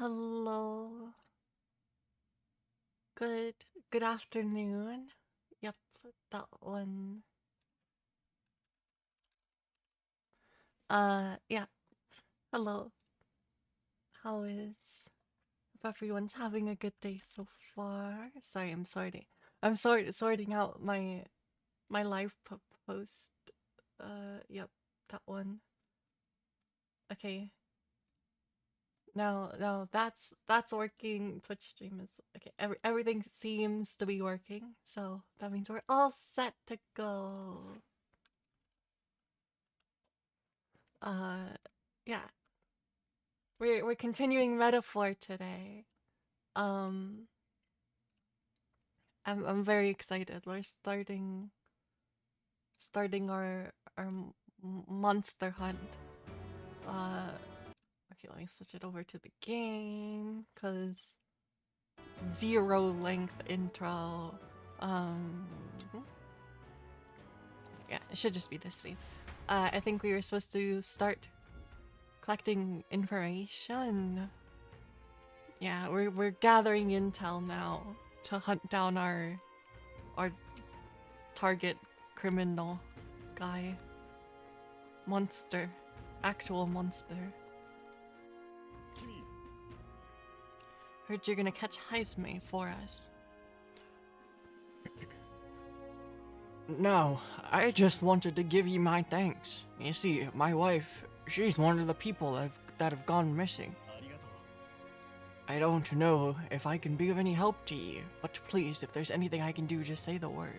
Hello. Good good afternoon. Yep, that one. Yeah. Hello. How is Hope everyone's having a good day so far? Sorry, I'm sorting out my live post. Yep, that one. Okay. Now that's working. Twitch stream is okay. Everything seems to be working, so that means we're all set to go. Uh, yeah, we're continuing metaphor today. Um, I'm very excited. We're starting our monster hunt. Uh, okay, let me switch it over to the game because zero length intro. Um, yeah, it should just be this safe. I think we were supposed to start collecting information. Yeah, we're gathering intel now to hunt down our target criminal guy. Monster. Actual monster. Heard you're gonna catch Heisme for us. No, I just wanted to give you my thanks. You see, my wife, she's one of the people that have gone missing. I don't know if I can be of any help to you, but please, if there's anything I can do, just say the word.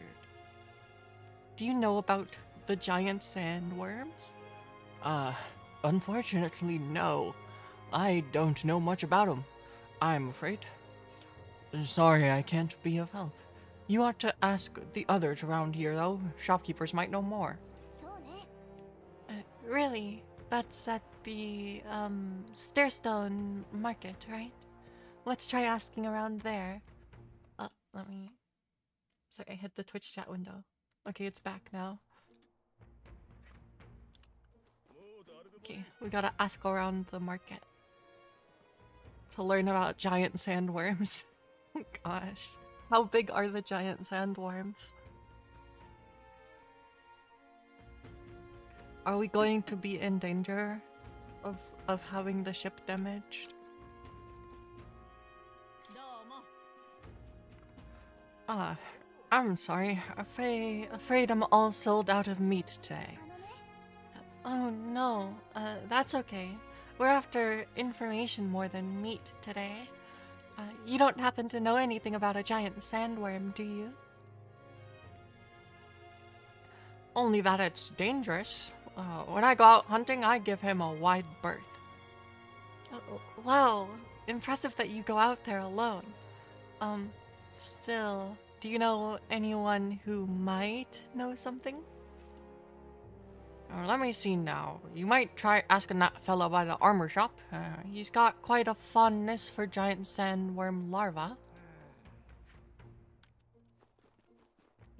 Do you know about the giant sandworms? Unfortunately, no. I don't know much about them, I'm afraid. Sorry, I can't be of help. You ought to ask the others around here, though. Shopkeepers might know more. Really? That's at the, Stairstone Market, right? Let's try asking around there. Let me... Sorry, I hit the Twitch chat window. Okay, it's back now. Okay, we gotta ask around the market to learn about giant sandworms. Gosh, how big are the giant sandworms? Are we going to be in danger of having the ship damaged? I'm sorry. Afraid I'm all sold out of meat today. Oh no, that's okay. We're after information more than meat today. You don't happen to know anything about a giant sandworm, do you? Only that it's dangerous. When I go out hunting, I give him a wide berth. Wow, impressive that you go out there alone. Still, do you know anyone who might know something? Let me see now. You might try asking that fella by the armor shop. He's got quite a fondness for giant sandworm larvae.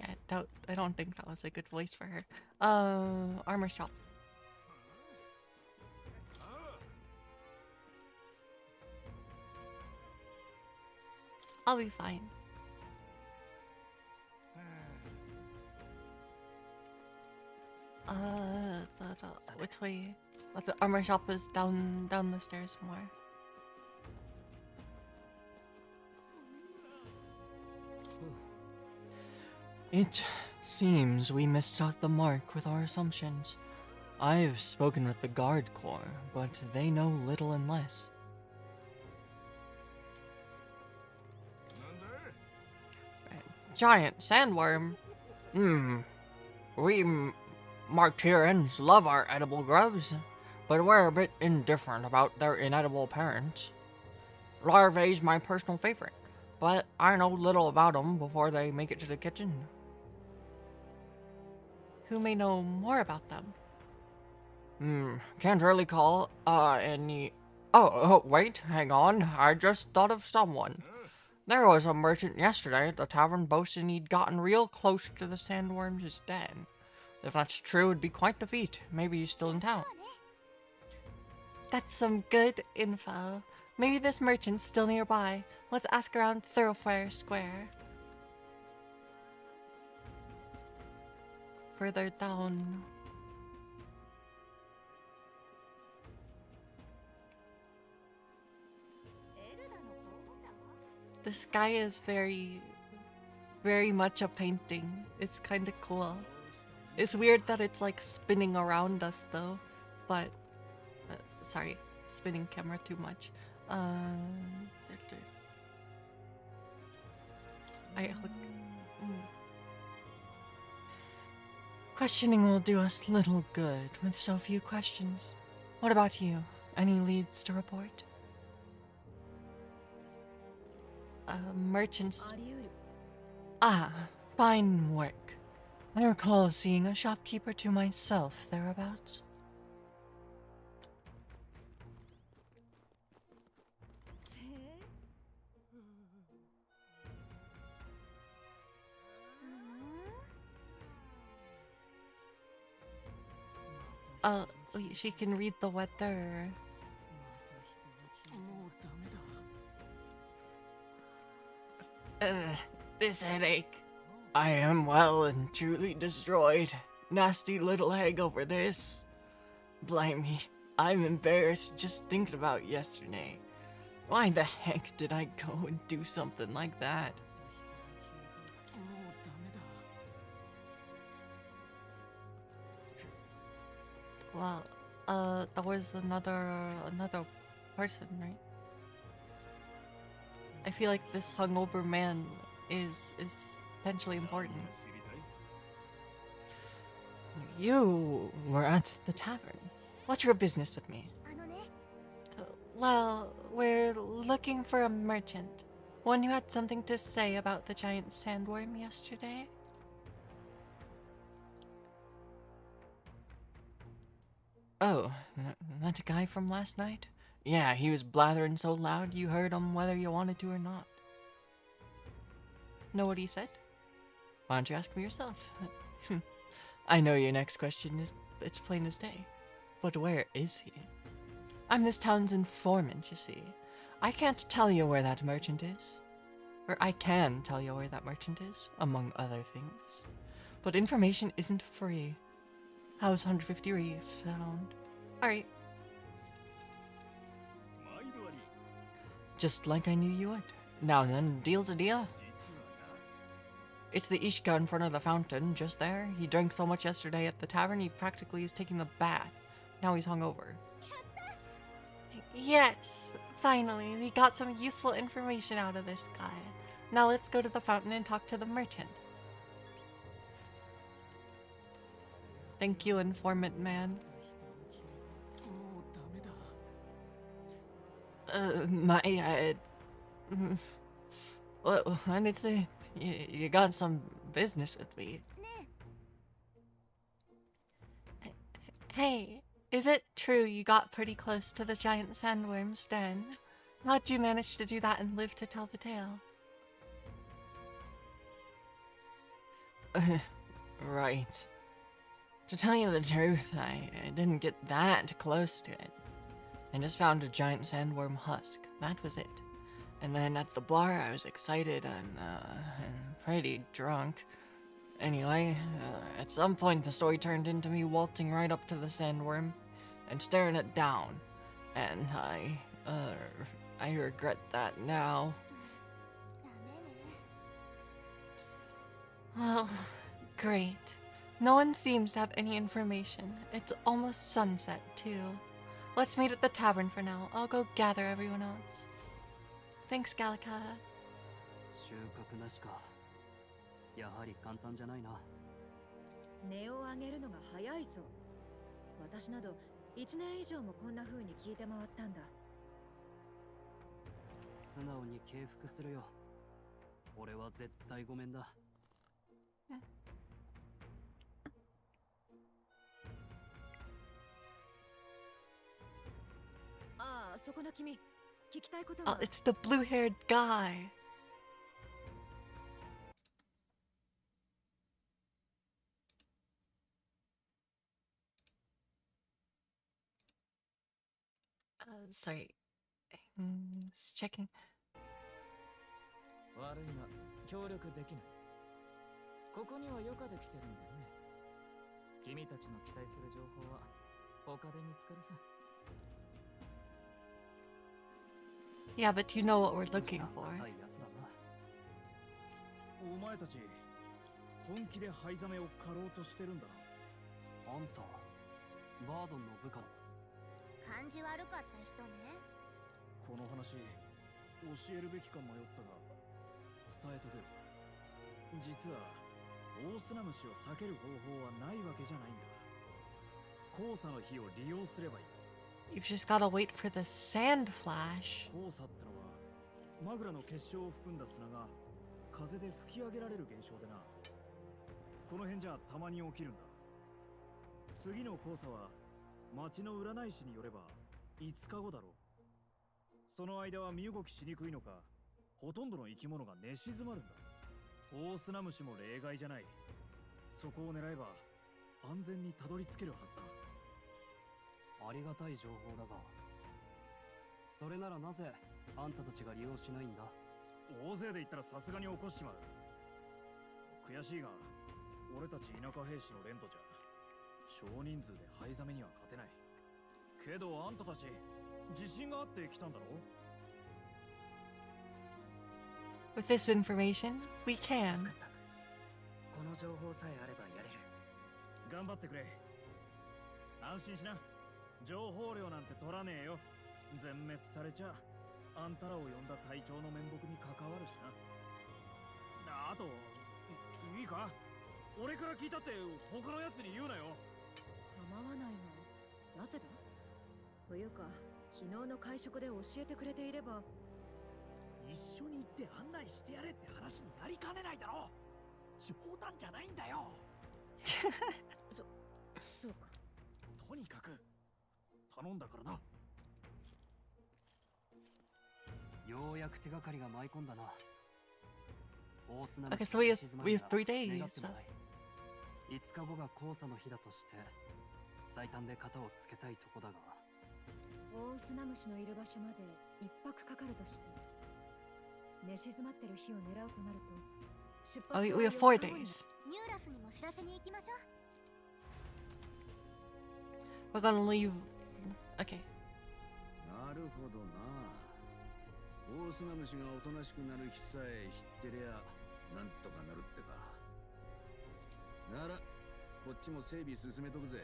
Yeah, I don't think that was a good voice for her. Armor shop. I'll be fine. Which way? The armor shop is down the stairs more. It seems we missed out the mark with our assumptions. I've spoken with the guard corps, but they know little and less. Giant sandworm? We Martyrians love our edible grubs, but we're a bit indifferent about their inedible parents. Larvae's my personal favorite, but I know little about them before they make it to the kitchen. Who may know more about them? Can't really call, any... Oh, wait, hang on, I just thought of someone. There was a merchant yesterday at the tavern boasting he'd gotten real close to the sandworm's den. If that's true, it'd be quite the feat. Maybe he's still in town. That's some good info. Maybe this merchant's still nearby. Let's ask around Thoroughfare Square. Further down. The sky is very much a painting. It's kind of cool. It's weird that it's like spinning around us though, but sorry, spinning camera too much. Questioning will do us little good with so few questions. What about you? Any leads to report? Merchants. Ah, fine work. I recall seeing a shopkeeper to myself thereabouts. She can read the weather. This headache. I am well and truly destroyed. Nasty little hangover this. Blimey, I'm embarrassed just thinking about yesterday. Why the heck did I go and do something like that? Well, that was another person, right? I feel like this hungover man is potentially important. You were at the tavern. What's your business with me? Well, we're looking for a merchant. One who had something to say about the giant sandworm yesterday. Oh, that guy from last night? Yeah, he was blathering so loud you heard him whether you wanted to or not. Know what he said? Why don't you ask me yourself? I know your next question is it's plain as day. But where is he? I'm this town's informant, you see. I can't tell you where that merchant is. Or I can tell you where that merchant is, among other things. But information isn't free. How's 150 Reef sound? Alright. Just like I knew you would. Now then, deal's a deal. It's the Ishka in front of the fountain, just there. He drank so much yesterday at the tavern, he practically is taking a bath. Now he's hungover. Yes, finally, we got some useful information out of this guy. Now let's go to the fountain and talk to the merchant. Thank you, informant man. My head. Well, and it's you got some business with me. Hey, is it true you got pretty close to the giant sandworm's den? How'd you manage to do that and live to tell the tale? Right. To tell you the truth, I didn't get that close to it. I just found a giant sandworm husk. That was it. And then at the bar, I was excited and pretty drunk. Anyway, at some point, the story turned into me waltzing right up to the sandworm and staring it down. And I regret that now. Well, great. No one seems to have any information. It's almost sunset, too. Let's meet at the tavern for now. I'll go gather everyone else. Thanks, Gallica. 収穫なしか。やはり簡単じゃないな。値を上げるのが早いぞ。私など1年以上もこんな風に聞いて回ったんだ。素直に敬服するよ。俺は絶対ごめんだ。ああ、そこの君。聞きたいこと Oh, は。it's the blue-haired guy. Sorry. Just checking. 悪いが協力できない。ここには余暇で来てるんだよね。君たちの期待する情報は他で見つかるさ。 Yeah, but you know what we're looking for. 臭いやつだな。お前たち本気で灰ザメを狩ろうとしてるんだな。あんたバードンの部下の。感じ悪かった人ね。この話教えるべきか迷ったが伝えとく。実はオオスナムシを避ける方法はないわけじゃないんだ。黄砂の火を利用すればいい。 You've just gotta wait for the sand flash. 黄砂ってのはマグラの結晶を含んだ砂が風で吹き上げられる現象でな。この辺じゃたまに起きるんだ。次の黄砂は町の占い師によれば5日後だろう。その間は身動きしにくいのかほとんどの生き物が寝静まるんだ。オオスナムシも例外じゃない。そこを狙えば安全にたどり着けるはずだ。ありがたい情報だが、それならなぜあんたたちが利用しないんだ。大勢で行ったらさすがに起こしちまう。悔しいが俺たち田舎兵士の連とじゃ少人数で灰ザメには勝てない。けどあんたたち自信があって来たんだろ。 With this information, we can. この情報さえあればやれる。頑張ってくれ。安心しな。情報量なんて取らねえよ。全滅されちゃあんたらを呼んだ隊長の面目に関わるしな。あといいか、俺から聞いたって他のやつに言うなよ。構わないが、なぜだというか、昨日の会食で教えてくれていれば。一緒に行って案内してやれって話になりかねないだろ。冗談じゃないんだよ。そうか。とにかく頼んだからな。ようやく手がかりが舞い込んだな。大砂 Okay, so we have 3 days. 5日後が黄砂の日だとして最短で型をつけたいとこだが、オオスナムシのいる場所まで1泊かかるとして、寝静まってる日を狙うとなると出 Oh, 発 we は have 4 4 日後に days. ニューラスにも知らせに行きましょう。 We're gonna leave. Okay. なるほどな。オオスナムシがおとなしくなる日さえ知ってりゃなんとかなるってか。ならこっちも整備進めとくぜ。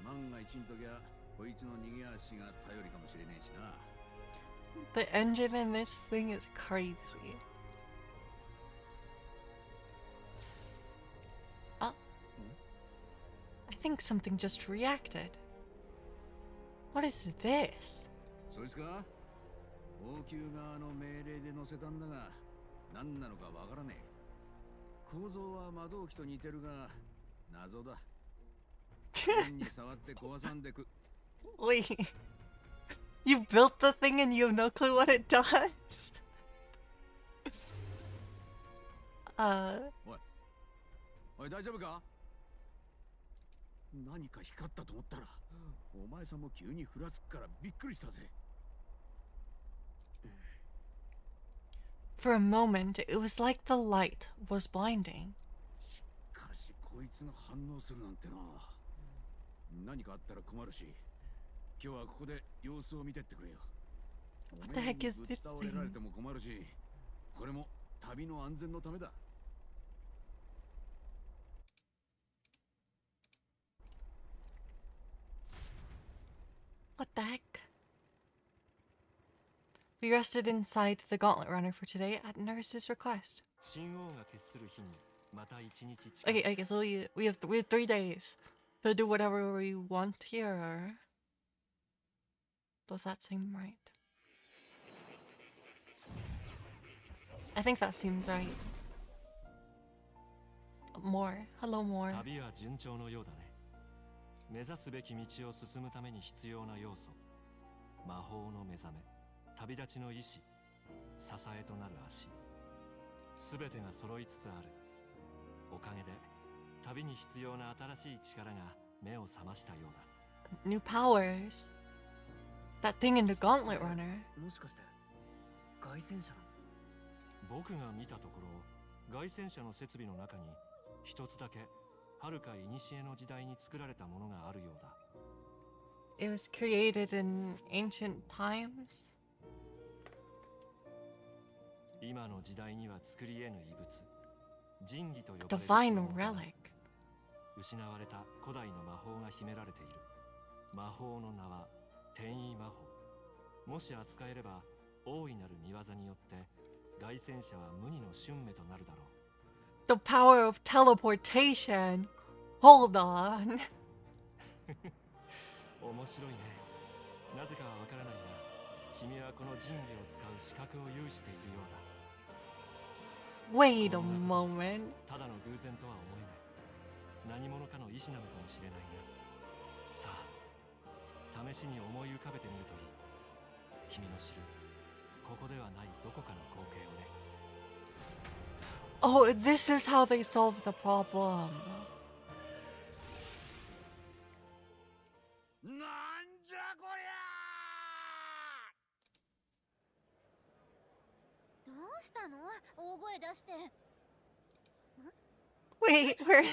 万が一んときゃこいつの逃げ足が頼りかもしれねえしな。 The engine in this thing is crazy. Oh. I think something just reacted. What is this? そいつか王宮側の命令で乗せたんだが何なのかわからねえ。構造は魔導機と似てるが謎だ。変に触って壊さんでく。 Wait. You built the thing and you have no clue what it does? おい大丈夫か。何か光ったと思ったらお前さんも急にふらつくからびっくりしたぜ。 For a moment, it was like the light was blinding. しかしこいつが反応するなんてな。何かあったら困るし今日はここで様子を見てってくれよ。 What the heck is ぶっ this 倒れられ thing? ても困るしこれも旅の安全のためだ。 What the heck? We rested inside the Gauntlet Runner for today at Nurse's request. Okay, so we have 3 days to do whatever we want here. Does that seem right? I think that seems right. More. Hello, more. 旅は順調のようだね。目指すべき道を進むために必要な要素、魔法の目覚め、旅立ちの意志、支えとなる足、すべてが揃いつつある。おかげで旅に必要な新しい力が目を覚ましたようだ。 New powers. That thing in the Gauntlet Runner. もしかして凱旋者なの？僕が見たところ、凱旋者の設備の中に一つだけ遥か古の時代に作られたものがあるようだ。It was created in ancient times. 今の時代には作り得ぬ遺物、神器と呼ばれる Divine relic. 失われた古代の魔法が秘められている。魔法の名は転移魔法。もし扱えれば大いなる見業によって凱旋者は無二の春目となるだろう。The power of teleportation. Hold on. 面白いね。なぜかはわからないが、君はこの神器を使う資格を有しているようだ。Wait a moment. ただの偶然とは思えない。何者かの意志なのかもしれないな。さあ、試しに思い浮かべてみるといい。君の知る、ここではないどこかの光景をね。Oh, this is how they solve the problem. なんじゃこりゃどうしたの？大声出して。 Wait, we're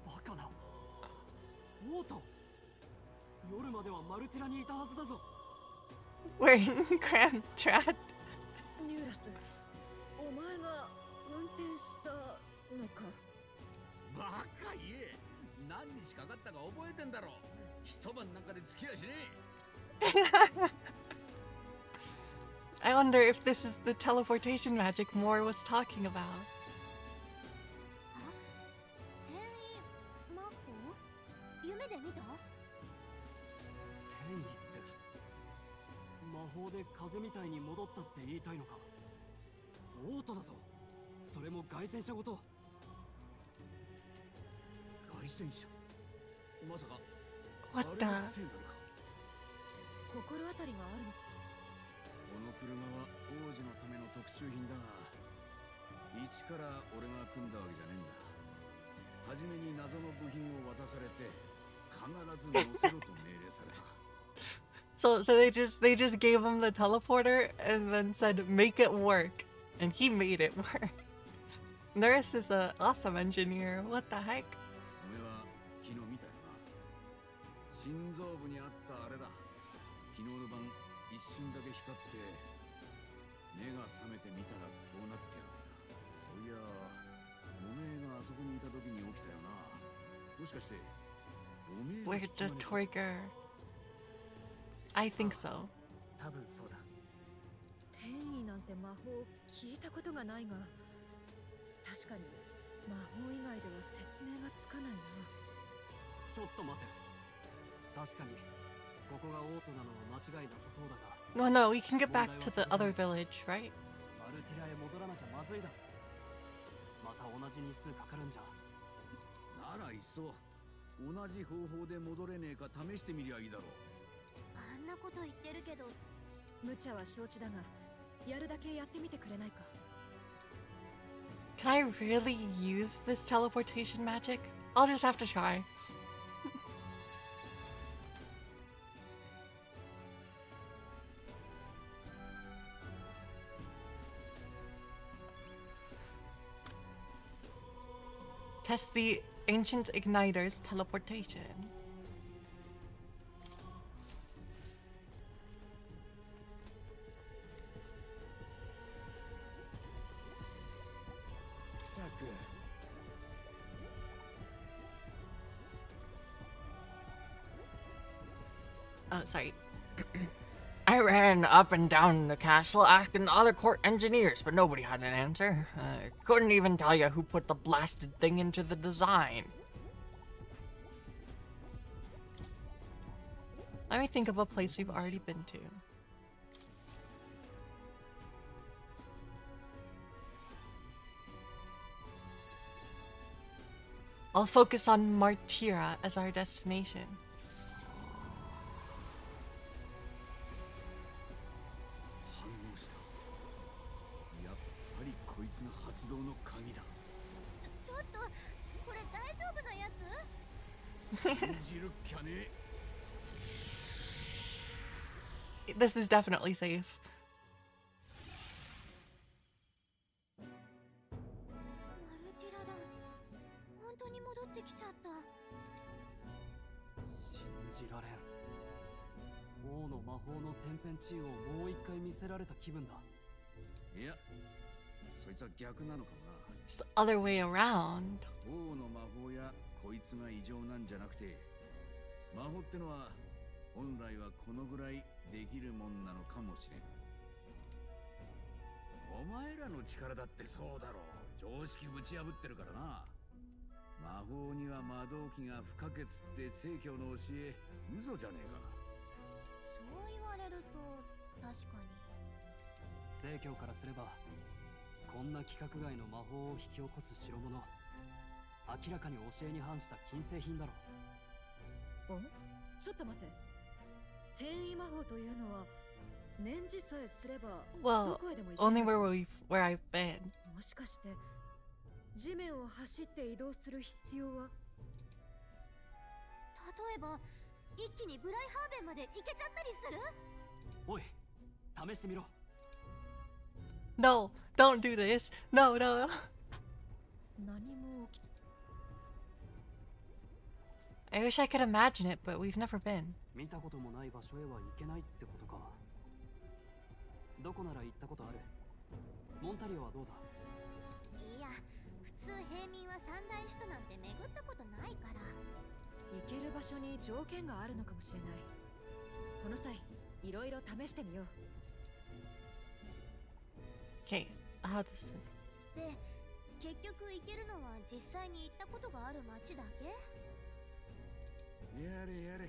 バカな。オート。夜まではマルティラにいたはずだぞ。we're in Grand Trap. ニューラス、お前が運転したのか？バカ言え。何日かかったか覚えてんだろ。一晩なんかで付き合いしねえ。 I wonder if this is the teleportation magic Moore was talking about. 転移魔法？夢で見た？転移って魔法で風みたいに戻ったって言いたいのか？オートだぞ。それも凱旋者ごと。凱旋者。まさか What あ the? れのせいなのか。心当たりがあるのか？この車は王子のための特注品だが、一から俺が組んだわけじゃねえんだ。初めに謎の部品を渡されて、必ず乗せろと命令された。So they just gave him the teleporter and then said make it work, and he made it work. Nurse is a awesome engineer. What the heck? お前は昨日見たよな。心臓部にあったあれだ。昨日の晩一瞬だけ光って目が覚めてみたらこうなってるんだ。そういやおめえがあそこにいた時に起きたよな。もしかしておめえが Where's the trigger? I think so. 多分そうだ。転移なんて魔法聞いたことがないが、確かに魔法以外では説明がつかないな。ちょっと待て。確かにここがオートなのは間違いなさそうだが、 No, no, we can get back to the other village, right? マルティラへ戻らなきゃまずいだろ。また同じ日数かかるんじゃ。ならいっそ同じ方法で戻れねえか試してみりゃいいだろう。あんなこと言ってるけど。無茶は承知だが、やるだけやってみてくれないか？ Can I really use this teleportation magic? I'll just have to try. Test the ancient igniter's teleportation. ったく。 Oh, sorry. I ran up and down the castle asking other court engineers, but nobody had an answer. I couldn't even tell you who put the blasted thing into the design. Let me think of a place we've already been to. I'll focus on Martira as our destination. 反応した。やっぱりこいつが発動の鍵だ。ちょっとこれ大丈夫なやつ？信じるっきゃね。this is definitely safe. マルティラだ。本当に戻ってきちゃった。信じられん。王の魔法の天変地異をもう一回見せられた気分だ。いや、そいつは逆なのかもな。 It's the other way around. 王の魔法やこいつが異常なんじゃなくて、魔法ってのは本来はこのぐらいできるもんなのかもしれん。お前らの力だってそうだろう。常識ぶち破ってるからな。魔法には魔導器が不可欠って聖教の教え、嘘じゃねえか。そう言われると確かに。聖教からすればこんな規格外の魔法を引き起こす代物、明らかに教えに反した禁制品だろ。お、ちょっと待って。転移魔法というのは念じさえすれば Well, どこへでも行ける。 only where I've been. もしかして地面を走って移動する必要は。例えば一気にブライハーベンまで行けちゃったりする？おい、試してみろ。 No, don't do this. No, no. 何も起き I wish I could imagine it, but we've never been. 見たこともない場所へは行けないってことか。どこなら行ったことある？モンタリオはどうだ？いや、普通平民は三大首都なんて巡ったことないから。行ける場所に条件があるのかもしれない。この際いろいろ試してみよう。 Okay, how this is. で、結局行けるのは実際に行ったことがある町だけ？やれやれ。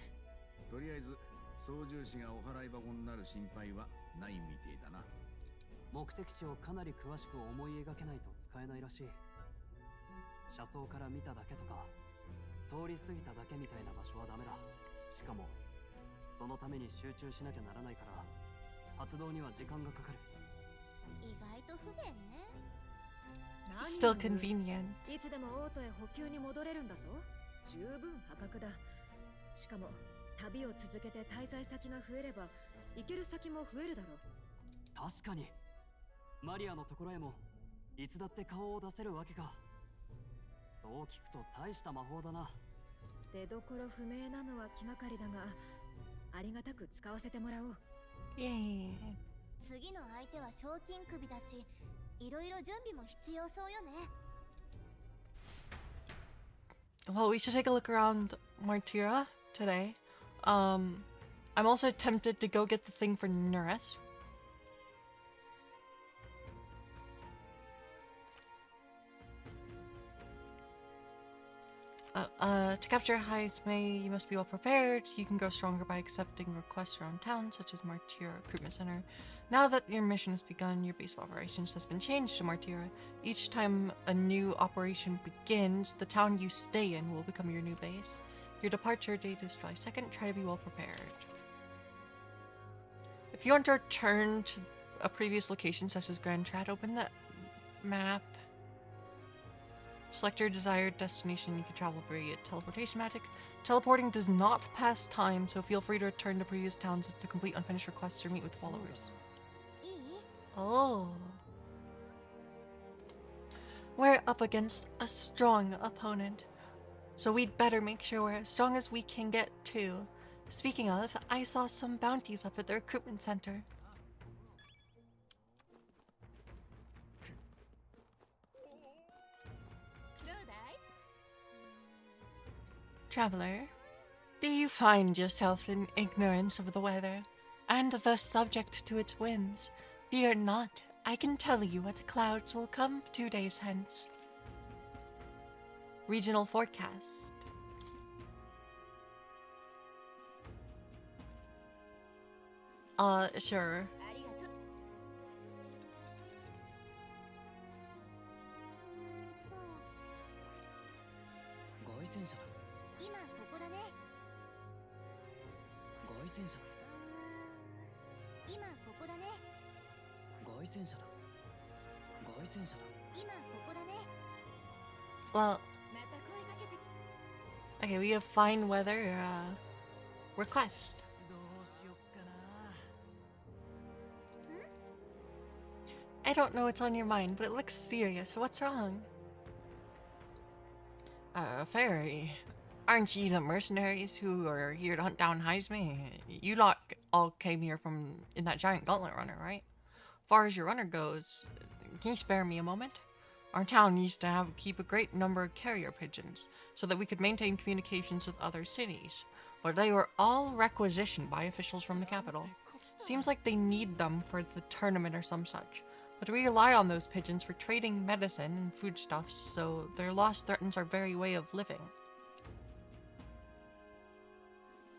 とりあえず操縦士がお払い箱になる心配はないみてえだな。目的地をかなり詳しく思い描けないと使えないらしい。車窓から見ただけとか通り過ぎただけみたいな場所はダメだ。しかもそのために集中しなきゃならないから発動には時間がかかる。意外と不便ね。 Still convenient. いつでも王都へ補給に戻れるんだぞ。十分破格だ。しかも旅を続けて滞在先が増えれば行ける先も増えるだろう。確かにマリアのところへもいつだって顔を出せるわけか。そう聞くと大した魔法だな。出どころ不明なのは気がかりだが、ありがたく使わせてもらおう。 Yay. 次の相手は賞金首だし、いろいろ準備も必要そうよね。 Well, we should take a look around Martira today. I'm also tempted to go get the thing for Nuris. To capture highest May, you must be well prepared. You can grow stronger by accepting requests around town, such as Martira Recruitment Center. Now that your mission has begun, your base of operations has been changed to Martira. Each time a new operation begins, the town you stay in will become your new base. Your departure date is July 2nd. Try to be well prepared. If you want to return to a previous location, such as Grand Trad, open that map. Select your desired destination. You can travel via teleportation magic. Teleporting does not pass time, so feel free to return to previous towns to complete unfinished requests or meet with followers. いい？ Oh. We're up against a strong opponent, so we'd better make sure we're as strong as we can get too. Speaking of, I saw some bounties up at the recruitment center. Traveler, do you find yourself in ignorance of the weather, and thus subject to its winds? Fear not, I can tell you what clouds will come 2 days hence. Regional forecast. Sure. ありがとう。凱旋者だ。今ここだね。凱旋者だ。今ここだね。凱旋者だ。凱旋者だ。今ここだね。 Well, また声かけて。 okay, we have fine weather request. どうしよっかな。I don't know what's on your mind, but it looks serious. What's wrong? Fairy, aren't you the mercenaries who are here to hunt down Heisme? You lot all came here from in that giant gauntlet runner, right? Far as your runner goes, can you spare me a moment? Our town used to keep a great number of carrier pigeons, so that we could maintain communications with other cities. But they were all requisitioned by officials from the capital. Seems like they need them for the tournament or some such. But we rely on those pigeons for trading medicine and foodstuffs, so their loss threatens our very way of living.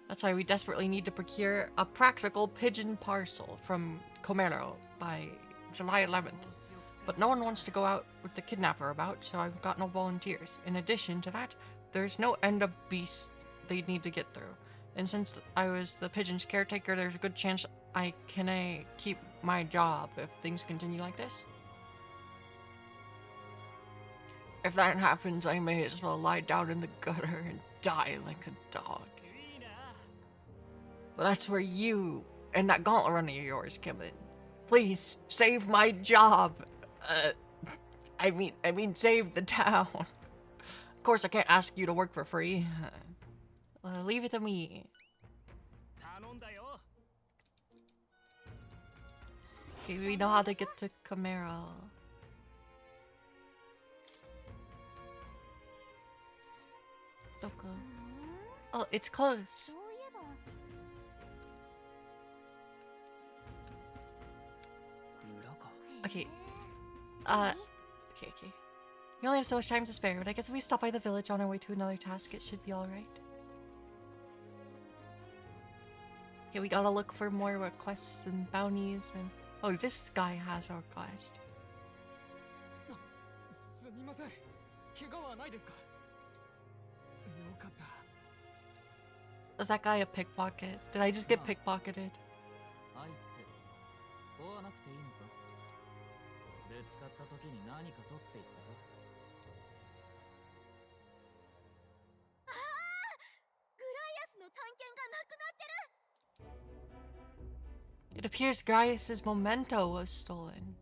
That's why we desperately need to procure a practical pigeon parcel from Comero by July 11th. But no one wants to go out with the kidnapper about, so I've got no volunteers. In addition to that, there's no end of beasts they'd need to get through. And since I was the pigeon's caretaker, there's a good chance I can keep my job if things continue like this. If that happens, I may as well lie down in the gutter and die like a dog. But that's where you and that gauntlet runner of yours come in. Please, save my job. I mean, save the town. Of course, I can't ask you to work for free. Well, leave it to me. Okay, we know how to get to Camaro. Doko. Oh, it's close. Okay. Okay. We only have so much time to spare, but I guess if we stop by the village on our way to another task, it should be alright. Okay, we gotta look for more quests and bounties and... Oh, this guy has our quest. Was that guy a pickpocket? Did I just get pickpocketed? It appears Gaius's memento was stolen.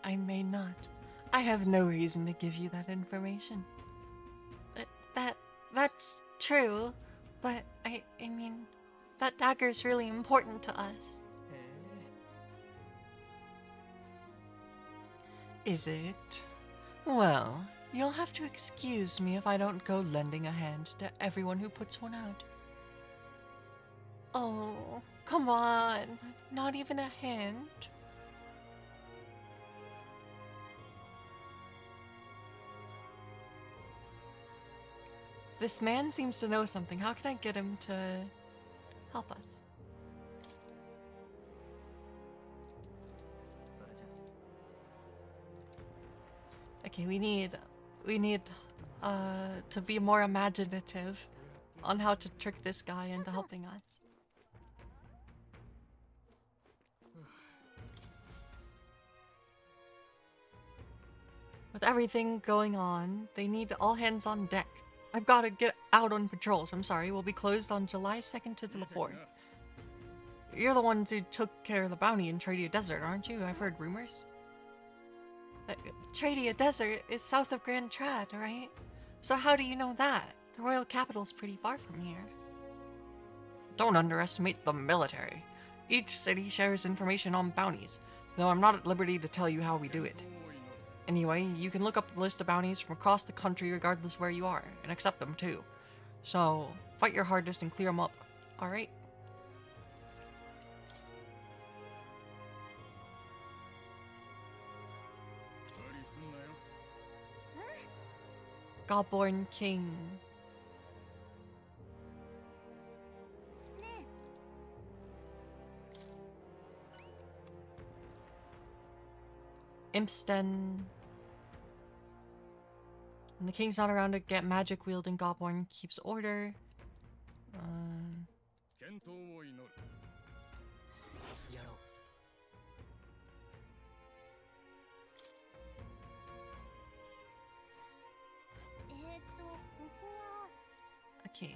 I may not. I have no reason to give you that information. That's true, but I mean, that dagger's really important to us. Is it? Well, you'll have to excuse me if I don't go lending a hand to everyone who puts one out. Oh, come on. Not even a hint? This man seems to know something. How can I get him to help us? Okay, we need to be more imaginative on how to trick this guy into helping us. With everything going on, they need all hands on deck. I've got to get out on patrols. I'm sorry, we'll be closed on July 2nd to the 4th. You're the ones who took care of the bounty in Tradia Desert, aren't you? I've heard rumors. Tradia Desert is south of Grand Trad, right? So how do you know that? The royal capital's pretty far from here. Don't underestimate the military. Each city shares information on bounties, though I'm not at liberty to tell you how we do it. Anyway, you can look up the list of bounties from across the country regardless of where you are, and accept them too. So, fight your hardest and clear them up, alright? Godborn King. Impsten. When the king's not around to get magic wielding Goblin keeps order. Okay.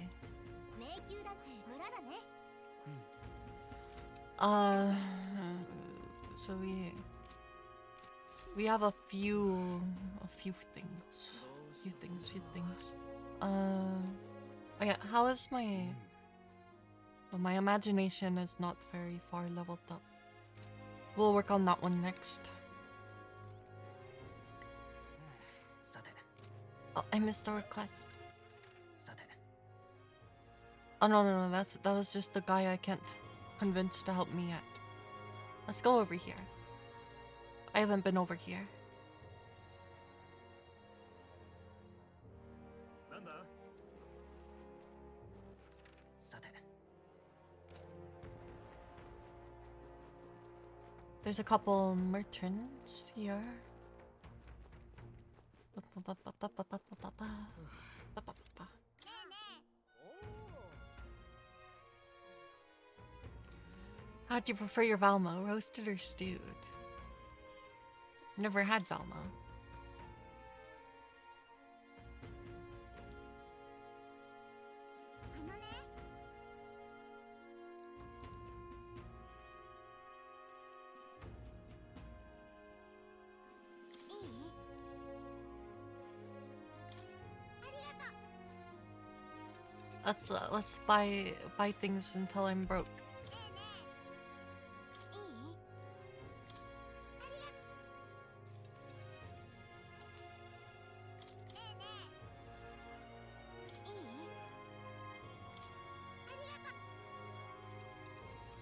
So we have a few things. Oh yeah, how is my... Well, my imagination is not very far leveled up. We'll work on that one next. Oh, I missed a request. Oh no, that was just the guy I can't convince to help me yet. Let's go over here. I haven't been over here. There's a couple merchants here. How'd you prefer your Valmo, roasted or stewed? Never had Valmo. Let's buy things until I'm broke.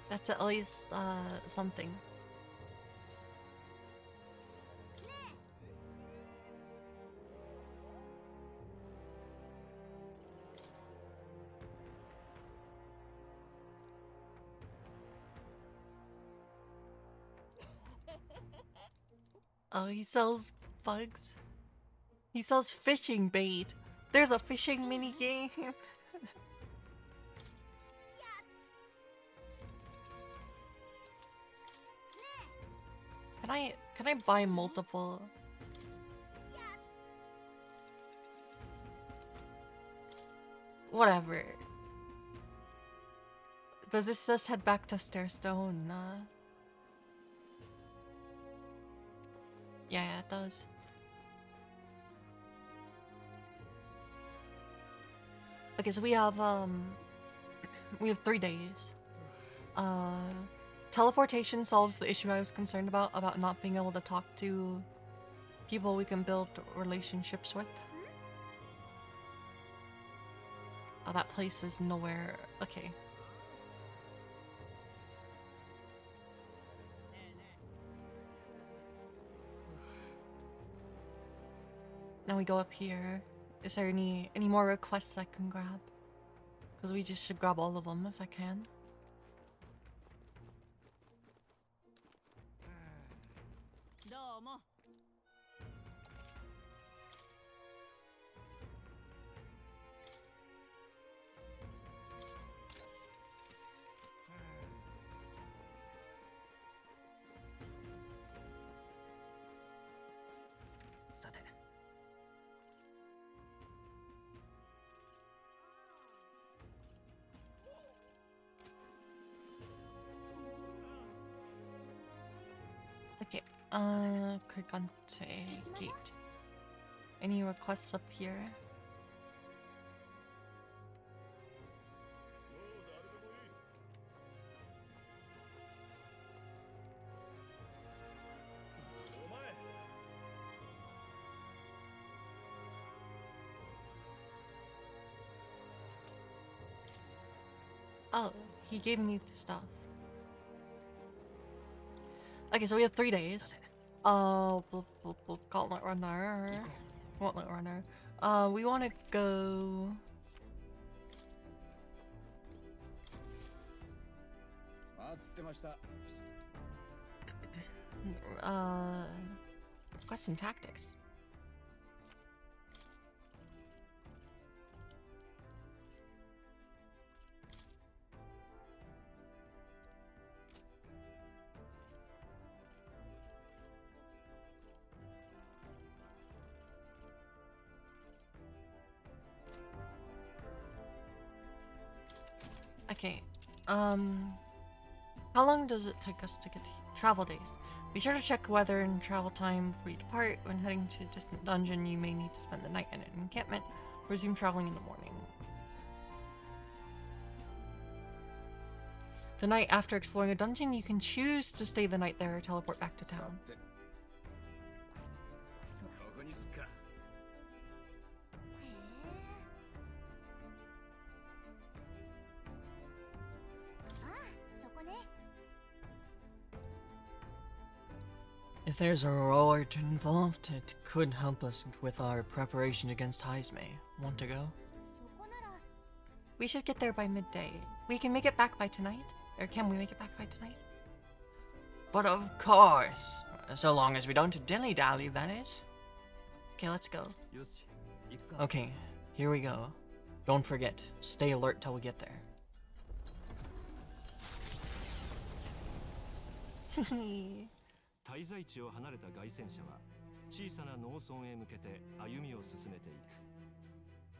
That's at least something. Oh, he sells bugs. He sells fishing bait. There's a fishing mini game. Can I buy multiple? Whatever. Does this head back to Stairstone? Yeah, it does. Okay, so we have 3 days. Teleportation solves the issue I was concerned about not being able to talk to people we can build relationships with. Oh, that place is nowhere. Okay. Now we go up here. Is there any more requests I can grab? Because we just should grab all of them if I can. Okay, Crigante Gate. Any requests up here? Oh, he gave me the stuff. Okay, so we have 3 days. Gauntlet Runner. Gauntlet Runner. We want to go... Quests and Tactics. Okay. How long does it take us to get here? Travel days. Be sure to check weather and travel time before you depart. When heading to a distant dungeon, you may need to spend the night in an encampment. Resume traveling in the morning. The night after exploring a dungeon, you can choose to stay the night there or teleport back to town. ここにすっか。そこね。 If there's a reward involved, it could help us with our preparation against Heismei. Want to go? そこなら We should get there by midday. We can make it back by tonight? Or can we make it back by tonight? But of course! So long as we don't dilly-dally, that is. Okay, let's go. よし、行くか。 Okay, here we go. Don't forget, stay alert till we get there. 滞在地を離れた凱旋者は小さな農村へ向けて歩みを進めてい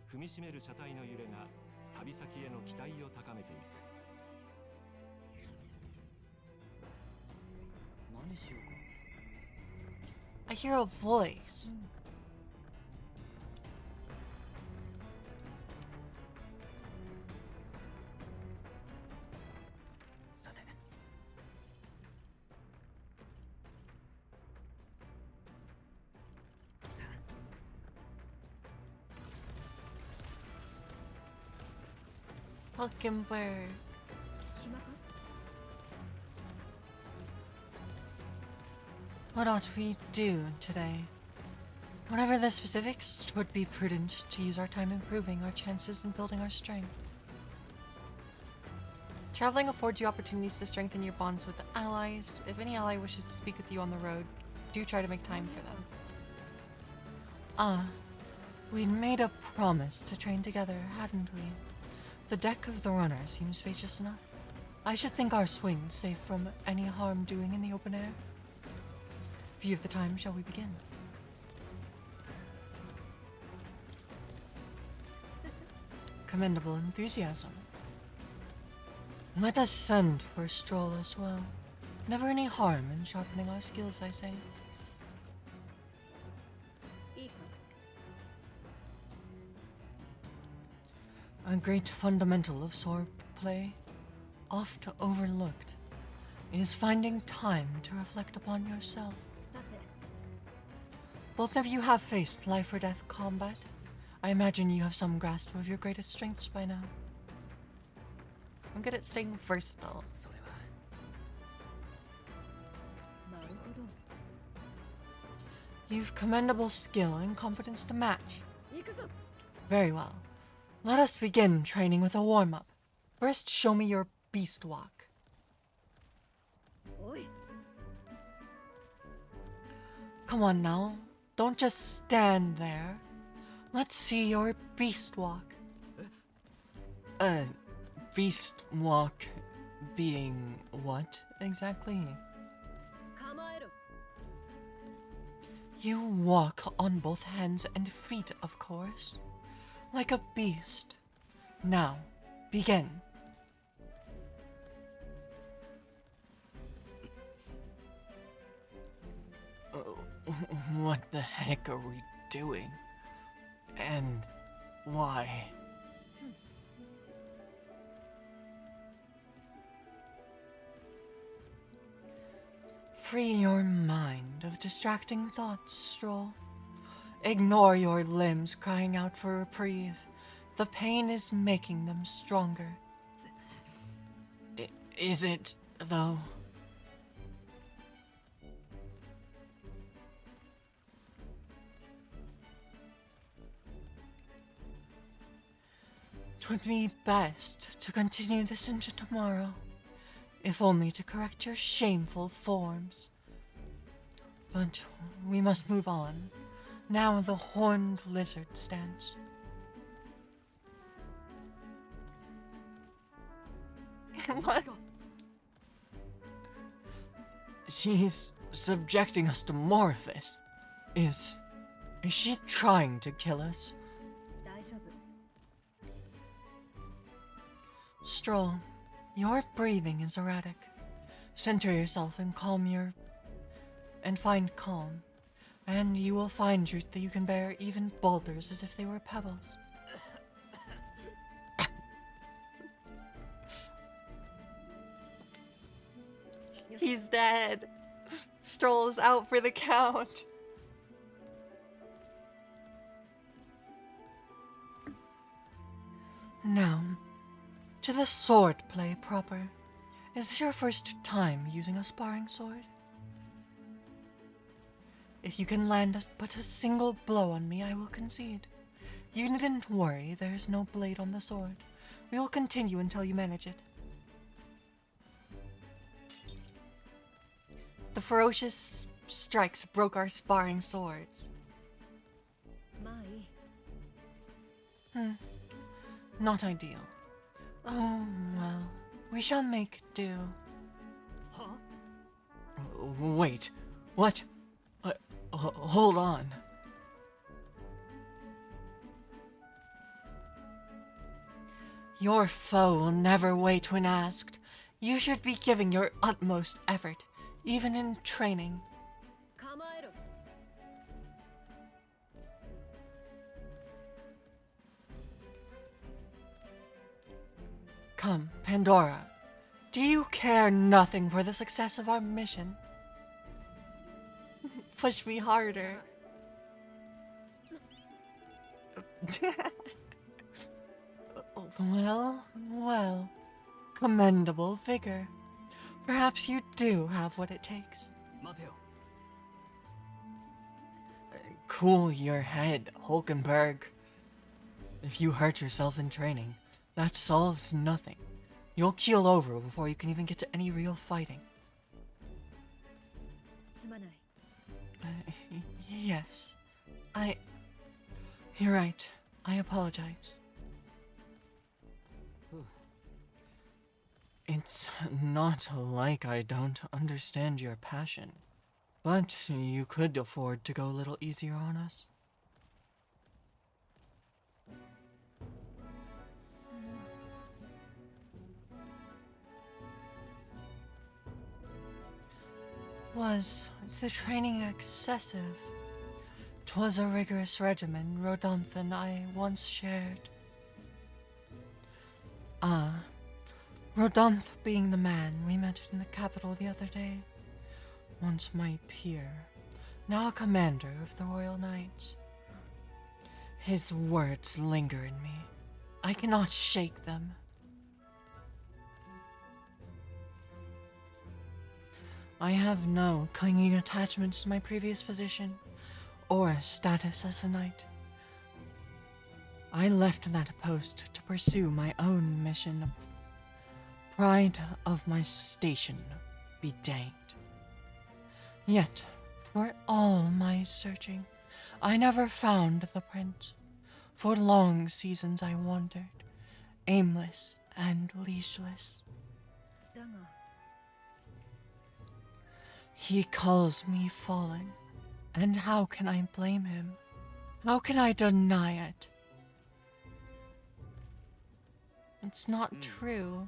く。踏みしめる車体の揺れが旅先への期待を高めていく。 何しようか。 I hear a voice. Hulkenberg. 暇か？ What ought we do today? Whatever the specifics, it would be prudent to use our time improving our chances and building our strength. Traveling affords you opportunities to strengthen your bonds with the allies. If any ally wishes to speak with you on the road, do try to make time for them. Ah, we'd made a promise to train together, hadn't we? The deck of the runner seems spacious enough. I should think our swing safe from any harm doing in the open air. View of the time, shall we begin? Commendable enthusiasm. Let us send for a stroll as well. Never any harm in sharpening our skills, I say. いいか？ A great fundamental of sword play, oft overlooked, is finding time to reflect upon yourself. さて、 Both of you have faced life or death combat. I imagine you have some grasp of your greatest strengths by now. I'm good at staying versatile. それは。なるほど。 You've commendable skill and confidence to match. 行くぞ。 Very well. Let us begin training with a warm-up. First, show me your beast walk. おい、 Come on now. Don't just stand there. Let's see your beast walk. Beast walk being what exactly? 構えろ。 You walk on both hands and feet, of course. Like a beast. Now, begin. What the heck are we doing? And why? Free your mind of distracting thoughts, Stroll. Ignore your limbs crying out for reprieve. The pain is making them stronger. Is it, though? Twould be best to continue this into tomorrow, if only to correct your shameful forms. But we must move on. Now the horned lizard stands. What? She's subjecting us to more of this. Is she trying to kill us? 大丈夫。 Stroll, Your breathing is erratic. Center yourself and find calm. And you will find that you can bear even boulders as if they were pebbles. He's dead. Strolls out for the count. Now, to the sword play proper. Is this your first time using a sparring sword? If you can land but a single blow on me, I will concede. You needn't worry, there is no blade on the sword. We will continue until you manage it. The ferocious strikes broke our sparring swords. Not ideal. Oh, well, we shall make do. Huh? Wait, what? Hold on. Your foe will never wait when asked. You should be giving your utmost effort, even in training. Come, Pandora. Do you care nothing for the success of our mission? Push me harder. Well. Commendable vigor. Perhaps you do have what it takes. Mateo. Cool your head, Hulkenberg. If you hurt yourself in training, that solves nothing. You'll keel over before you can even get to any real fighting. Yes. You're right. I apologize. It's not like I don't understand your passion, but you could afford to go a little easier on us. Was the training excessive? 'Twas a rigorous regimen Rodolphe and I once shared. Rodolphe being the man we met in the capital the other day. Once my peer, now a commander of the Royal Knights. His words linger in me. I cannot shake them. I have no clinging attachment to my previous position or status as a knight. I left that post to pursue my own mission. Pride of my station be danged. Yet, for all my searching, I never found the prince. For long seasons I wandered, aimless and leashless. He calls me fallen, and how can I blame him? How can I deny it? It's not true.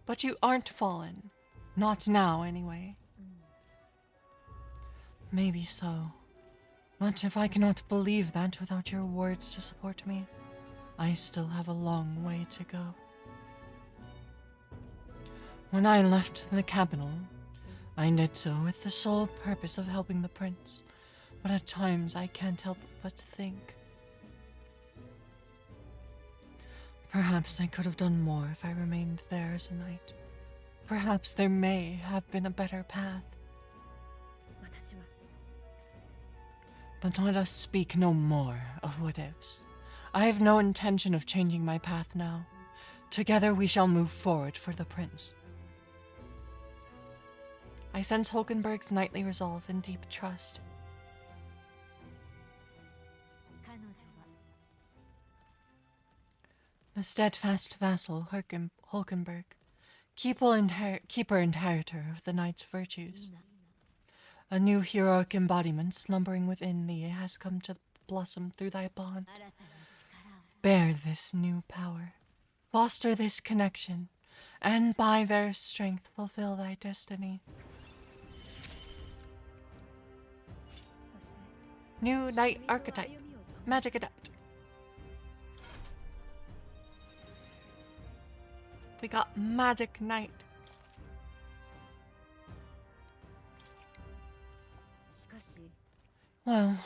But you aren't fallen. Not now, anyway. Maybe so. But if I cannot believe that without your words to support me, I still have a long way to go. When I left the capital, I did so with the sole purpose of helping the prince, but at times I can't help but think. Perhaps I could have done more if I remained there as a knight. Perhaps there may have been a better path. But let us speak no more of what-ifs. I have no intention of changing my path now. Together we shall move forward for the prince. I sense Hulkenberg's knightly resolve and deep trust. The steadfast vassal Hulkenberg, keeper and inheritor of the knight's virtues. A new heroic embodiment slumbering within thee has come to blossom through thy bond. Bear this new power, foster this connection, and by their strength fulfill thy destiny. New Knight Archetype, Magic Adept. We got Magic Knight. Well,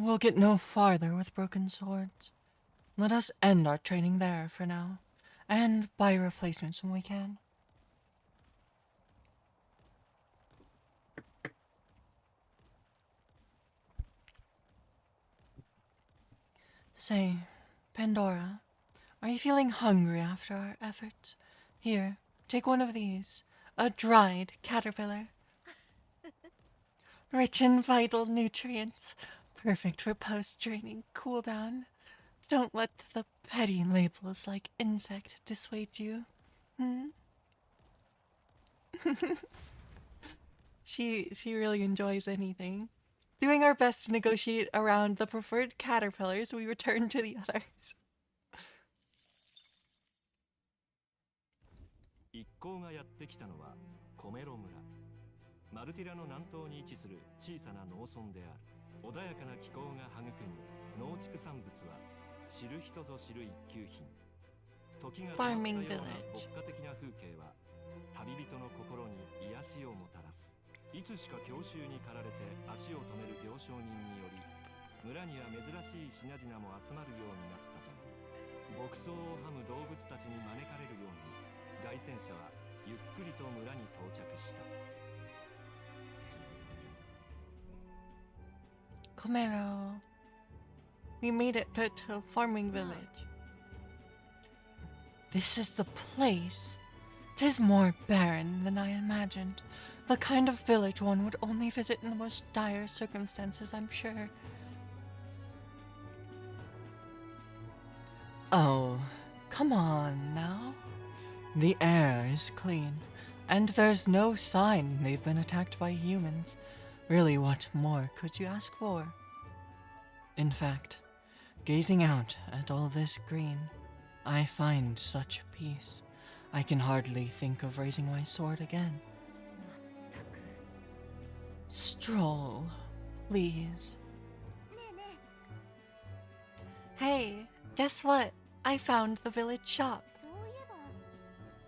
we'll get no farther with broken swords. Let us end our training there for now, and buy replacements when we can. Say, Pandora, are you feeling hungry after our efforts? Here, take one of these, a dried caterpillar. Rich in vital nutrients, perfect for post-training cooldown. Don't let the petty labels like insect dissuade you. She really enjoys anything. Doing our best to negotiate around the preferred caterpillars, we return to the others. 一行がやってきたのはコメロ村。マルティラの南東に位置する小さな農村である。穏やかな気候が育む農畜産物は知る人ぞ知る一級品。時が止まったような牧歌的な風景は旅人の心に癒しをもたらす。いつしか郷愁に駆られて足を止める行商人により村には珍しい品々も集まるようになったという。牧草をはむ動物たちに招かれるように凱旋者はゆっくりと村に到着した。Comero. We made it to a farming village. This is the place. 'Tis more barren than I imagined. The kind of village one would only visit in the most dire circumstances, I'm sure. Oh, come on now. The air is clean, and there's no sign they've been attacked by humans. Really, what more could you ask for? In fact, gazing out at all this green, I find such peace. I can hardly think of raising my sword again. Stroll, please. Hey, guess what? I found the village shop.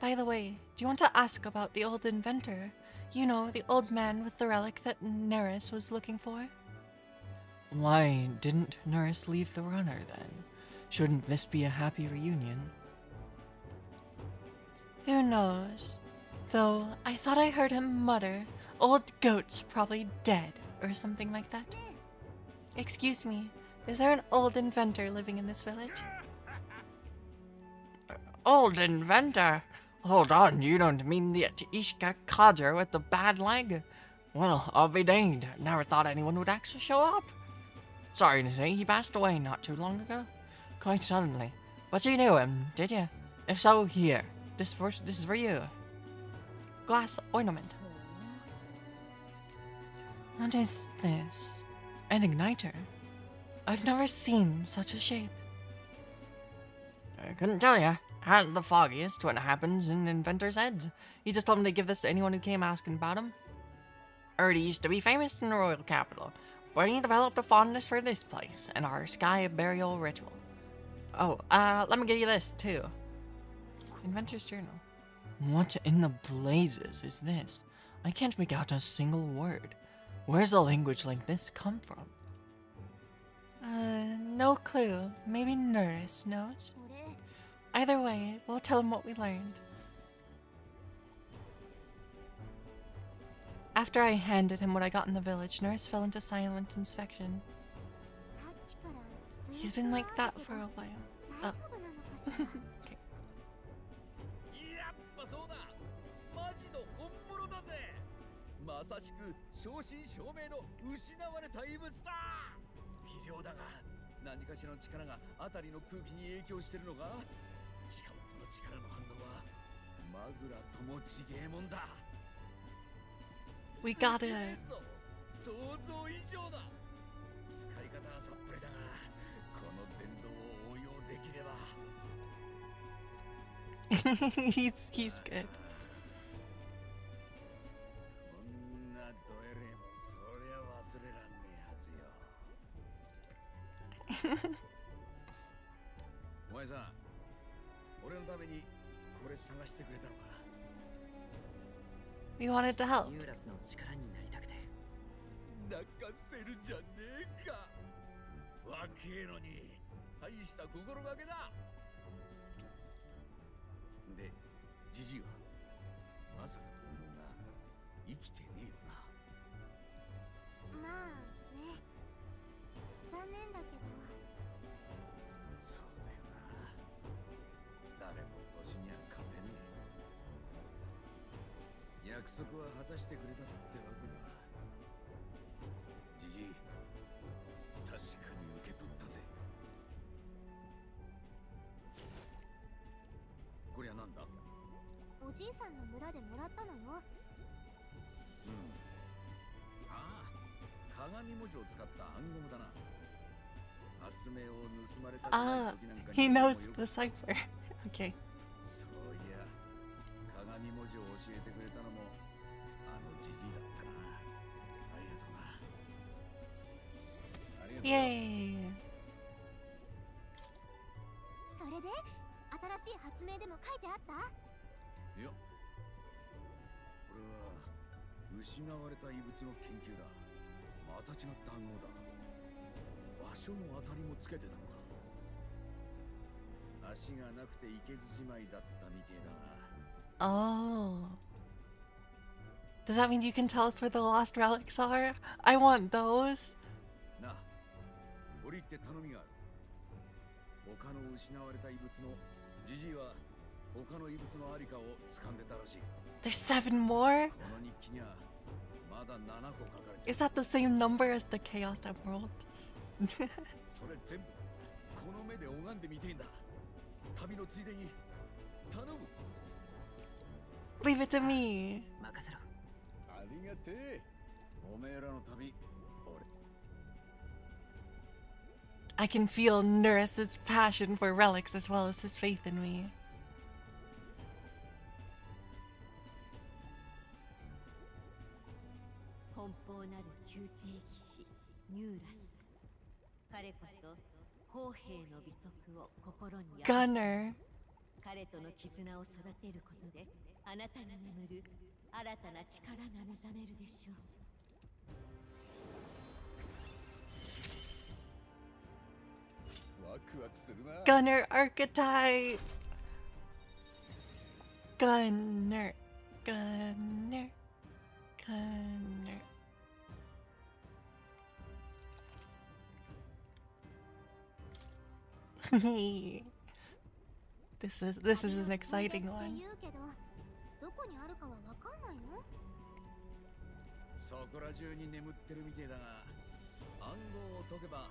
By the way, do you want to ask about the old inventor? You know, the old man with the relic that Neris was looking for? Why didn't Neris leave the runner then? Shouldn't this be a happy reunion? Who knows? Though, I thought I heard him mutter, "Old goat's probably dead," or something like that. Excuse me, is there an old inventor living in this village? Old inventor? Hold on, you don't mean the Ishka codger with the bad leg? Well, I'll be danged. Never thought anyone would actually show up. Sorry to say, he passed away not too long ago. Quite suddenly. But you knew him, did you? If so, here. This is for you. Glass ornament. What is this? An igniter? I've never seen such a shape. I couldn't tell ya. Hadn't the foggiest when it happens in inventors' heads. He just told me to give this to anyone who came asking about him. Heard he used to be famous in the royal capital, but he developed a fondness for this place and our sky burial ritual. Oh, let me give you this, too. Inventor's Journal. What in the blazes is this? I can't make out a single word. Where's a language like this come from? No clue. Maybe Nurse knows. Either way, we'll tell him what we learned. After I handed him what I got in the village, Nurse fell into silent inspection. He's been like that for a while. Oh. Okay. まさしく正真正銘の失われた遺物だ。微量だが何かしらの力が辺りの空気に影響してるのか。しかもこの力の反応はマグラともちげえもんだ。We got it. 想像以上だ。使い方はさっぱりだがこの電動を応用できれば。he's good. こんなドエレもそりゃ忘れらんねえはずよ。お前さん、俺のためにこれ探してくれたのか。 We wanted to help. ユーラスの力になりたくて。泣かせるじゃねえか。若えのに大した心がけだ。で、ジジイはまさかと思うが生きてねえよな。まあね、残念だけど。そうだよな。誰も年には勝てねえ。約束は果たしてくれたってわけだ。ジジイ、確かに受け取ったぜ。こりゃなんだ？おじいさんの村でもらったのよ。うん。ああ、鏡文字を使った暗号だな。発明を盗まれたくない時なんかに。He knows the cipher. Okay. そういや、鏡文字を教えてくれたのもあのジジイだったな。ありがとうな。ありがとう。 Yay. それで新しい発明でも書いてあった？いや、これは失われた遺物の研究だ。また違った暗号だ。場所の当たりもつけてたのか。足がなくていけずじまいだったみてえだな。 Oh. Does that mean you can tell us where the lost relics are? I want those. なあ、折り入って頼みがある。他の失われた遺物のジジイは他の遺物のありかを掴んでたらしい。 There's 7 more? この日記にはまだ7個書かれてる。 Is that the same number as the Chaos Emerald? それ全部この目で拝んでみてえんだ。旅のついでに頼む。 Leave it to me. 任せろ。ありがてえ。おめえらの旅、俺。 I can feel Nurse's passion for relics as well as his faith in me. 奔放なる宮廷騎士ニューラス。彼こそ砲兵の美徳を心に宿す。 Gunner. 彼との絆を育てることであなたに眠る新たな力が目覚めるでしょう。 ワクワクするな。 Gunner archetype. Gunner. Gunner. Gunner. This is an exciting って one. 言うけど、どこにあるかはわかんないの？そこら中に眠ってるみてえだが、暗号を解けば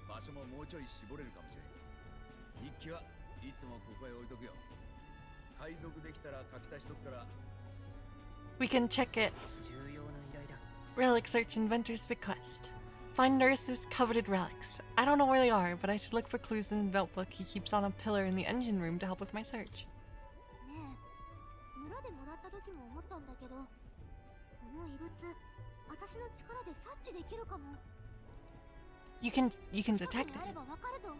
場所ももうちょい絞れるかもしれん。日記はいつもここへ置いとくよ。解読できたら書き足しとくから。 We can check it. 重要な依頼だ。 Relic search inventor's bequest. Find Nurse's coveted relics. I don't know where they are, but I should look for clues in the notebook he keeps on a pillar in the engine room to help with my search. ねえ、村でもらった時も思ったんだけど、この異物、私の力で察知できるかも。You can 近 detect くにあれ it. ばわかると思う。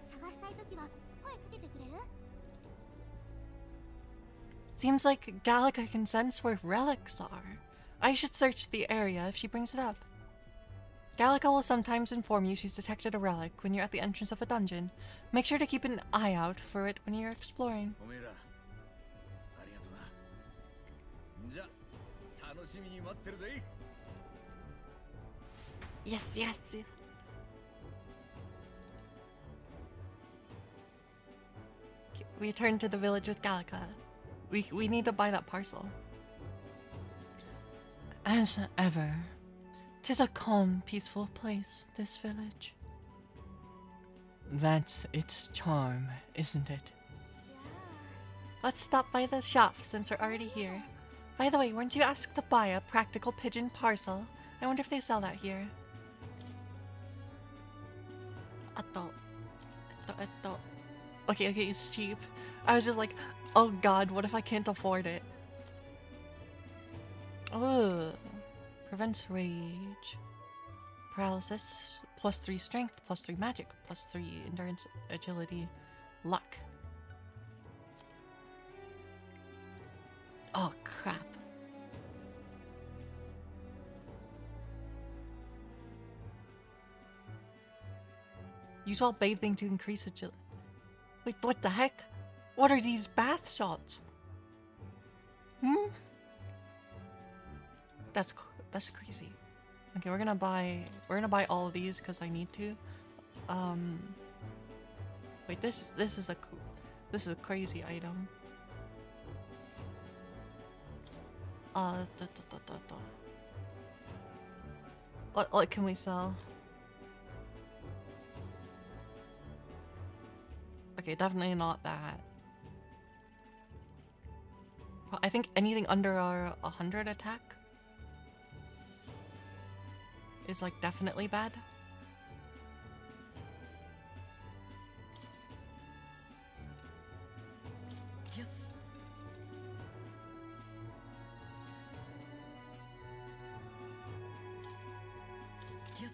探したい時は声かけてくれる？ Seems like Gallica can sense where relics are. I should search the area if she brings it up. Gallica will sometimes inform you she's detected a relic when you're at the entrance of a dungeon. Make sure to keep an eye out for it when you're exploring. おめえら、ありがとうな。じゃ、楽しみに待ってるぜ。 Yes, yes. We return to the village with Gallica. We need to buy that parcel. As ever, 'tis a calm, peaceful place, this village. That's its charm, isn't it? じゃ Let's stop by the shop since we're already here. By the way, weren't you asked to buy a practical pigeon parcel? I wonder if they sell that here. Okay, it's cheap. I was just like, oh god, what if I can't afford it? Ugh. Prevents rage. Paralysis. +3 strength, +3 magic, +3 endurance, agility, luck. Oh crap. Use while bathing to increase agility. Wait, what the heck? What are these bath salts? Hmm? That's crazy. Okay, we're gonna buy all of these because I need to. Wait, this is a crazy item. What can we sell? Okay, definitely not that. I think anything under our 100 attack is like definitely bad. Yes. Yes.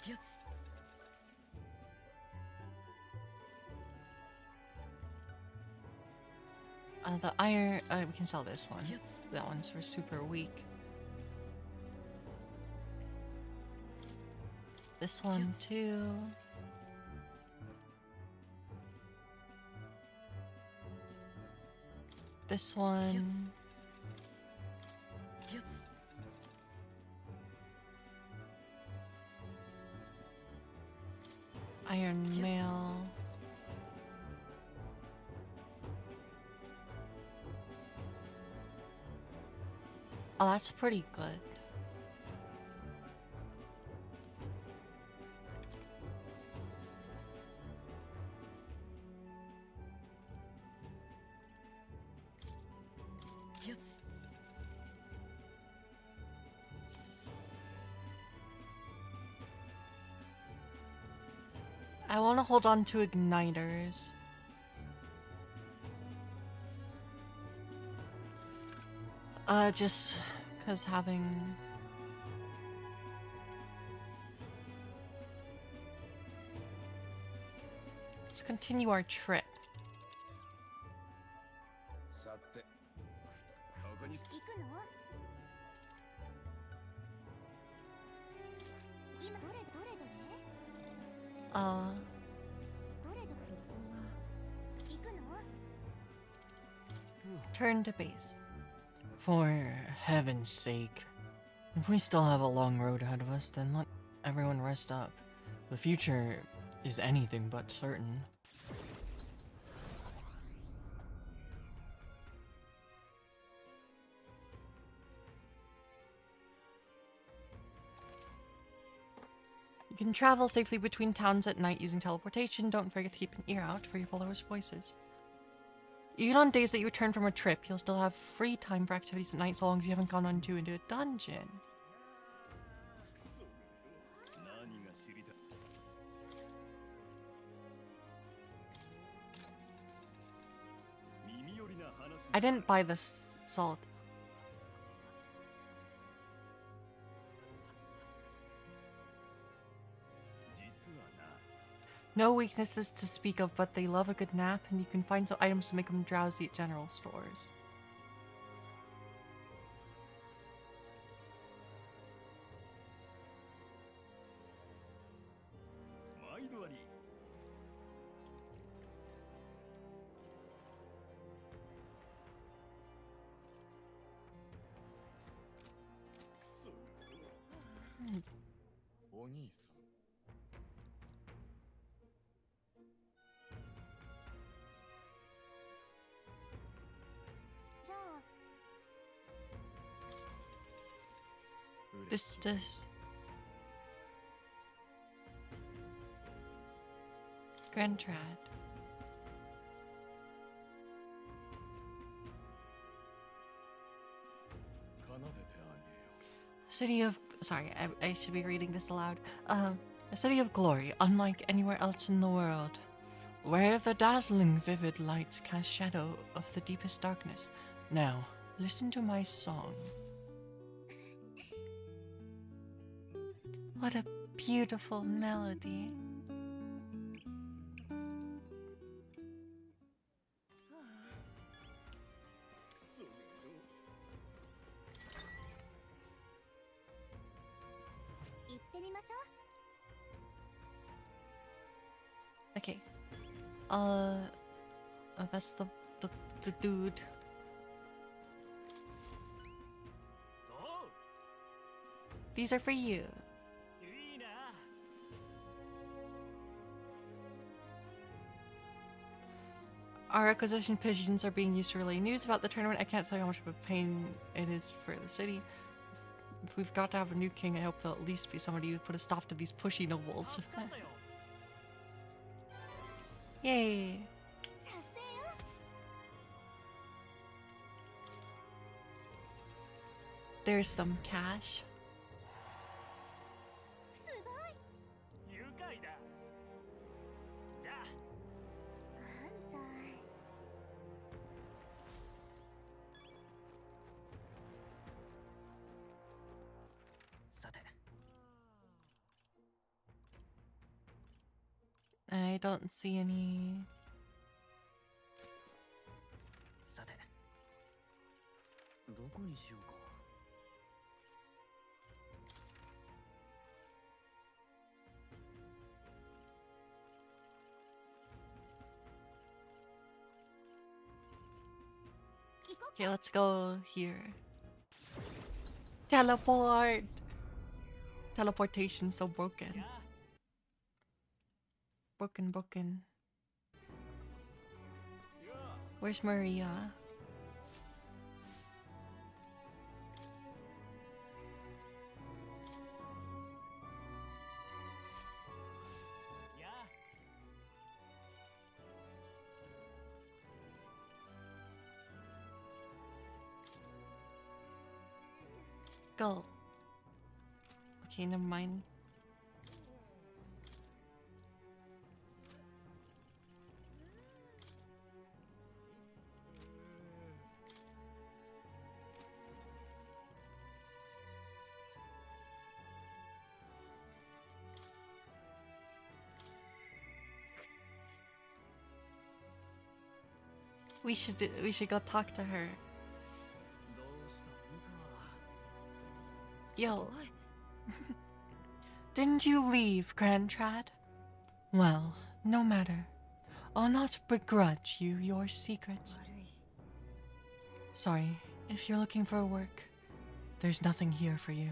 Yes. The iron, we can sell this one. Yes. That one's for super weak. This one Yes. too. This one. Yes. Iron Yes. mail. Oh, that's pretty good. Yes. I want to hold on to igniters. Just because having... Let's continue our trip. さて、ここに。行くの？今どれどれどれ？どれどれ？行くの？ Turn to base. For heaven's sake. If we still have a long road ahead of us, then let everyone rest up. The future is anything but certain. You can travel safely between towns at night using teleportation. Don't forget to keep an ear out for your followers' voices. Even on days that you return from a trip, you'll still have free time for activities at night so long as you haven't gone into a dungeon. I didn't buy this salt. No weaknesses to speak of, but they love a good nap, and you can find some items to make them drowsy at general stores. This. Grand Trad. City of Sorry, I should be reading this aloud. A city of glory, unlike anywhere else in the world, where the dazzling vivid lights cast shadow of the deepest darkness. Now, listen to my song. What a beautiful melody. Okay. Oh, that's the dude. These are for you. Our acquisition pigeons are being used to relay news about the tournament. I can't tell you how much of a pain it is for the city. If we've got to have a new king, I hope there'll at least be somebody who put a stop to these pushy nobles. Yay! There's some cash. I don't see any. Okay, let's go here. Teleport! Teleportation's so broken. Broken. Where's Maria? Go. Okay, never mind. We should go talk to her. Yo. Didn't you leave, Grand Trad? Well, no matter. I'll not begrudge you your secrets. Sorry, if you're looking for work, there's nothing here for you.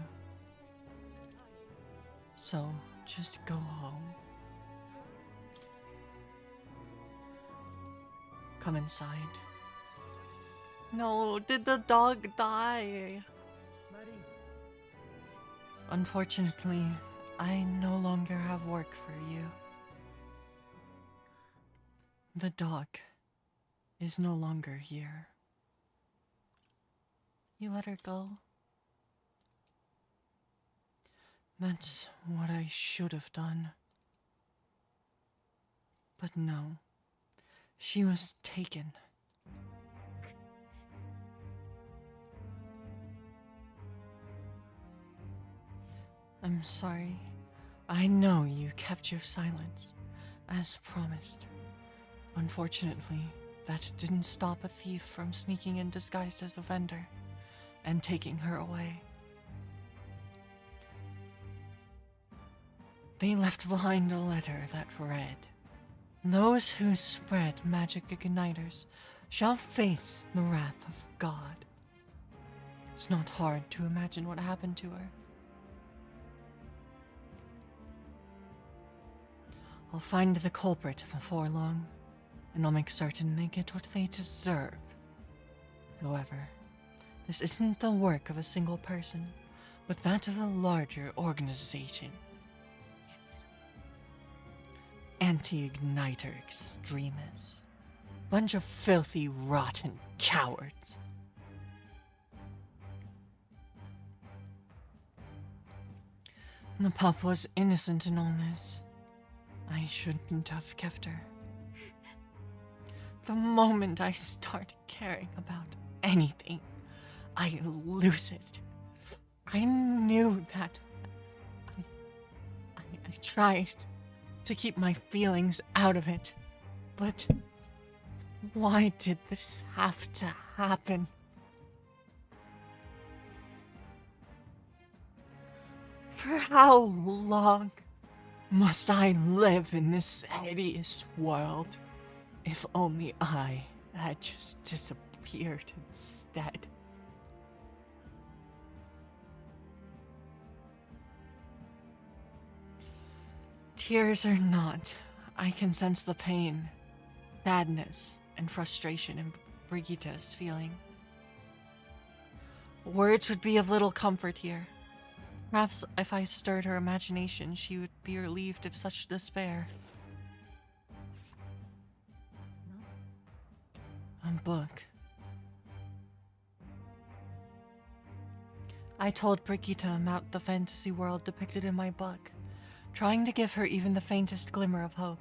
So, just go home. Come inside. No, did the dog die? Unfortunately, I no longer have work for you. The dog is no longer here. You let her go? That's what I should have done. But no, she was taken. I'm sorry. I know you kept your silence, as promised. Unfortunately, that didn't stop a thief from sneaking in disguised as a vendor and taking her away. They left behind a letter that read, "Those who spread magic igniters shall face the wrath of God." It's not hard to imagine what happened to her. I'll find the culprit before long, and I'll make certain they get what they deserve. However, this isn't the work of a single person, but that of a larger organization. Anti-igniter extremists. Bunch of filthy, rotten cowards. The pup was innocent in all this. I shouldn't have kept her. The moment I start caring about anything, I lose it. I knew that. I tried to keep my feelings out of it, but why did this have to happen? For how long must I live in this hideous world? If only I had just disappeared instead. Tears or not, I can sense the pain, sadness, and frustration in Brigitta's feeling. Words would be of little comfort here. Perhaps if I stirred her imagination, she would be relieved of such despair. A book. I told Brigitta about the fantasy world depicted in my book, trying to give her even the faintest glimmer of hope.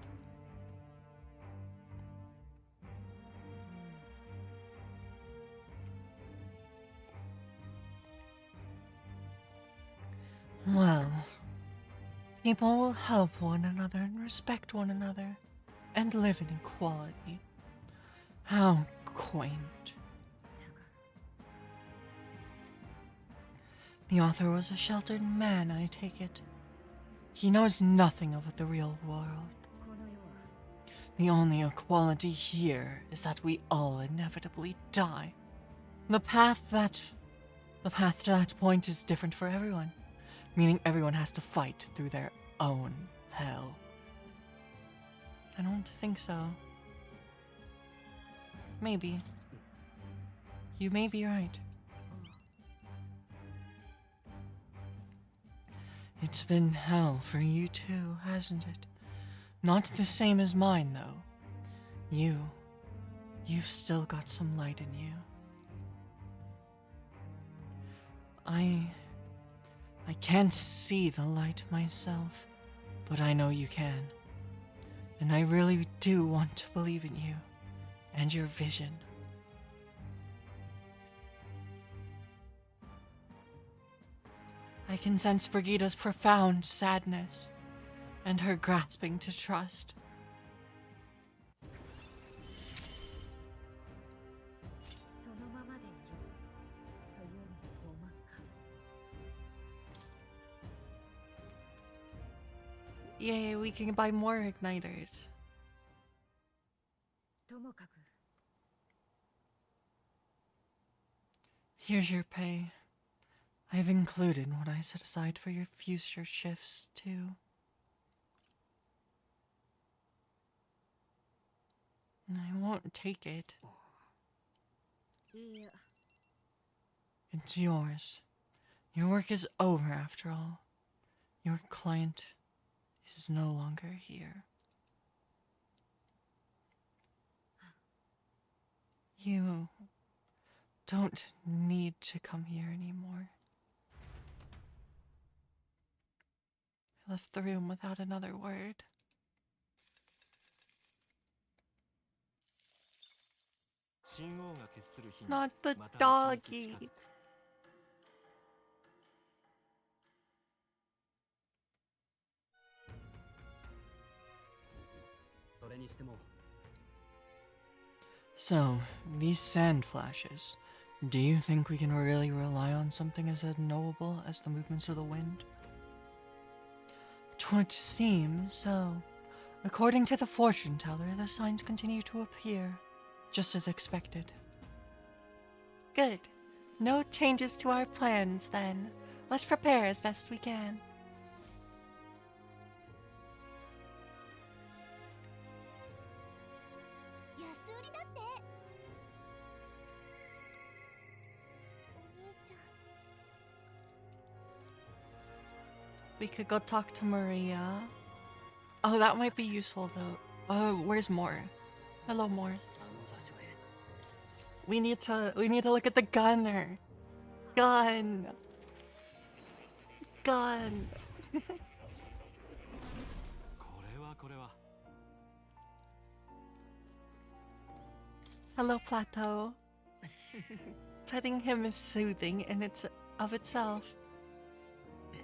Well, people will help one another and respect one another, and live in equality. How quaint. The author was a sheltered man, I take it. He knows nothing of the real world. The only equality here is that we all inevitably die. The path to that point is different for everyone, meaning everyone has to fight through their own hell. I don't think so. Maybe. You may be right. It's been hell for you too, hasn't it? Not the same as mine, though. You've still got some light in you. I can't see the light myself, but I know you can. And I really do want to believe in you and your vision. I can sense Brigitta's profound sadness and her grasping to trust. Yay, we can buy more igniters. Here's your pay. I've included what I set aside for your future shifts, too. I won't take it. It's yours. Your work is over, after all. Your client is no longer here. You don't need to come here anymore. I left the room without another word. Not the doggy. So, these sand flashes, do you think we can really rely on something as unknowable as the movements of the wind? Twould seem so. According to the fortune teller, the signs continue to appear, just as expected. Good. No changes to our plans, then. Let's prepare as best we can. We could go talk to Maria. Oh, that might be useful though. Oh, where's Moore? Hello, Moore. We need to look at the gunner. Gun. Hello, Plateau. Petting him is soothing in its of itself.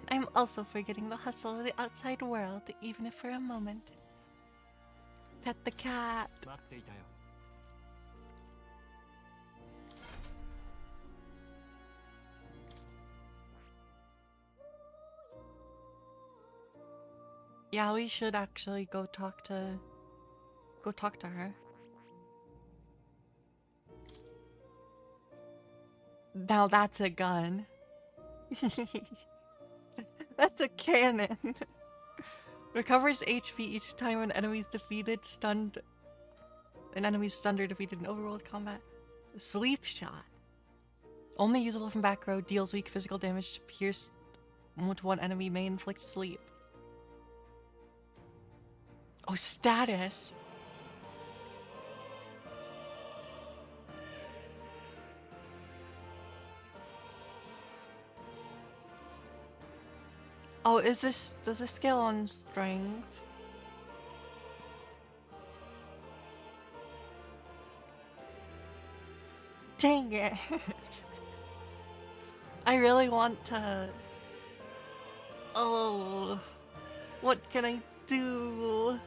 I'm also forgetting the hustle of the outside world, even if for a moment. Pet the cat. Yeah, we should actually go talk to her. Now that's a gun. That's a cannon. Recovers HP each time an enemy's defeated, stunned. An enemy's stunned or defeated in overworld combat. Sleep shot. Only usable from back row, deals weak physical damage to pierce with one enemy, may inflict sleep. Oh, status. Oh, does this scale on strength? Dang it. I really want to... Oh, what can I do?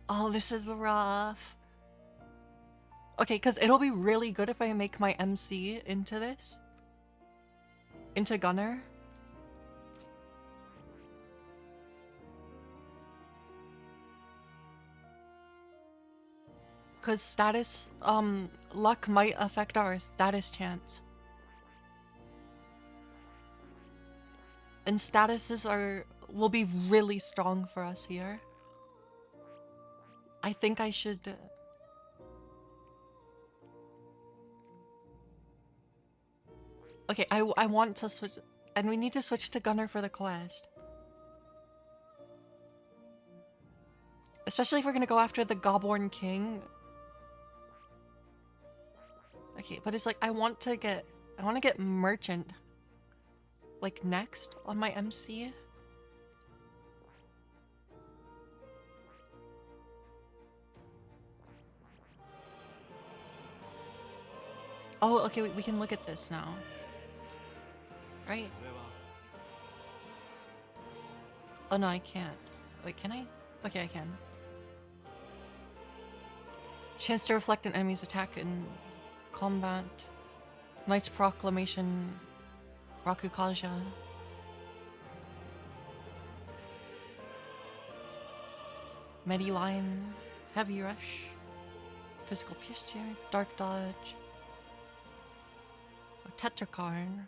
Oh, this is rough. Okay, because it'll be really good if I make my MC into this. Into Gunner. Because status, luck might affect our status chance. And statuses will be really strong for us here. I think I should... Okay, I want to switch... And we need to switch to Gunner for the quest. Especially if we're gonna go after the Gobborn King. Okay, but it's like, I want to get Merchant. Like, next on my MC. Oh, okay, we can look at this now. Right? Oh no, I can't. Wait, can I? Okay, I can. Chance to reflect an enemy's attack in combat. Knight's Proclamation. Rakukaja. Mediline. Heavy Rush. Physical Posture. Dark Dodge. Tetrakarn.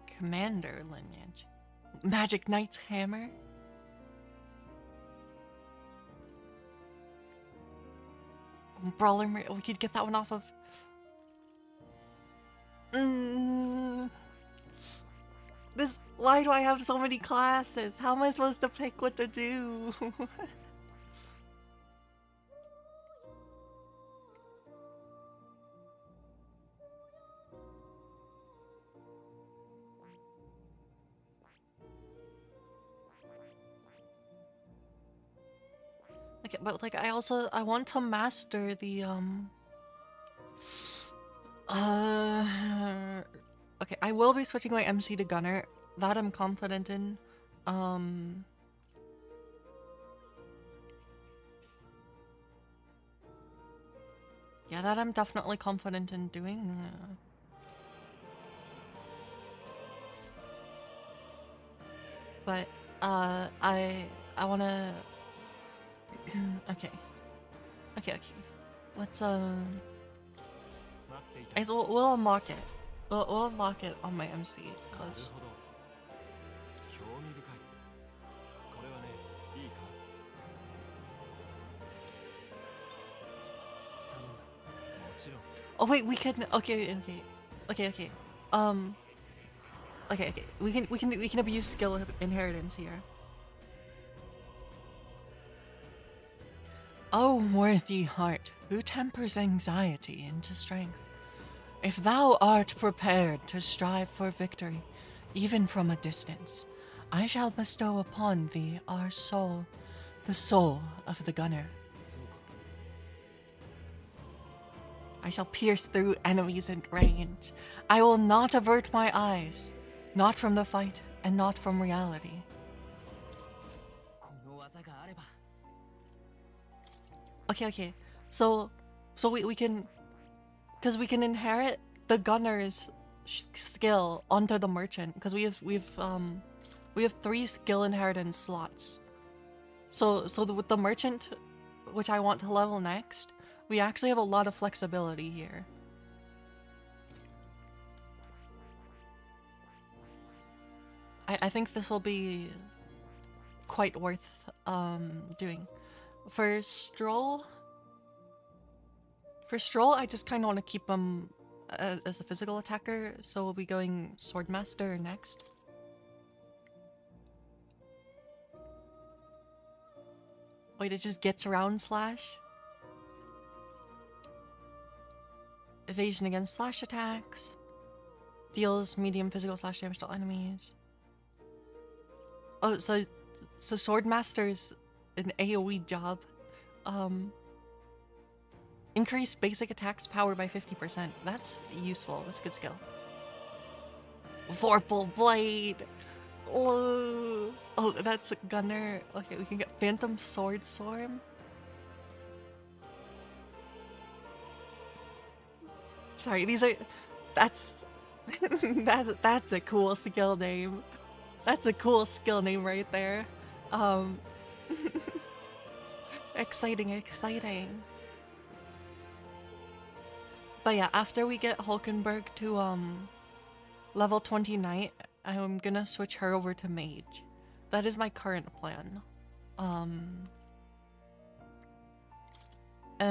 Commander lineage. Magic Knight's Hammer. Brawler, we could get that one off of... This... Why do I have so many classes? How am I supposed to pick what to do? Okay, but like I want to master the okay, I will be switching my MC to Gunner. That I'm confident in. Yeah, that I'm definitely confident in doing. But I wanna. Okay. Let's we'll unlock it. We'll unlock it on my MC, cause... Oh wait, we can... Okay. Okay, we can abuse skill inheritance here. O worthy heart, who tempers anxiety into strength, if thou art prepared to strive for victory, even from a distance, I shall bestow upon thee our soul, the soul of the gunner. I shall pierce through enemies at range. I will not avert my eyes, not from the fight and not from reality. Okay. So we can, because we can inherit the gunner's skill onto the merchant, because we have 3 skill inheritance slots. So with the merchant, which I want to level next, we actually have a lot of flexibility here. I think this will be quite worth doing. For Stroll, I just kind of want to keep him as a physical attacker, so we'll be going Swordmaster next. Wait, it just gets around slash. Evasion against slash attacks. Deals medium physical slash damage to all enemies. Oh, so Swordmaster's an AoE job. Increase basic attacks power by 50%. That's useful. That's a good skill. Vorpal Blade! Oh, that's a gunner. Okay, we can get Phantom Sword Swarm. Sorry, these are... That's a cool skill name. That's a cool skill name right there. Exciting. But yeah, after we get Hulkenberg to level 20 Knight, I'm gonna switch her over to Mage. That is my current plan. And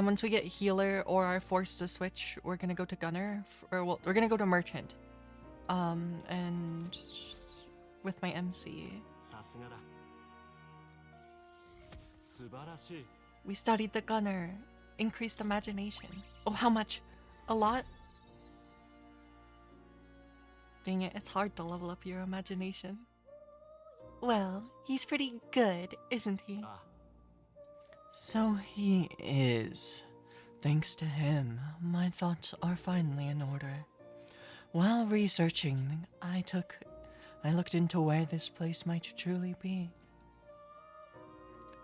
once we get Healer or are forced to switch, we're gonna go to Gunner, or well, we're gonna go to Merchant. And with my MC. We studied the Gunner. Increased imagination. Oh, how much? A lot? Dang it, it's hard to level up your imagination. Well, he's pretty good, isn't he? So he is. Thanks to him, my thoughts are finally in order. While researching, I looked into where this place might truly be.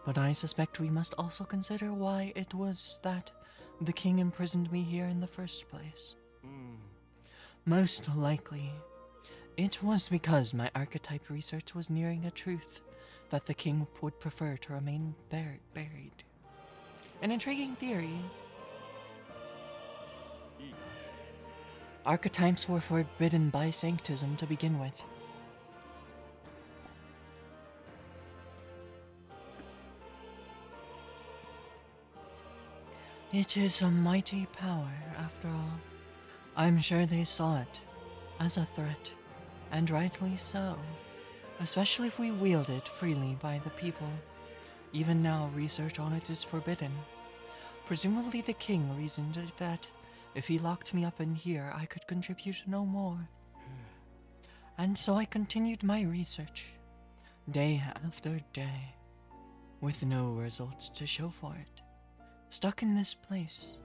But I suspect we must also consider why it was that the king imprisoned me here in the first place. Most likely, it was because my archetype research was nearing a truth that the king would prefer to remain buried. An intriguing theory. Archetypes were forbidden by sanctism to begin with. It is a mighty power, after all. I'm sure they saw it as a threat, and rightly so, especially if we wield it freely by the people. Even now, research on it is forbidden. Presumably the king reasoned that if he locked me up in here, I could contribute no more. And so I continued my research, day after day, with no results to show for it. Stuck in this place,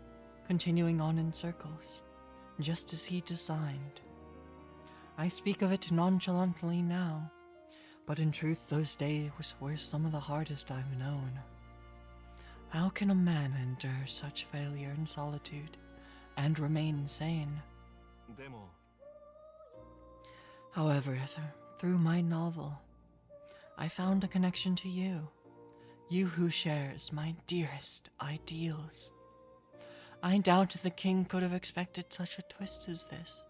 continuing on in circles, just as he designed. I speak of it nonchalantly now, but in truth those days were some of the hardest I've known. How can a man endure such failure and solitude, and remain sane? However, through my novel, I found a connection to you. You who shares my dearest ideals. I doubt the king could have expected such a twist as this.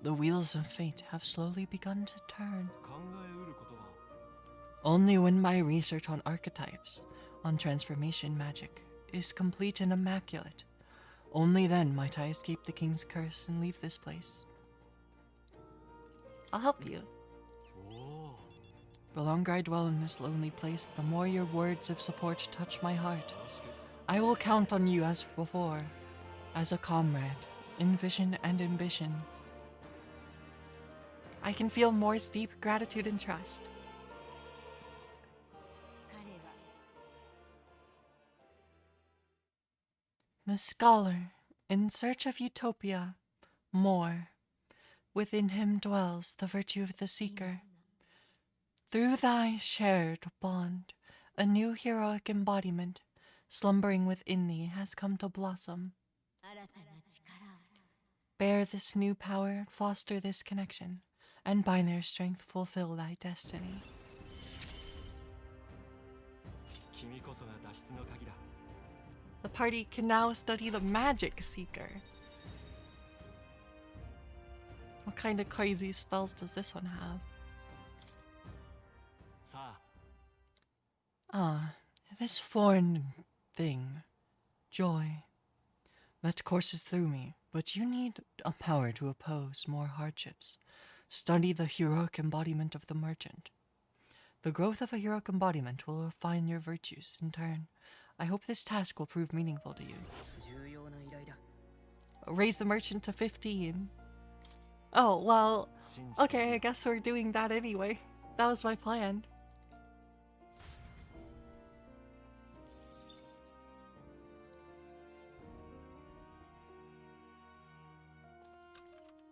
The wheels of fate have slowly begun to turn. Only when my research on archetypes, on transformation magic, is complete and immaculate, only then might I escape the king's curse and leave this place. I'll help you. The longer I dwell in this lonely place, the more your words of support touch my heart. I will count on you as before, as a comrade, in vision and ambition. I can feel Moore's deep gratitude and trust. The scholar, in search of utopia, Moore. Within him dwells the virtue of the seeker. Through thy shared bond, a new heroic embodiment, slumbering within thee, has come to blossom. Bear this new power, foster this connection, and by their strength fulfill thy destiny. The party can now study the Magic Seeker. What kind of crazy spells does this one have? Ah, this foreign thing, joy, that courses through me, but you need a power to oppose more hardships. Study the heroic embodiment of the merchant. The growth of a heroic embodiment will refine your virtues in turn. I hope this task will prove meaningful to you. Raise the merchant to 15. Oh, well, okay, I guess we're doing that anyway. That was my plan.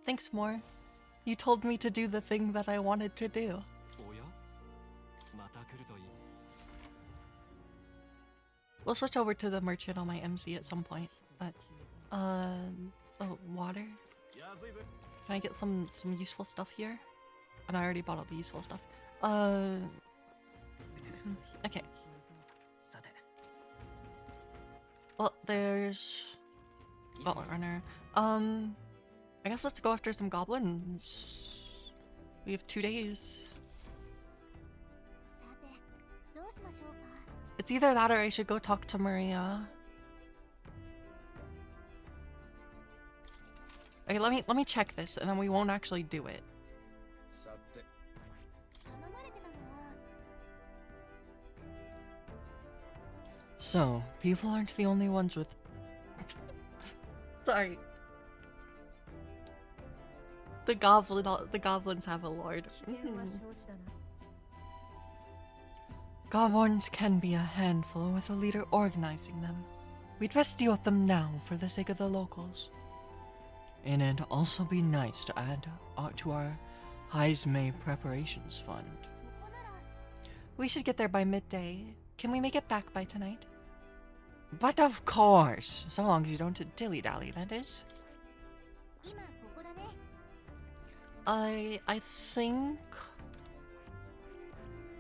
Thanks, Moore. You told me to do the thing that I wanted to do. We'll switch over to the merchant on my MC at some point, but, oh, water? Can I get some useful stuff here? And I already bought all the useful stuff. Okay. Well, there's... Gauntlet Runner. I guess let's go after some goblins. We have 2 days. It's either that or I should go talk to Maria. Okay, let me check this and then we won't actually do it. So, people aren't the only ones with... Sorry. The goblins have a lord. Goblins can be a handful with a leader organizing them. We'd best deal with them now for the sake of the locals. And it'd also be nice to add to our Heismay preparations fund. We should get there by midday. Can we make it back by tonight? But of course! So long as you don't dilly-dally, that is. I think...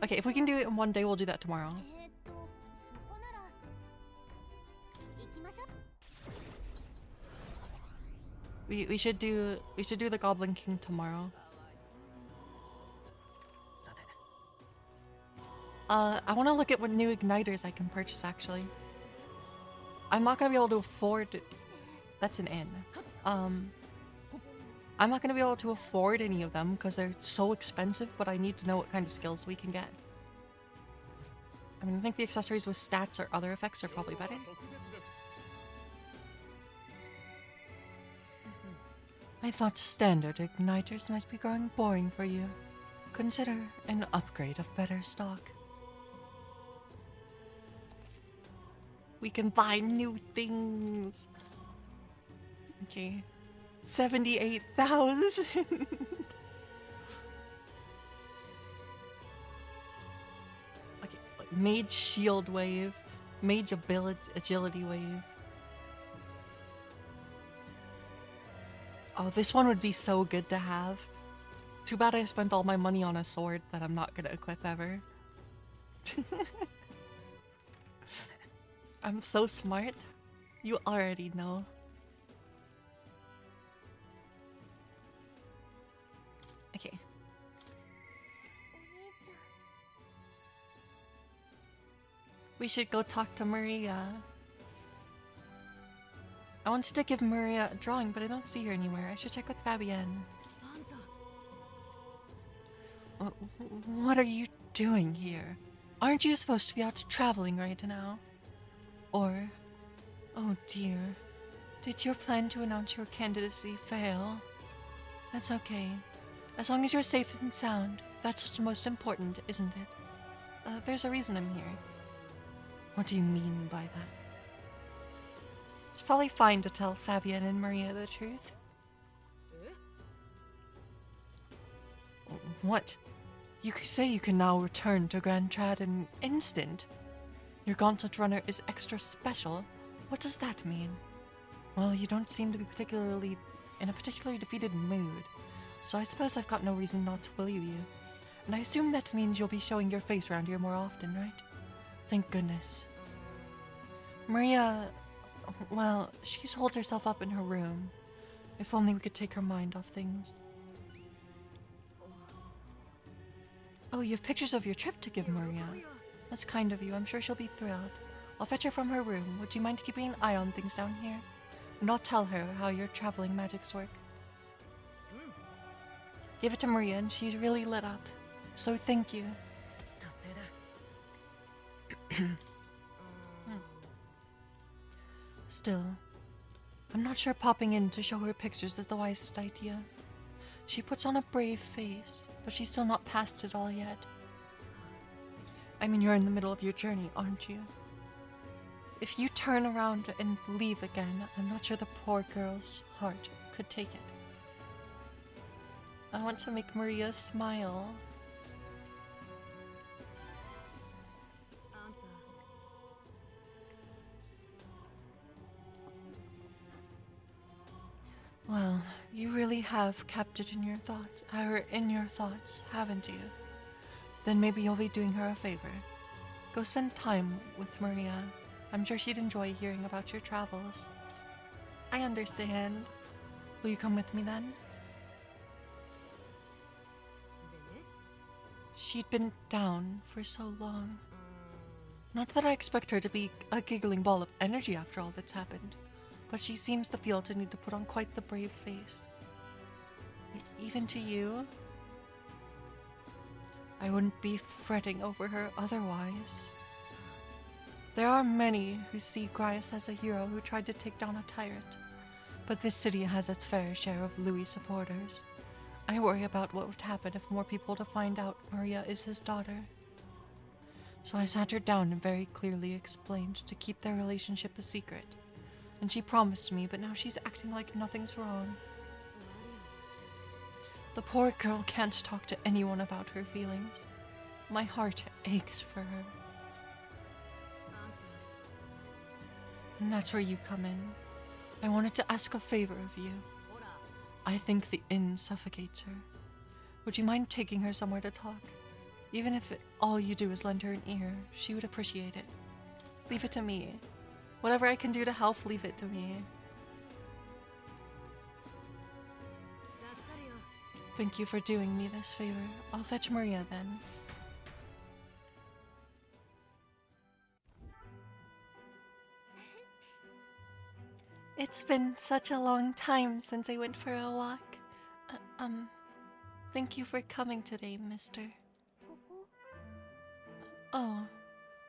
Okay, if we can do it in one day, we'll do that tomorrow. We should do the Goblin King tomorrow. I want to look at what new igniters I can purchase actually. I'm not gonna be able to afford... That's an inn. I'm not gonna be able to afford any of them because they're so expensive, but I need to know what kind of skills we can get. I mean, I think the accessories with stats or other effects are probably better. I thought standard igniters might be growing boring for you. Consider an upgrade of better stock. We can buy new things. Okay. 78,000. Okay, Mage Shield Wave, Mage Agility Wave. Oh, this one would be so good to have. Too bad I spent all my money on a sword that I'm not gonna equip ever. I'm so smart. You already know. Okay. We should go talk to Maria. I wanted to give Maria a drawing, but I don't see her anywhere. I should check with Fabienne. What are you doing here? Aren't you supposed to be out traveling right now? Or, oh dear, did your plan to announce your candidacy fail? That's okay. As long as you're safe and sound, that's what's most important, isn't it? There's a reason I'm here. What do you mean by that? It's probably fine to tell Fabian and Maria the truth. What? You could say you can now return to Grand Trad in an instant. Your Gauntlet Runner is extra special. What does that mean? Well, you don't seem to be in a particularly defeated mood, so I suppose I've got no reason not to believe you. And I assume that means you'll be showing your face around here more often, right? Thank goodness. Maria, well, she's holed herself up in her room. If only we could take her mind off things. Oh, you have pictures of your trip to give Maria. That's kind of you. I'm sure she'll be thrilled. I'll fetch her from her room. Would you mind keeping an eye on things down here? And I'll tell her how your traveling magics work. Give it to Maria and she's really lit up. So thank you. Still, I'm not sure popping in to show her pictures is the wisest idea. She puts on a brave face, but she's still not past it all yet. I mean, you're in the middle of your journey, aren't you? If you turn around and leave again, I'm not sure the poor girl's heart could take it. I want to make Maria smile. Well, you really have kept it in your thoughts, haven't you? Then maybe you'll be doing her a favor. Go spend time with Maria. I'm sure she'd enjoy hearing about your travels. I understand. Will you come with me then? She'd been down for so long. Not that I expect her to be a giggling ball of energy after all that's happened, but she seems to feel to need to put on quite the brave face. Even to you? I wouldn't be fretting over her otherwise. There are many who see Grias as a hero who tried to take down a tyrant, but this city has its fair share of Louis supporters. I worry about what would happen if more people were to find out Maria is his daughter. So I sat her down and very clearly explained to keep their relationship a secret. And she promised me, but now she's acting like nothing's wrong. The poor girl can't talk to anyone about her feelings. My heart aches for her. And that's where you come in. I wanted to ask a favor of you. I think the inn suffocates her. Would you mind taking her somewhere to talk? Even if all you do is lend her an ear, she would appreciate it. Leave it to me. Whatever I can do to help, leave it to me. Thank you for doing me this favor. I'll fetch Maria then. It's been such a long time since I went for a walk. Thank you for coming today, mister. Oh,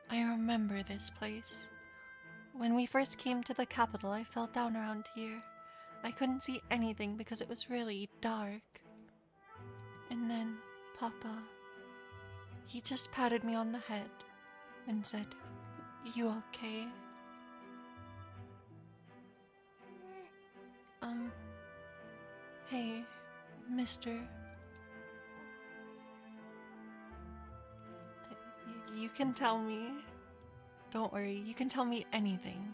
I remember this place. When we first came to the capital, I fell down around here. I couldn't see anything because it was really dark. And then, Papa, he just patted me on the head and said, "You okay?" Hey, mister. You can tell me. Don't worry, you can tell me anything.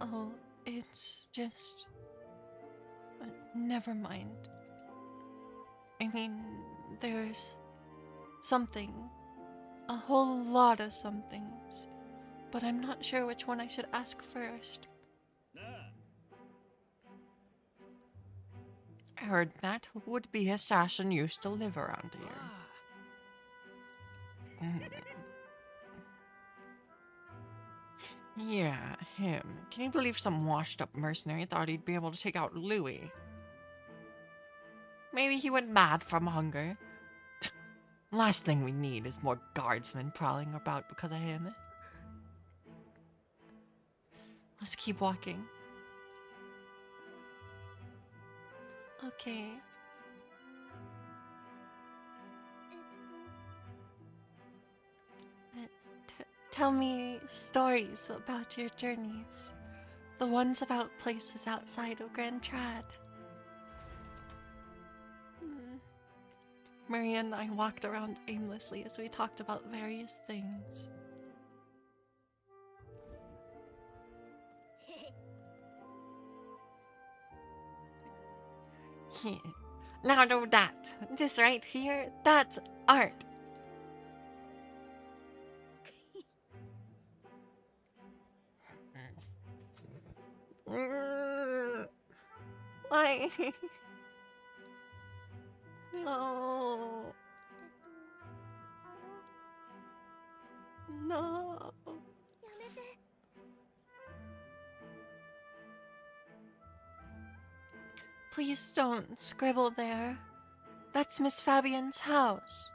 Oh, it's just... never mind. I mean, there's something. A whole lot of somethings. But I'm not sure which one I should ask first. I heard that would-be assassin used to live around here. Yeah, him. Can you believe some washed-up mercenary thought he'd be able to take out Louis? Maybe he went mad from hunger. Last thing we need is more guardsmen prowling about because of him. Let's keep walking. Okay. Tell me stories about your journeys. The ones about places outside of Grand Trad. Maria and I walked around aimlessly as we talked about various things. Here. Now know that. This right here, that's art. Why? No. No. やめて。 Please don't scribble there. That's Miss Fabian's house.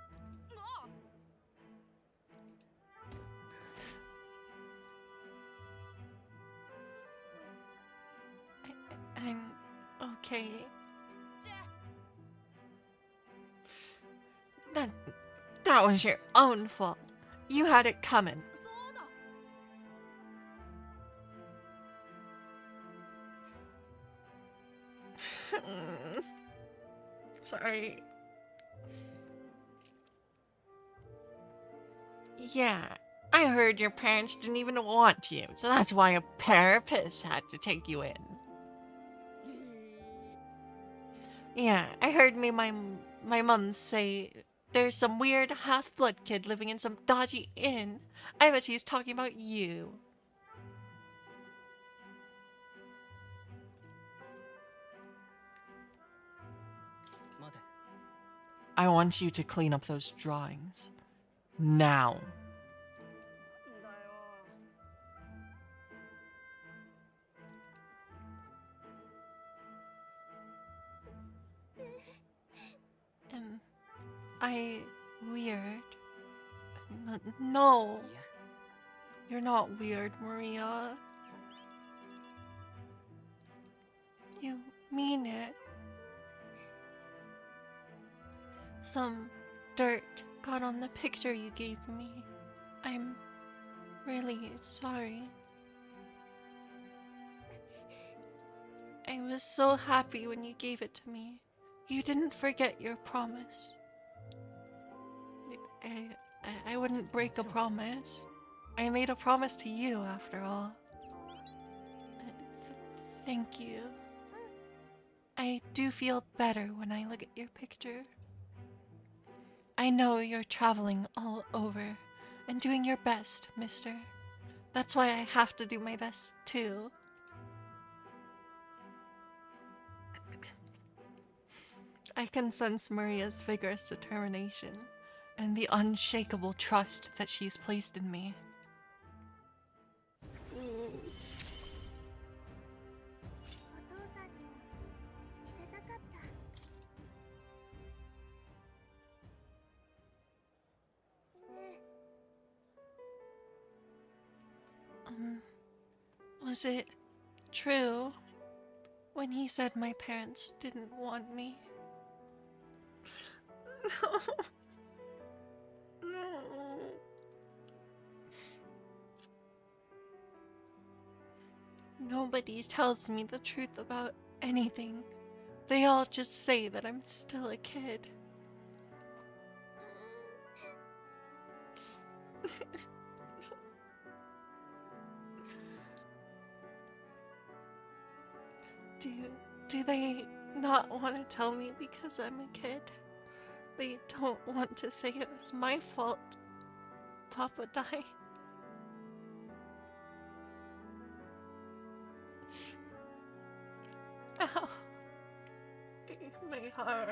I'm okay. That was your own fault. You had it coming. Sorry. Yeah, I heard your parents didn't even want you, so that's why a therapist had to take you in. Yeah, I heard my mom say there's some weird half-blood kid living in some dodgy inn. I bet she's talking about you. I want you to clean up those drawings. Now. Am I weird? No. You're not weird, Maria. You mean it. Some dirt got on the picture you gave me. I'm really sorry. I was so happy when you gave it to me. You didn't forget your promise. I wouldn't break a promise. I made a promise to you, after all. Thank you. I do feel better when I look at your picture. I know you're traveling all over and doing your best, mister. That's why I have to do my best, too. I can sense Maria's vigorous determination and the unshakable trust that she's placed in me. お父さんにも見せたかった。 Was it true when he said my parents didn't want me? No. No. Nobody tells me the truth about anything. They all just say that I'm still a kid. Do they not want to tell me because I'm a kid? They don't want to say it was my fault Papa died. Ow. My heart.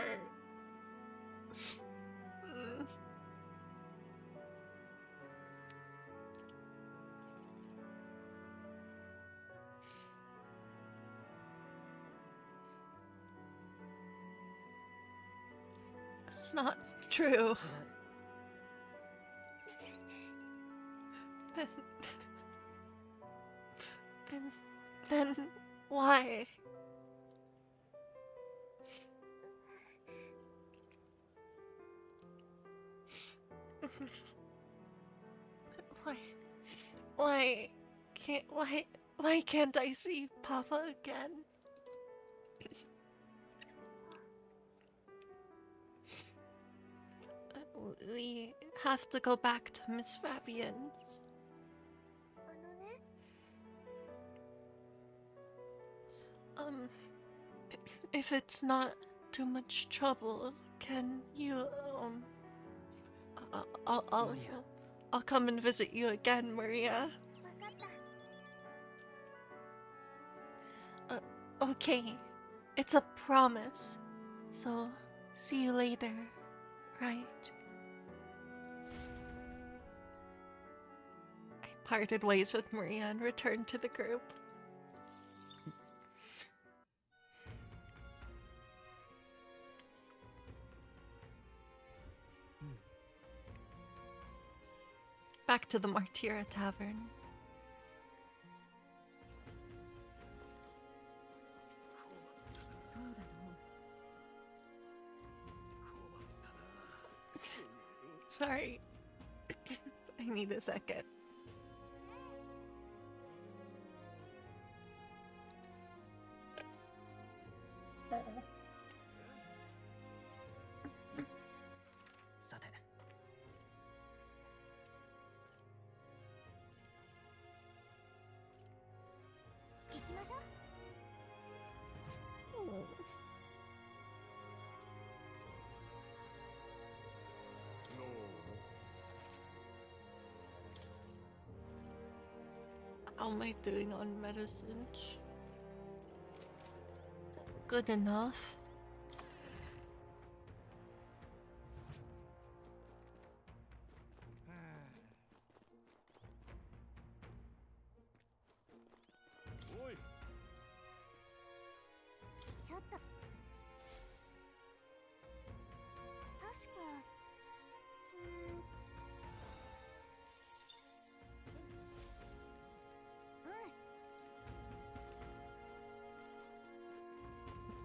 It's not true. Then why? Why why can't I see Papa again? We have to go back to Miss Fabian's. If it's not too much trouble, can you I'll come and visit you again, Maria. Okay. It's a promise. So, see you later, right? I parted ways with Maria and returned to the group. Back to the Martira Tavern. Sorry. I need a second. How am I doing on medicines? Good enough.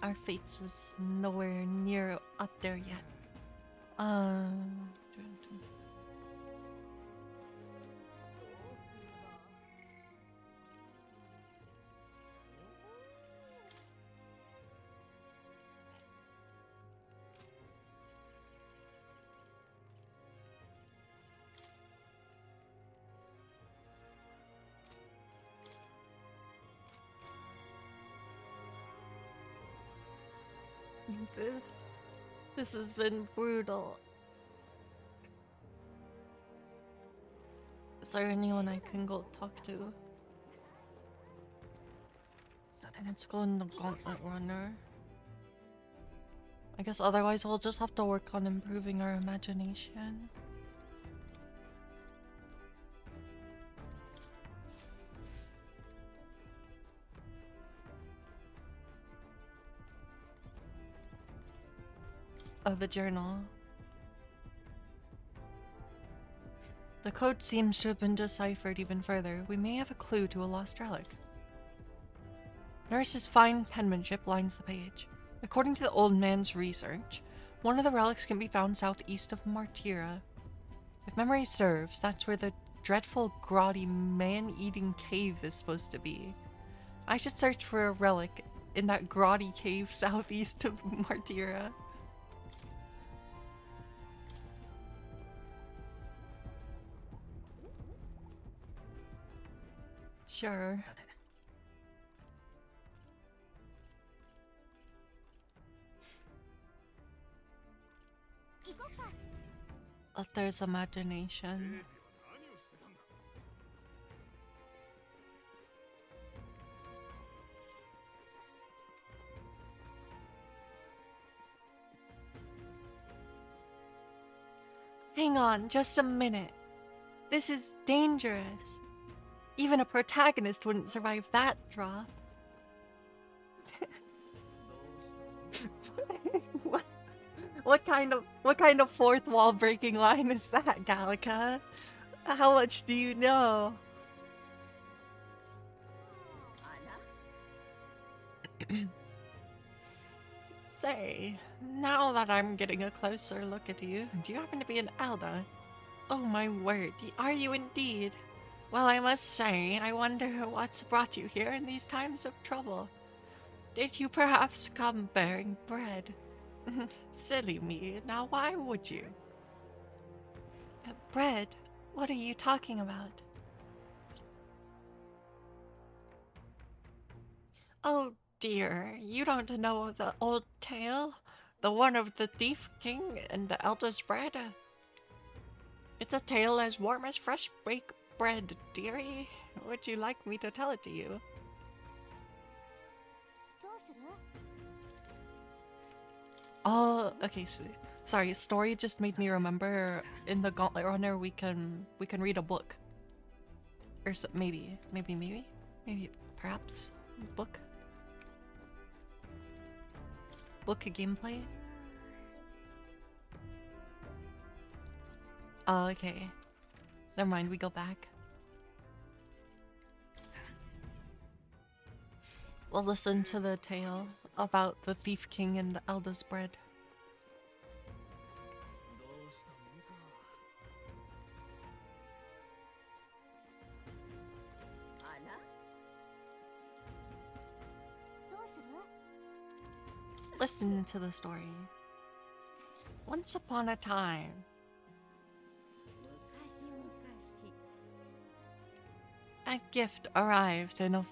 Our fates is nowhere near up there yet. This has been brutal. Is there anyone I can go talk to? Let's go in the Gauntlet Runner. I guess otherwise we'll just have to work on improving our imagination. Of the journal. The code seems to have been deciphered even further. We may have a clue to a lost relic. Nurse's fine penmanship lines the page. According to the old man's research, one of the relics can be found southeast of Martira. If memory serves, that's where the dreadful, grotty, man-eating cave is supposed to be. I should search for a relic in that grotty cave southeast of Martira. Sure. There's imagination. Hang on, just a minute. This is dangerous. Even a protagonist wouldn't survive that drop. What kind of fourth wall breaking line is that, Gallica? How much do you know? Say, now that I'm getting a closer look at you, do you happen to be an elder? Oh my word, are you indeed? Well, I must say, I wonder what's brought you here in these times of trouble. Did you perhaps come bearing bread? Silly me, now why would you? Bread? What are you talking about? Oh dear, you don't know the old tale? The one of the thief king and the elder's bread? It's a tale as warm as fresh baked bread, dearie. Would you like me to tell it to you? Oh, okay, so, sorry, story just made me remember in the Gauntlet Runner we can read a book. Or so, maybe, perhaps, book? Book gameplay? Oh, okay. Never mind, we go back. We'll listen to the tale about the Thief King and the Elder's bread. Listen to the story. Once upon a time, a gift arrived in a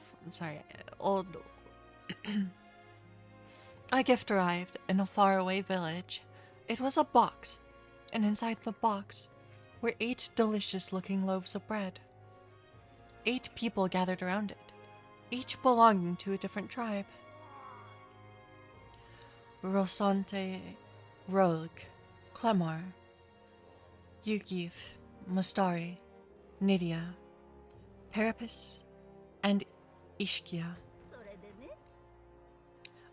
a gift arrived in a faraway village. It was a box, and inside the box were 8 delicious-looking loaves of bread. 8 people gathered around it, each belonging to a different tribe. Rosante, Rogue, Clemar, Yugif, Mustari, Nydia, Peripus, and Ishkia.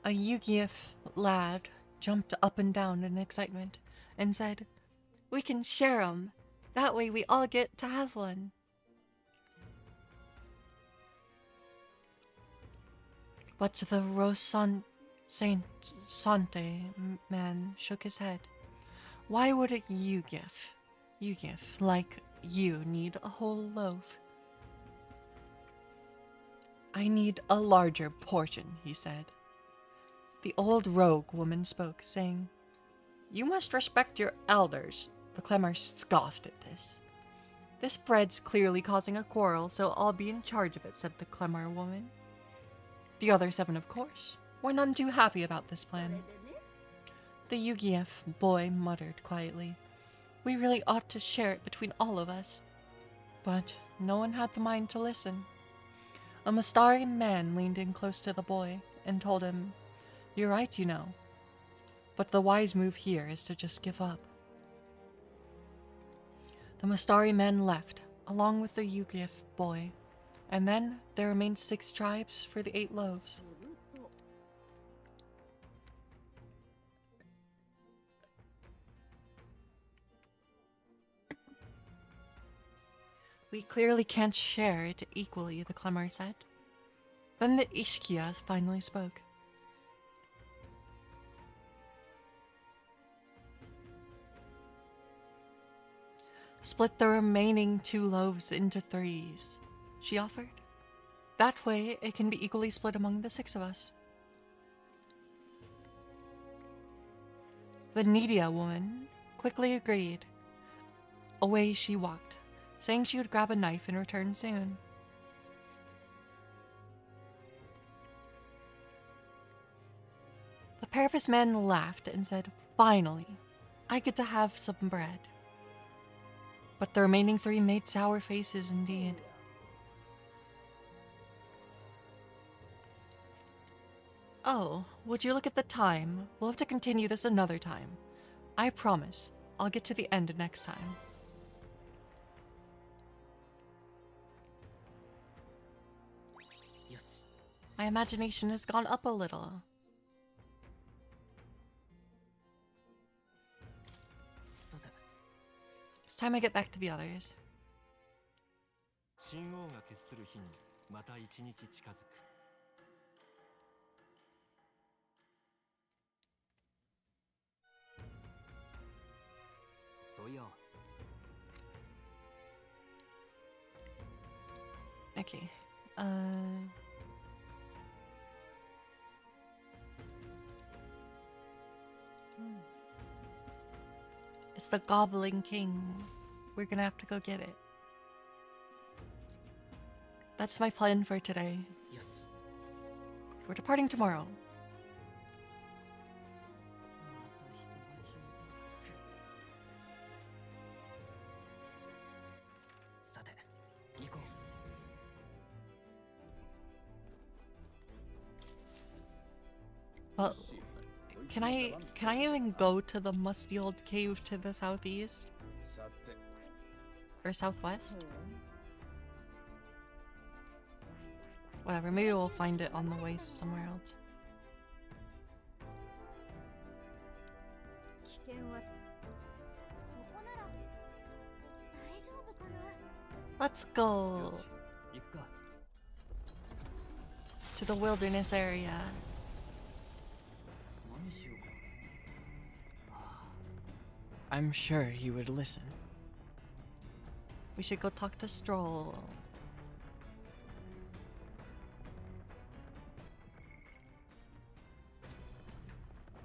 A Yugif lad jumped up and down in excitement and said, "We can share 'em. That way we all get to have one." But the Rosante man shook his head. Why would a Yugif like you need a whole loaf? I need a larger portion, he said. The old rogue woman spoke, saying, "You must respect your elders." The Clemar scoffed at this. "This bread's clearly causing a quarrel, so I'll be in charge of it," said the Clemar woman. The other 7, of course, were none too happy about this plan. The Yugif boy muttered quietly, "We really ought to share it between all of us." But no one had the mind to listen. A Mustari man leaned in close to the boy and told him, "You're right, you know. But the wise move here is to just give up." The Mustari men left, along with the Yugif boy, and then there remained 6 tribes for the 8 loaves. "We clearly can't share it equally," the Clemar said. Then the Ishkia finally spoke. "Split the remaining 2 loaves into 3s, she offered. "That way it can be equally split among the 6 of us." The Nydia woman quickly agreed. Away she walked, saying she would grab a knife and return soon. The Parapus man laughed and said, "Finally, I get to have some bread." But the remaining 3 made sour faces indeed. "Oh, would you look at the time? We'll have to continue this another time. I promise, I'll get to the end next time." My imagination has gone up a little. time I get back to the others. 神王が決する日にまた一日近づく。そういや、 Okay. It's the Goblin King. We're gonna have to go get it. That's my plan for today. よし。 We're departing tomorrow. さて、行こう。 Well, can I even go to the musty old cave to the southeast? Or southwest? Whatever, maybe we'll find it on the way somewhere else. 危険はそこなら大丈夫かな。 Let's go 行くか。 to the wilderness area. 何しようか。 I'm sure he would listen. We should go talk to Stroll.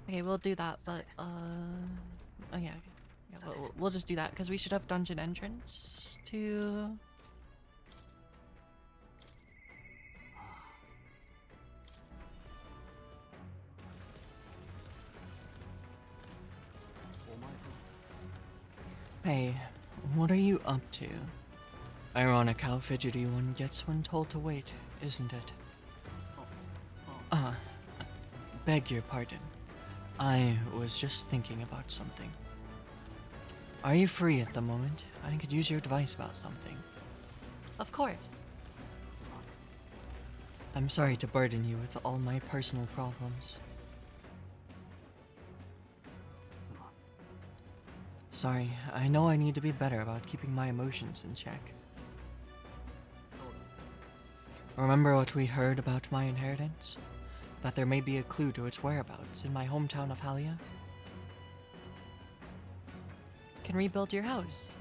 Okay, we'll do that, but oh yeah, we'll just do that because we should have dungeon entrance to. Hey, what are you up to? Ironic how fidgety one gets when told to wait, isn't it? Beg your pardon. I was just thinking about something. Are you free at the moment? I could use your advice about something. Of course. I'm sorry to burden you with all my personal problems. Sorry, I know I need to be better about keeping my emotions in check. Remember what we heard about my inheritance? That there may be a clue to its whereabouts in my hometown of Halia? Can rebuild your house.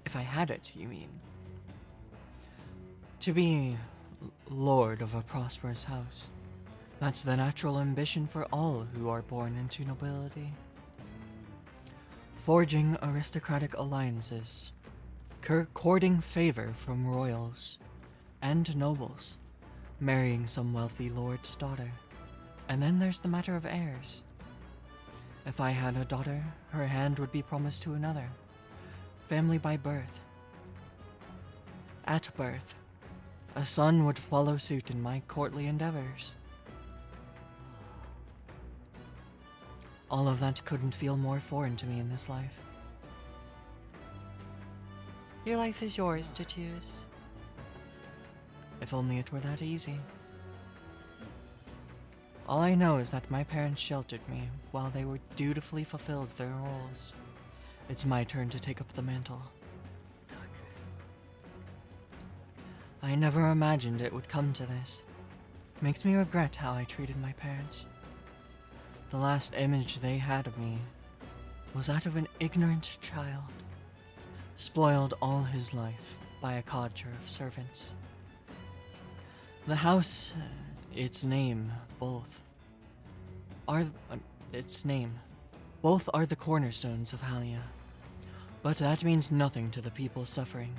If I had it, you mean? To be lord of a prosperous house. That's the natural ambition for all who are born into nobility. Forging aristocratic alliances, courting favor from royals and nobles, marrying some wealthy lord's daughter, and then there's the matter of heirs. If I had a daughter, her hand would be promised to another, family by birth. At birth, a son would follow suit in my courtly endeavors. All of that couldn't feel more foreign to me in this life. Your life is yours to choose. If only it were that easy. All I know is that my parents sheltered me while they were dutifully fulfilled their roles. It's my turn to take up the mantle. I never imagined it would come to this. Makes me regret how I treated my parents. The last image they had of me was that of an ignorant child, spoiled all his life by a cadre of servants. The house, its name, both are the cornerstones of Halia. But that means nothing to the people suffering,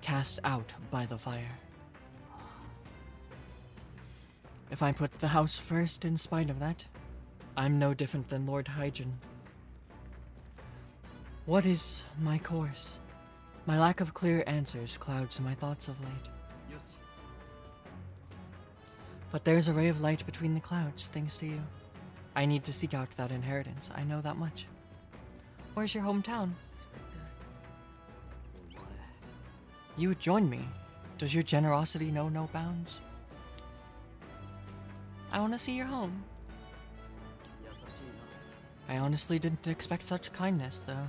cast out by the fire. If I put the house first in spite of that, I'm no different than Lord Hygiene. What is my course? My lack of clear answers clouds my thoughts of late. But there's a ray of light between the clouds, thanks to you. I need to seek out that inheritance, I know that much. Where's your hometown? You would join me. Does your generosity know no bounds? I want to see your home. I honestly didn't expect such kindness, though.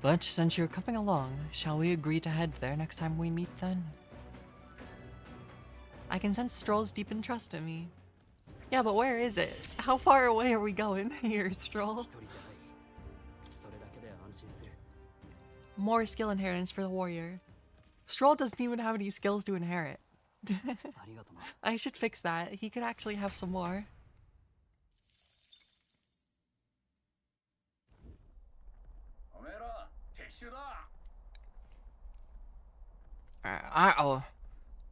But since you're coming along, shall we agree to head there next time we meet then? I can sense Stroll's deep trust in me. Yeah, but where is it? How far away are we going here, Stroll? 一人じゃないそれだけで安心する More skill inheritance for the warrior. Stroll doesn't even have any skills to inherit. ありがとな I should fix that. He could actually have some more. Uh-oh.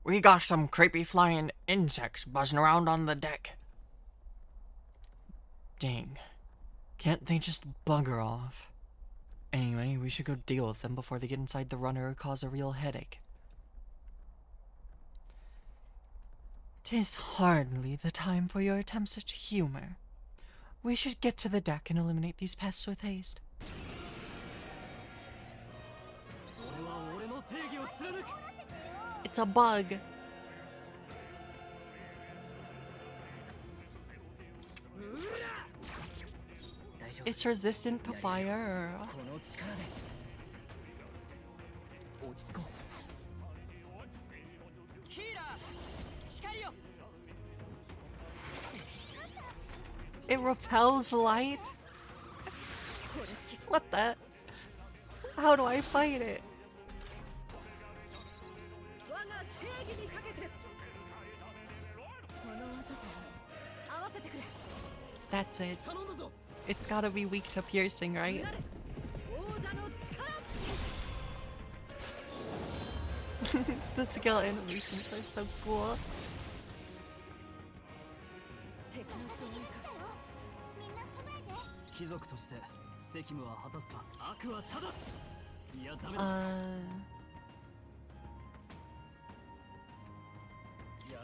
We got some creepy flying insects buzzing around on the deck. Dang. Can't they just bugger off? Anyway, we should go deal with them before they get inside the runner or cause a real headache. 'Tis hardly the time for your attempts at humor. We should get to the deck and eliminate these pests with haste. 俺は俺の正義を貫く It's a bug. It's resistant to fire or... この力で落ち着こうヒーラー光よ It repels light? What the? How do I fight it? 我が正義にかけてこの技じゃ合わせてくれ That's it. 頼んだぞ It's gotta be weak to piercing, right? なれ王者の力 The skill animations are so cool. 敵の攻撃かみんな備えて貴族として責務は果たすさ悪は正すいやダメだ や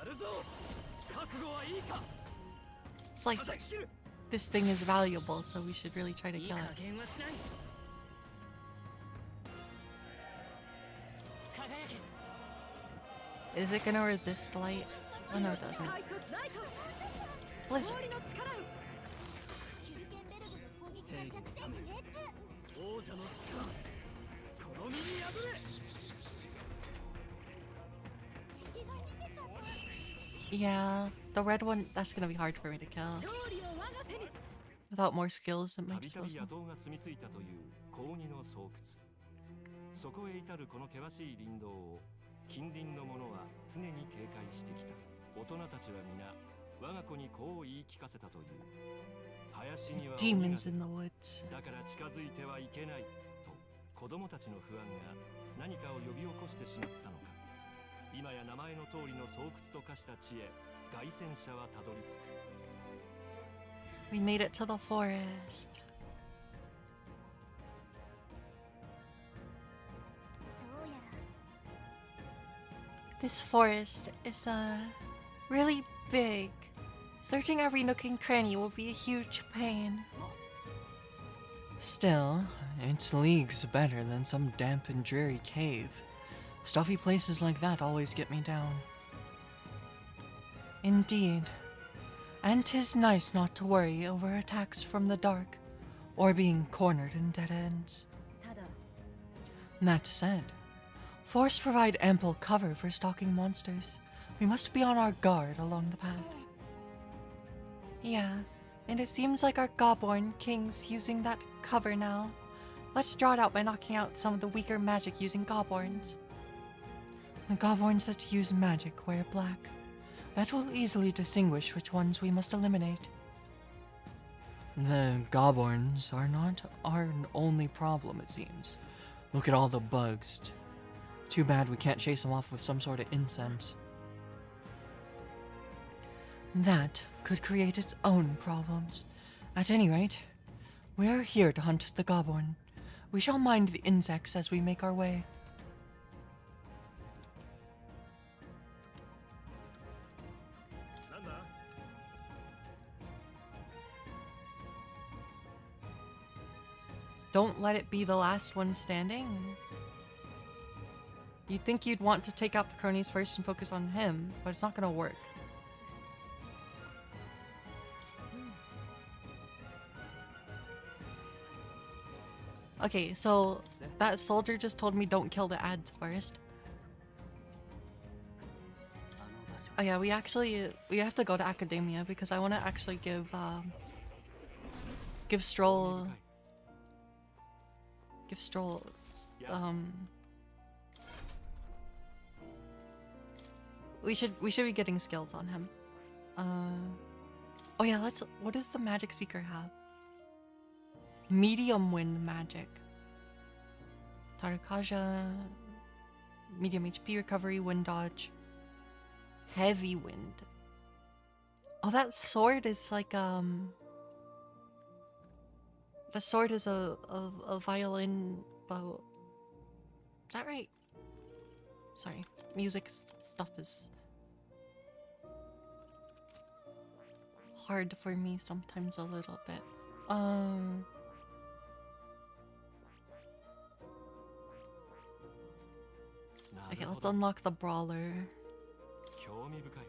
るぞ覚悟はいいか Slice it. This thing is valuable, so we should really try to いい kill 加 it. 減はしない輝け Is it gonna resist light? Oh no, it doesn't. ライトライト Blizzard. 氷の力よシュルケンベルグの攻撃正義がのため弱点に命中王者の力この身に破れ敵が逃げちゃった Yeah, the red one, that's gonna be hard for me to kill. 勝利を我が手に Without more skills at my たびたび disposal. 野党が住み着いたという高2の巣窟そこへ至るこの険しい林道を近隣の者は常に警戒してきた大人たちは皆我が子にこう言い聞かせたという林には鬼が Demons in the woods. だから近づいてはいけないと子供たちの不安が何かを呼び起こしてしまったのか今や名前の通りの巣窟と化した地へ凱旋者はたどり着く We made it to the forest. どうやら This forest is, really big. Searching every nook and cranny will be a huge pain. Still, it's leagues better than some damp and dreary cave. Stuffy places like that always get me down. Indeed. And 'tis nice not to worry over attacks from the dark, or being cornered in dead ends. ただ That said, forests provide ample cover for stalking monsters. We must be on our guard along the path. Yeah, and it seems like our Gobborn King's using that cover now. Let's draw it out by knocking out some of the weaker magic using Gobborns. The Gobborns that use magic wear black. That will easily distinguish which ones we must eliminate. The Gobborns are not our only problem, it seems. Look at all the bugs. Too bad we can't chase them off with some sort of incense. That could create its own problems. At any rate, we are here to hunt the Gobborn. We shall mind the insects as we make our way. Don't let it be the last one standing. You'd think you'd want to take out the cronies first and focus on him, but it's not gonna work. Okay, so that soldier just told me don't kill the ads first. Oh yeah, we have to go to academia because I want to actually give Stroll we should be getting skills on him. Oh yeah, what does the magic seeker have? Medium wind magic. Tarakaja, medium HP recovery, wind dodge. Heavy wind. Oh, that sword is like the sword is a violin bow. Is that right? Sorry, music stuff is hard for me sometimes a little bit. Okay, let's unlock the brawler. 興味深い。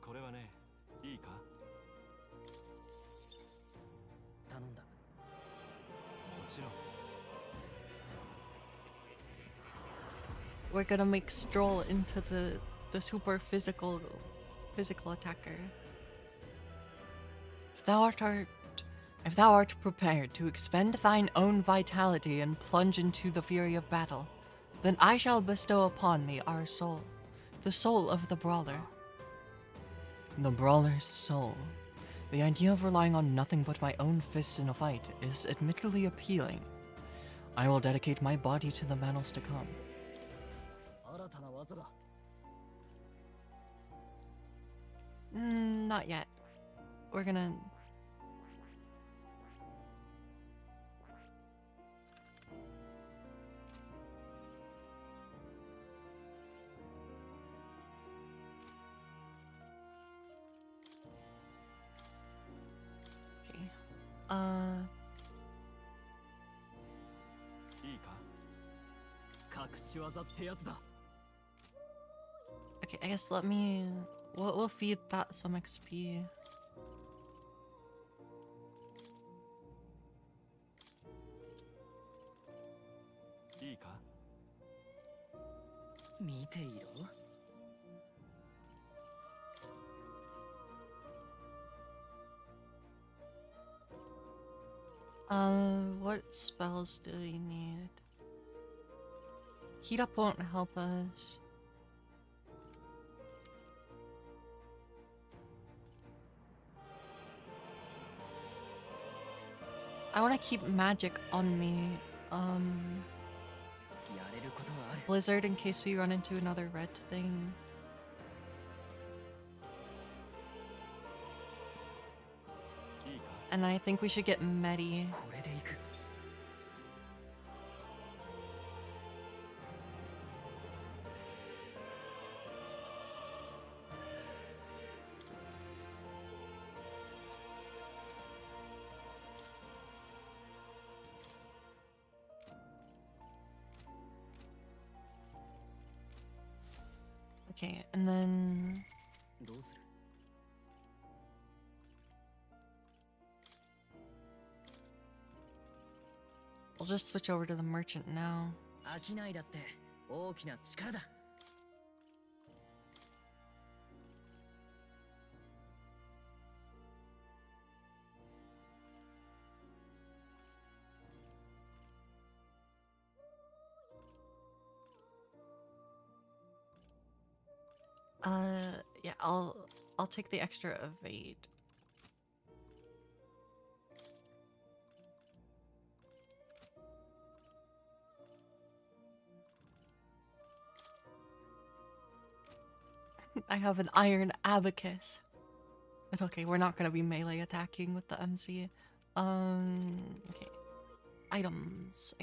これはね、いいか？頼んだ。もちろん。We're gonna make Stroll into the super physical attacker. If thou art prepared to expend thine own vitality and plunge into the fury of battle, then I shall bestow upon thee our soul, the soul of the brawler. The brawler's soul. The idea of relying on nothing but my own fists in a fight is admittedly appealing. I will dedicate my body to the battles to come. Not yet. We're gonna... Okay. Okay, I guess we'll feed that some XP. What spells do we need? Heat up won't help us. I want to keep magic on me. Blizzard in case we run into another red thing. And I think we should get Medi. Okay, and then... We'll just switch over to the merchant now. Yeah, I'll take the extra evade. I have an iron abacus. It's okay, we're not gonna be melee attacking with the MC. Okay. Items.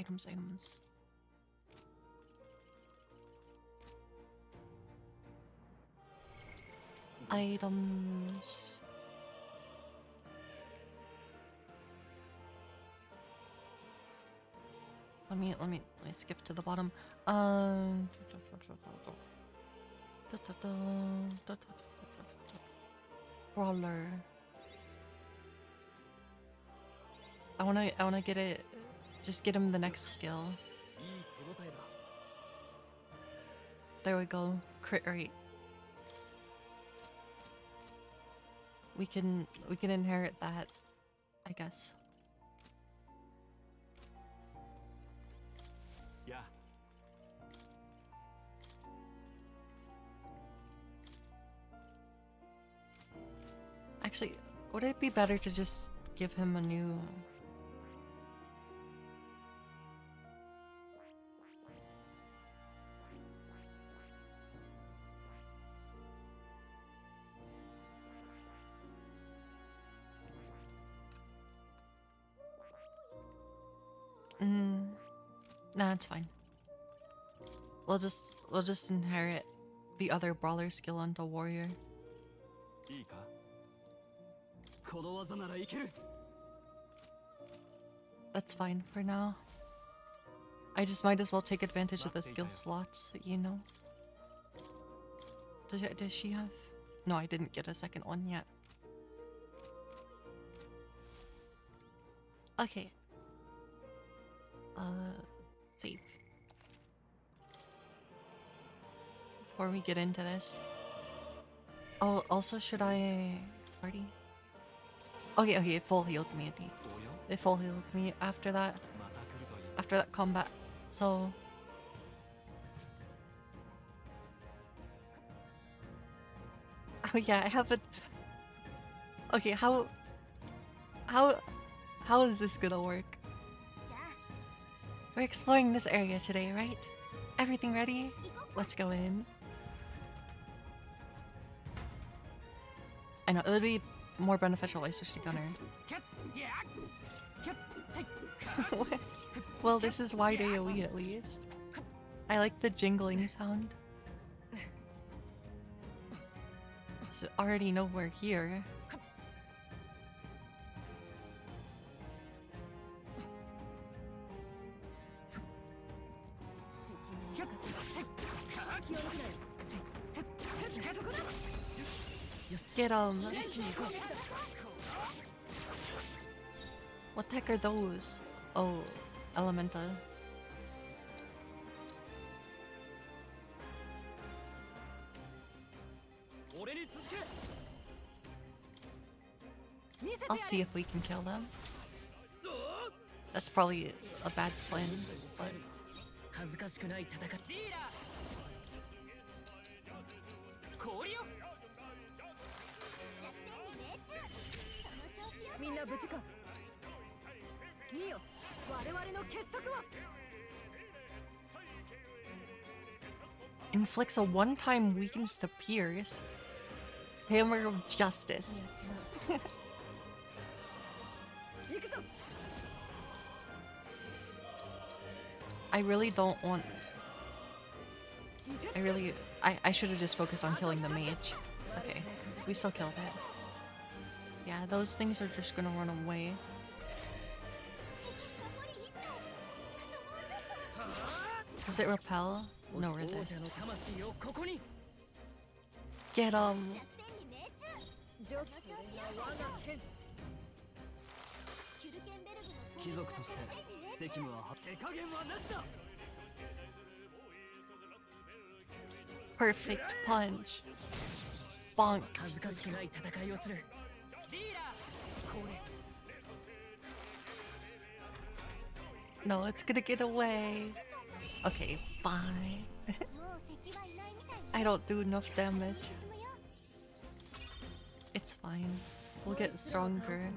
Let me skip to the bottom. Brawler. I wanna get it Just get him the next skill. There we go. Crit rate. We can inherit that, I guess. Yeah. Actually, would it be better to just give him a new... Nah, it's fine. We'll just inherit the other brawler skill onto warrior. いいか この技ならいける。 That's fine for now. I just might as well take advantage of the skill slots, you know? Does she have... No, I didn't get a second one yet. Okay. Save. Before we get into this. Oh, also should I... Party? Okay, it full healed me. It full healed me after that. After that combat. So... Oh yeah, I have a... Okay, how is this gonna work? We're exploring this area today, right? Everything ready? Let's go in. I know, it would be more beneficial if I switched to Gunner. Well, this is wide AoE at least. I like the jingling sound. So already know we're here. Get 'em! What the heck are those? Oh, Elementa. I'll see if we can kill them. That's probably a bad plan, but... Inflicts a one-time weakness to Pierce. Hammer of Justice. I really don't want... I should have just focused on killing the mage. Okay, we still killed it. Yeah, those things are just gonna run away. Does it repel? No resist. Get 'em! Perfect punch. Bonk. No, it's gonna get away. Okay, fine. I don't do enough damage. It's fine. We'll get stronger.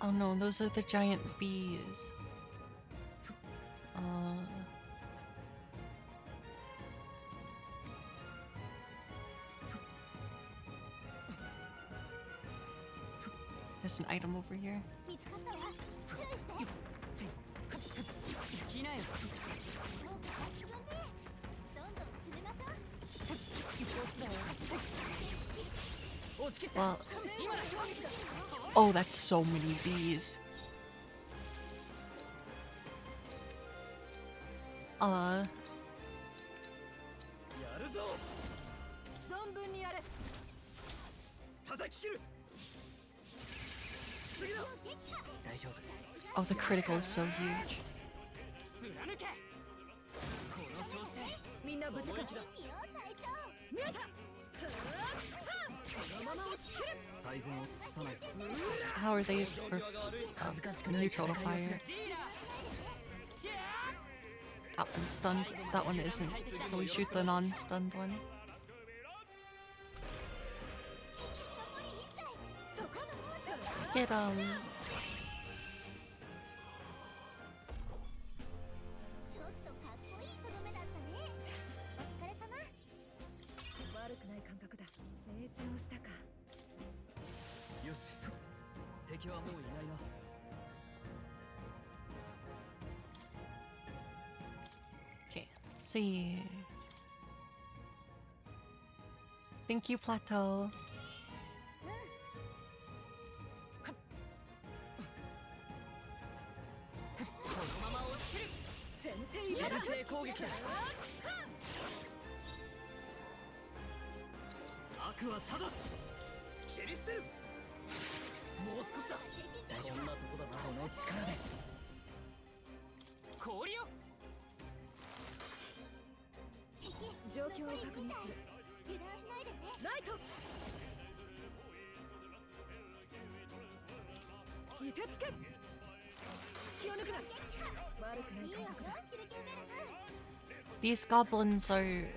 Oh no, those are the giant bees. There's an item over here. Well, oh, that's so many bees. 存分にやれ。叩き切る。 Oh, the critical is so huge. 貫け。この調子でみんな無事か。見えた。このまま押し切る。最善を尽くさない。 How are they neutral to fire? That one's stunned. That one isn't. So we shoot the non-stunned one. Get ちょっとかっこいいとどめだったね。お疲れ様。悪くない感覚だ。成長したか。よし。敵はもういないな。 Okay, let's see. Thank you, Plateau. このまま押し切る。先手先制攻撃だ。悪は正す。切り捨てる。もう少しだ。大丈夫なとこだな。この力で。氷よ。 状況を確認する。油断しないでね。ライト。凍てつけ。気を抜くな。悪くない感覚だ。 These goblins are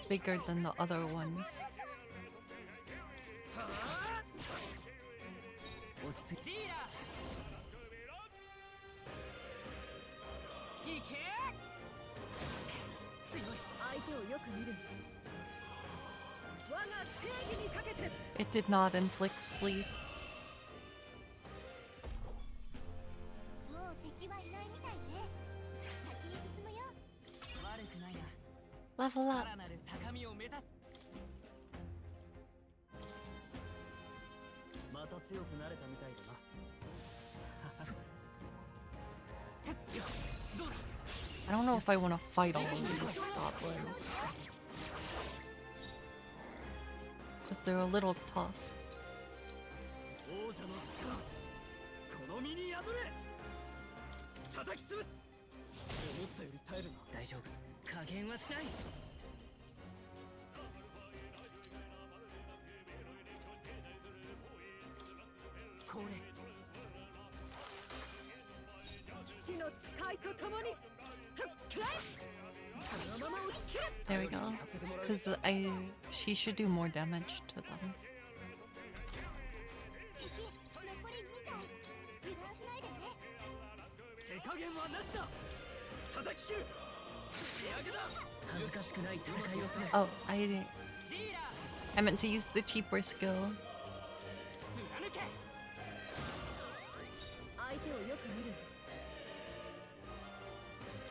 bigger than the other ones. 落ち着いて。リーダー。いけ。強い。相手をよく見る。我が正義にかけて。 It did not inflict sleep. もう敵はいないみたいね。先に進むよ。悪くないな。 Level up. さらなる高みを目指す。また強くなれたみたいだな。どうだ。 I don't know if I want to fight all of these goblins. Because they're a little tough. 王者の力、この身に宿れ。叩き潰す。思ったより耐えるな。大丈夫。加減はしない。これ。騎士の誓いとともに。くらえ。このまま押し切る。 There we go. Because she should do more damage to them. 敵残り2体。油断しないでね。手加減はなしだ。叩き切る。仕上げだ。恥ずかしくない戦いをする。 Oh, I リーダー。 meant to use the cheaper skill. 貫け。相手をよく見る。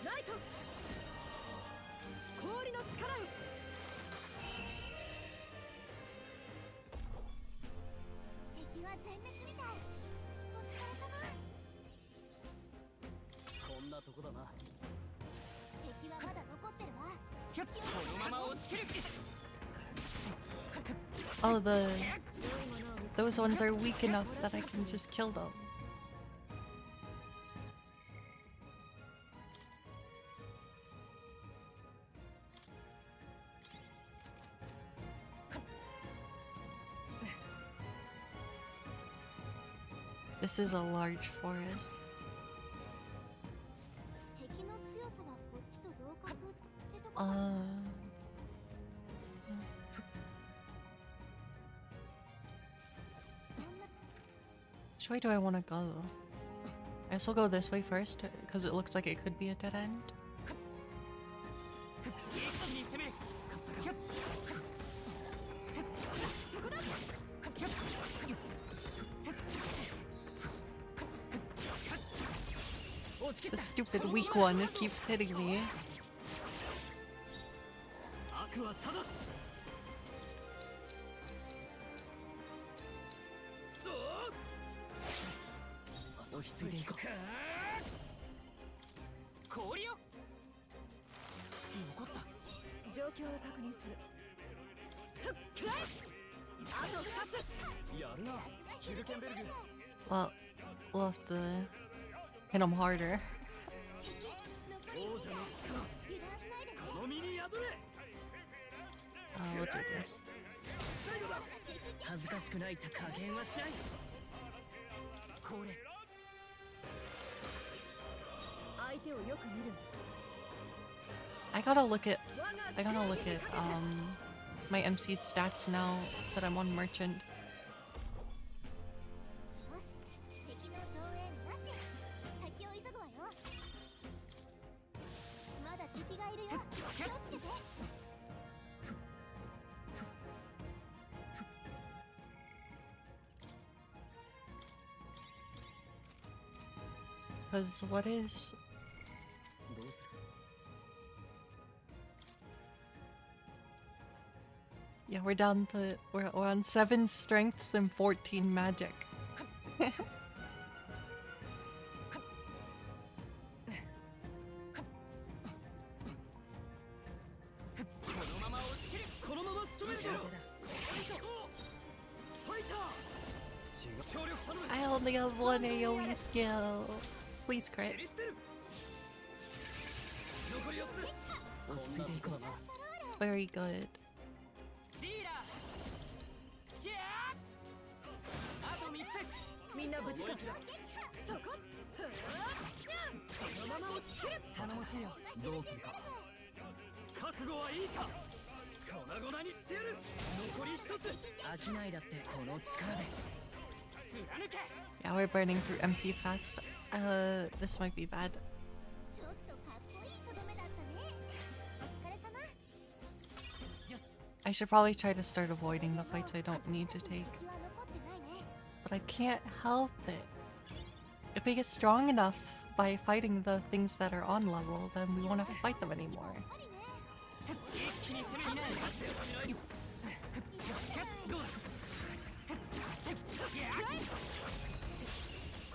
ライト。氷の力を。敵は全滅みたい。お疲れ様。こんなとこだな。敵はまだ残ってるわ。このまま押し切る。 Oh, those ones are weak enough that I can just kill them. This is a large forest. 敵の強さはこっちと同格ってとこかしら。Which way do I want to go? I guess we'll go this way first, because it looks like it could be a dead end. 一気に攻める。The stupid weak one keeps hitting me. 悪は正す。落ち着いていこう。氷よ。残った。状況を確認する。ふっくらえ。あと2つ。やるなヒルケンベルグ。 Well, we'll have to hit him harder. 王者の力この身に宿れ。 We'll do this. 恥ずかしくない加減はしない。これ 相手をよく見る。 I gotta look at my MC's stats now that I'm on merchant. よし敵の増援なし。先を急ぐわよ。まだ敵がいるよ。気をつけて。 Cause what is どうする？ yeah, we're down to we're on 7 strengths and 14 magic. このまま仕留めるぞ。ファイター。協力頼む。 I only have 1 AoE skill. Please 蹴 crit. り捨てる。残り4つ。落ち着いていこうな。 Very good. リーダー。キャー。あと3つ。みんな無事か。そこ。ふわっ。このまま押し切る。頼もしいよ。どうするか。覚悟はいいか。粉々にしてやる。残り1つ。飽きないだってこの力で。貫け。 Yeah, we're burning through MP fast. This might be bad. ちょっとかっこいいとどめだったね。お疲れ様。 よし。 I should probably try to start avoiding the fights I don't need to take. 敵は残ってないね。 But I can't help it. If we get strong enough by fighting the things that are on level, then we won't have to fight them anymore. やっぱりね。 一気に攻めきない。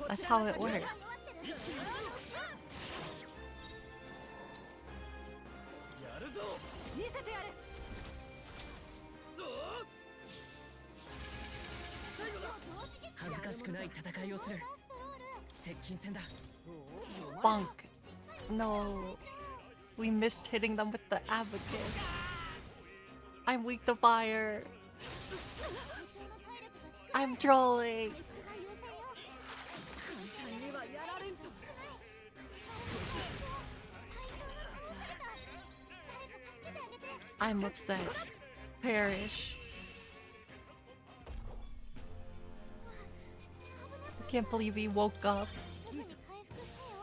That's how it works. やるぞ。見せてやる。恥ずかしくない戦いをする。接近戦だ。 Bonk. No. We missed hitting them with the abacus. I'm weak to fire. I'm trolling. 簡単にはやられんぞ。 I'm upset. Perish. I can't believe he woke up. すぐに回復してよ。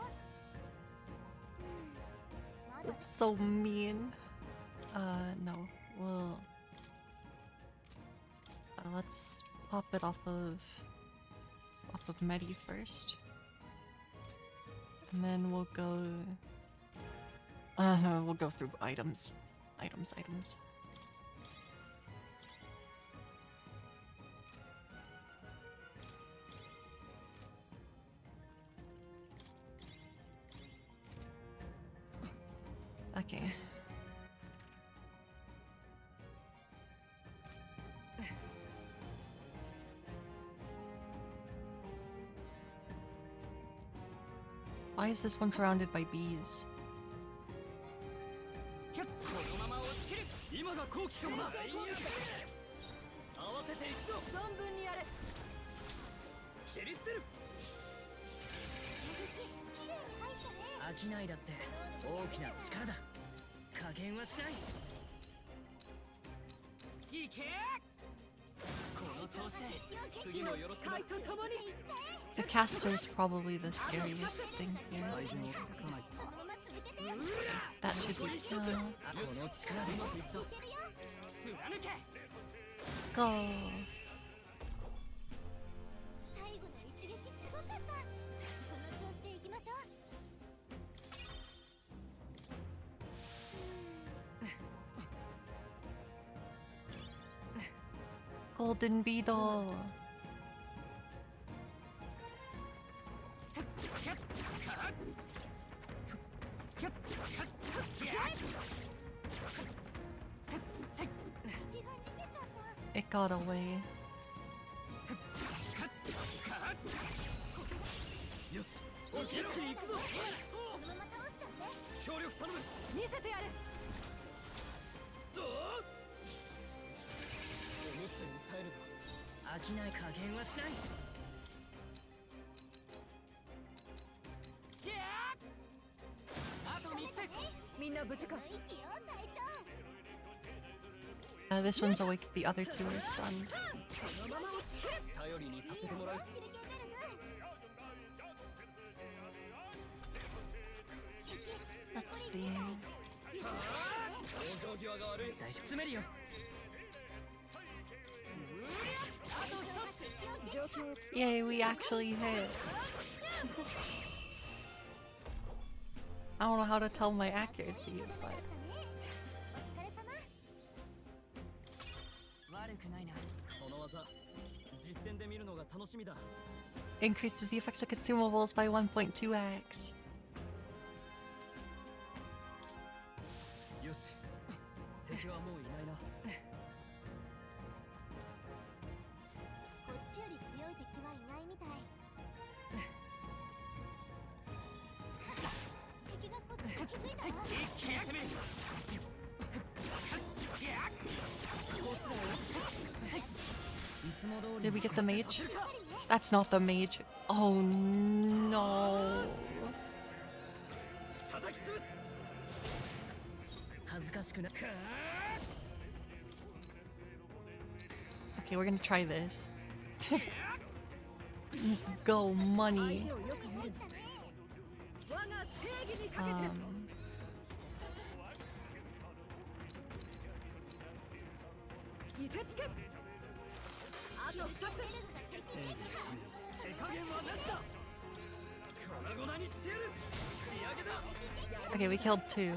まだ That's so mean. No. We'll... let's pop it off of Medi first. And then we'll go... we'll go through items. Items. Okay. Why is this one surrounded by bees? このまま押し切る。今が好機かもな。合わせていくぞ。存分にやれ。蹴り捨てる。きれいに入ったね。飽きないだって大きな力だ。加減はしない。いけ。この調子で次もよろしくな。誓いとともに。 The caster is probably the scariest thing here. 最善を尽くさないと。 そのまま続けて。 That should be killed. この力でうまくいった。貫け。 Go. 最後の一撃すごかった。この調子でいきましょう。 Golden Beetle. It got away. This one's awake, the other two are stunned. Let's see. Yay, we actually hit. I don't know how to tell my accuracy, but increases the effects of consumables by 1.2x. Did we get the mage? That's not the mage. Oh no. Okay, we're gonna try this. Go money. Okay, we killed two.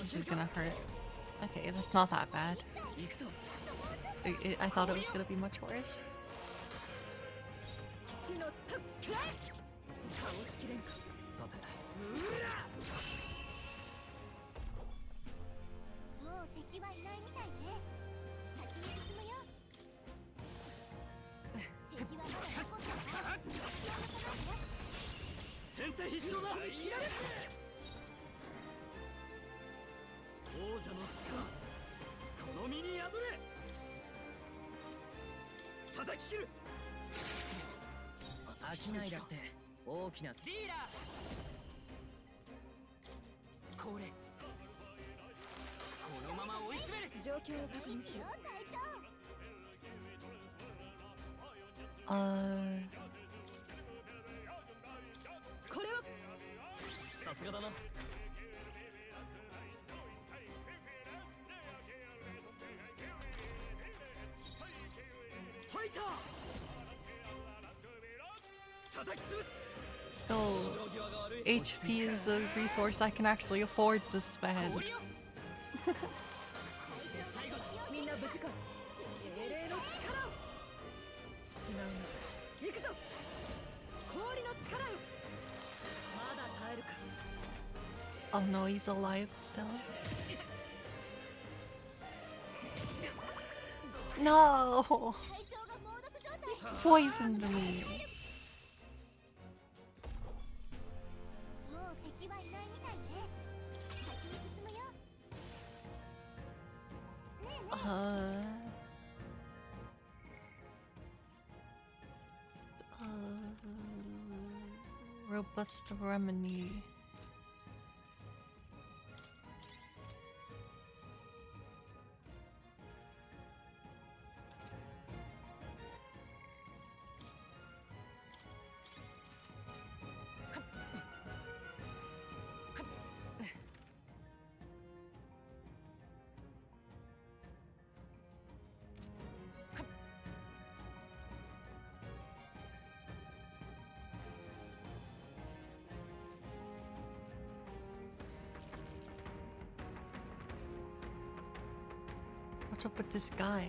This is gonna hurt. Okay, that's not that bad. I thought it was gonna be much worse. Oh, HP is a resource I can actually afford to spend. Oh no, he's alive still. No! Poisoned me. Robust remedy. What's up with this guy?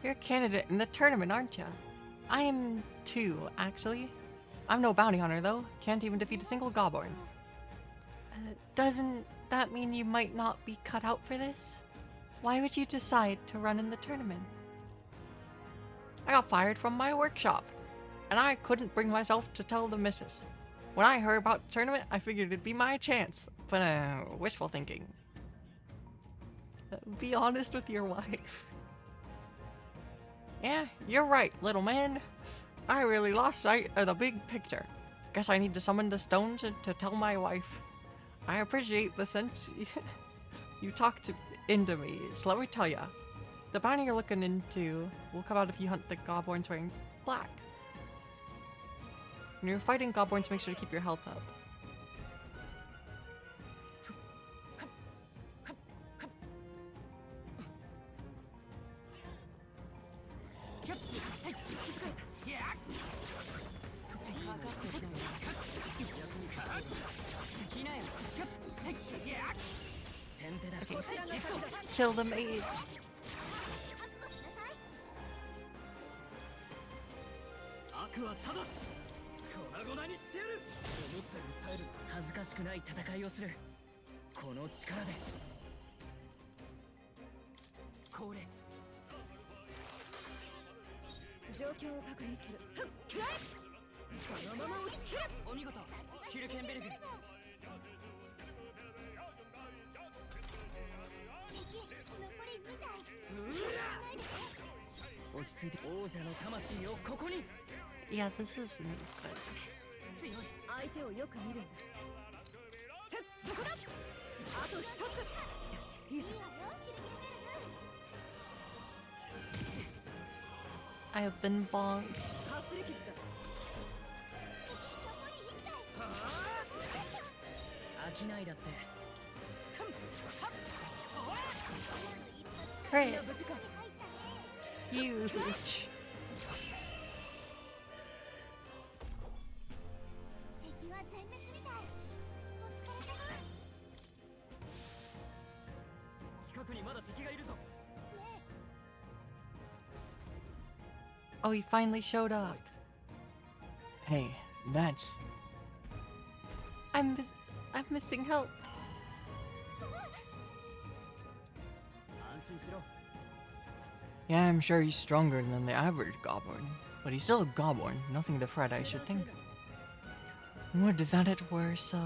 You're a candidate in the tournament, aren't ya? I am too, actually. I'm no bounty hunter, though. Can't even defeat a single Gobborn. Doesn't that mean you might not be cut out for this? Why would you decide to run in the tournament? I got fired from my workshop, and I couldn't bring myself to tell the missus. When I heard about the tournament, I figured it'd be my chance, but wishful thinking. Be honest with your wife. Yeah, you're right, little man. I really lost sight of the big picture. Guess I need to summon the stones to tell my wife. I appreciate the sense you talked into me, so let me tell ya. The bounty you're looking into will come out if you hunt the Gobborns wearing black. When you're fighting Gobborns, make sure to keep your health up. Kill the mage. 悪は正す。粉々にしてやる。思ったより耐える。恥ずかしくない戦いをする。この力で。これ。状況を確認する。くらえ。そのまま押し切れ。お見事。ヒルケンベルグ。落ち着いて王者の魂をここに。 Yeah, this is good. 強い。相手をよく見るんだ。そこだ。あと一つ。よし、いいぞ。I have been bonked. かすり傷だ。飽きないだって。 Crit. Huge. Oh, he finally showed up. Hey, that's... I'm missing help. Yeah, I'm sure he's stronger than the average Gobborn, but he's still a Gobborn, nothing to fret, I should think. Would that it were so.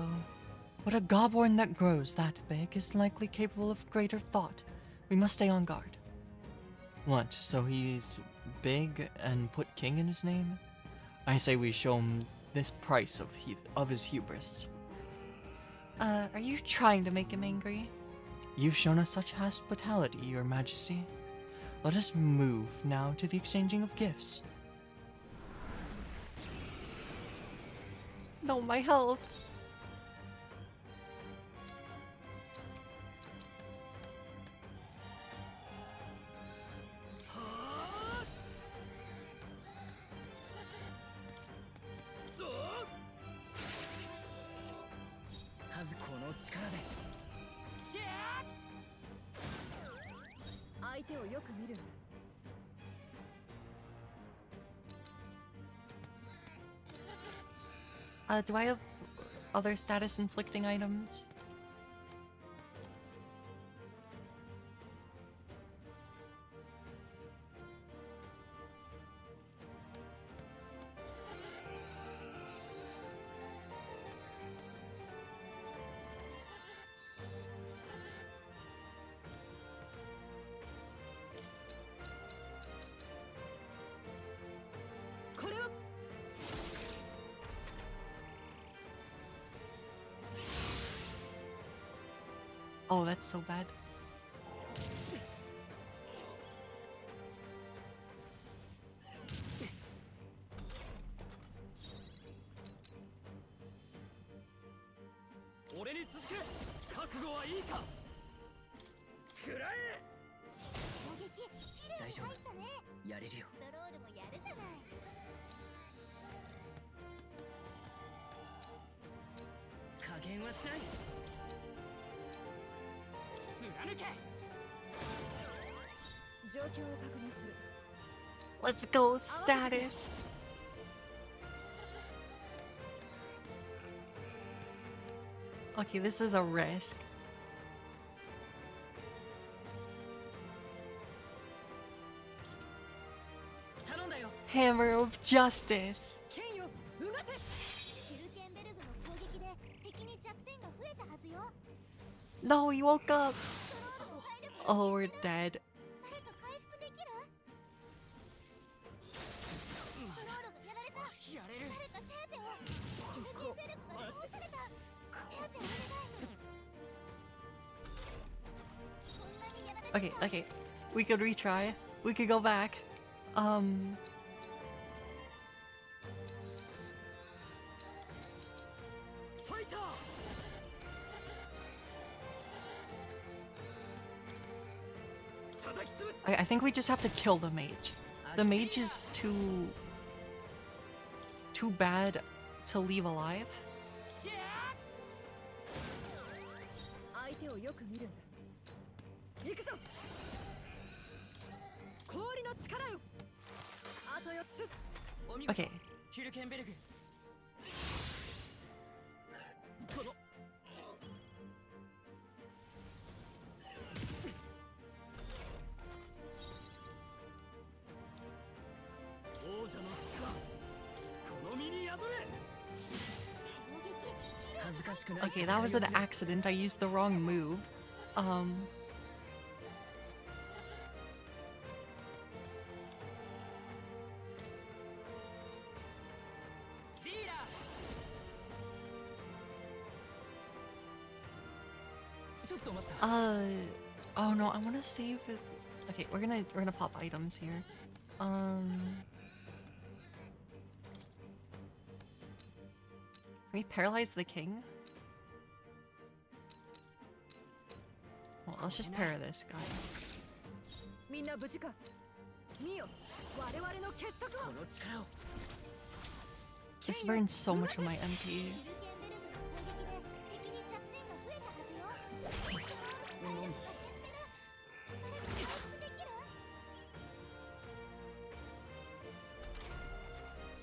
But a Gobborn that grows that big is likely capable of greater thought. We must stay on guard. What, so he's big and put king in his name? I say we show him this price of his hubris. Are you trying to make him angry? You've shown us such hospitality, your majesty. Let us move now to the exchanging of gifts. No, my health. Do I have other status inflicting items? Oh, that's so bad. Let's go, status. Okay, this is a risk. Hammer of Justice. ヒルケンベルグの攻撃で敵に弱点が増えたはずよ。 No, he woke up. クロールの体力 Oh, we're dead. 誰か回復できる？クロールがやられた。誰か手当てを。ヒルケンベルグが倒された。手当てお願い。こんなにやられた。 Okay, okay. We could retry. We could go back. I think we just have to kill the mage. The mage is too bad to leave alive. 相手をよく見るんだ。行くぞ。氷の力よ。あと4つ。 Okay. ヒルケンベルグ。この王者の力この身に宿れ。 恥ずかしくない。 Okay, that was an accident. I used the wrong move. Oh no, I want to save his. Okay, we're gonna pop items here. Can we paralyze the king? Well, let's just para this guy. みんな無事か。見よ、我々の結束を。 This burns so much of my MP. ヒルケンベルグの攻撃で敵に弱点が増えたはずよ。クロールの体力が減ってる。誰か回復できる？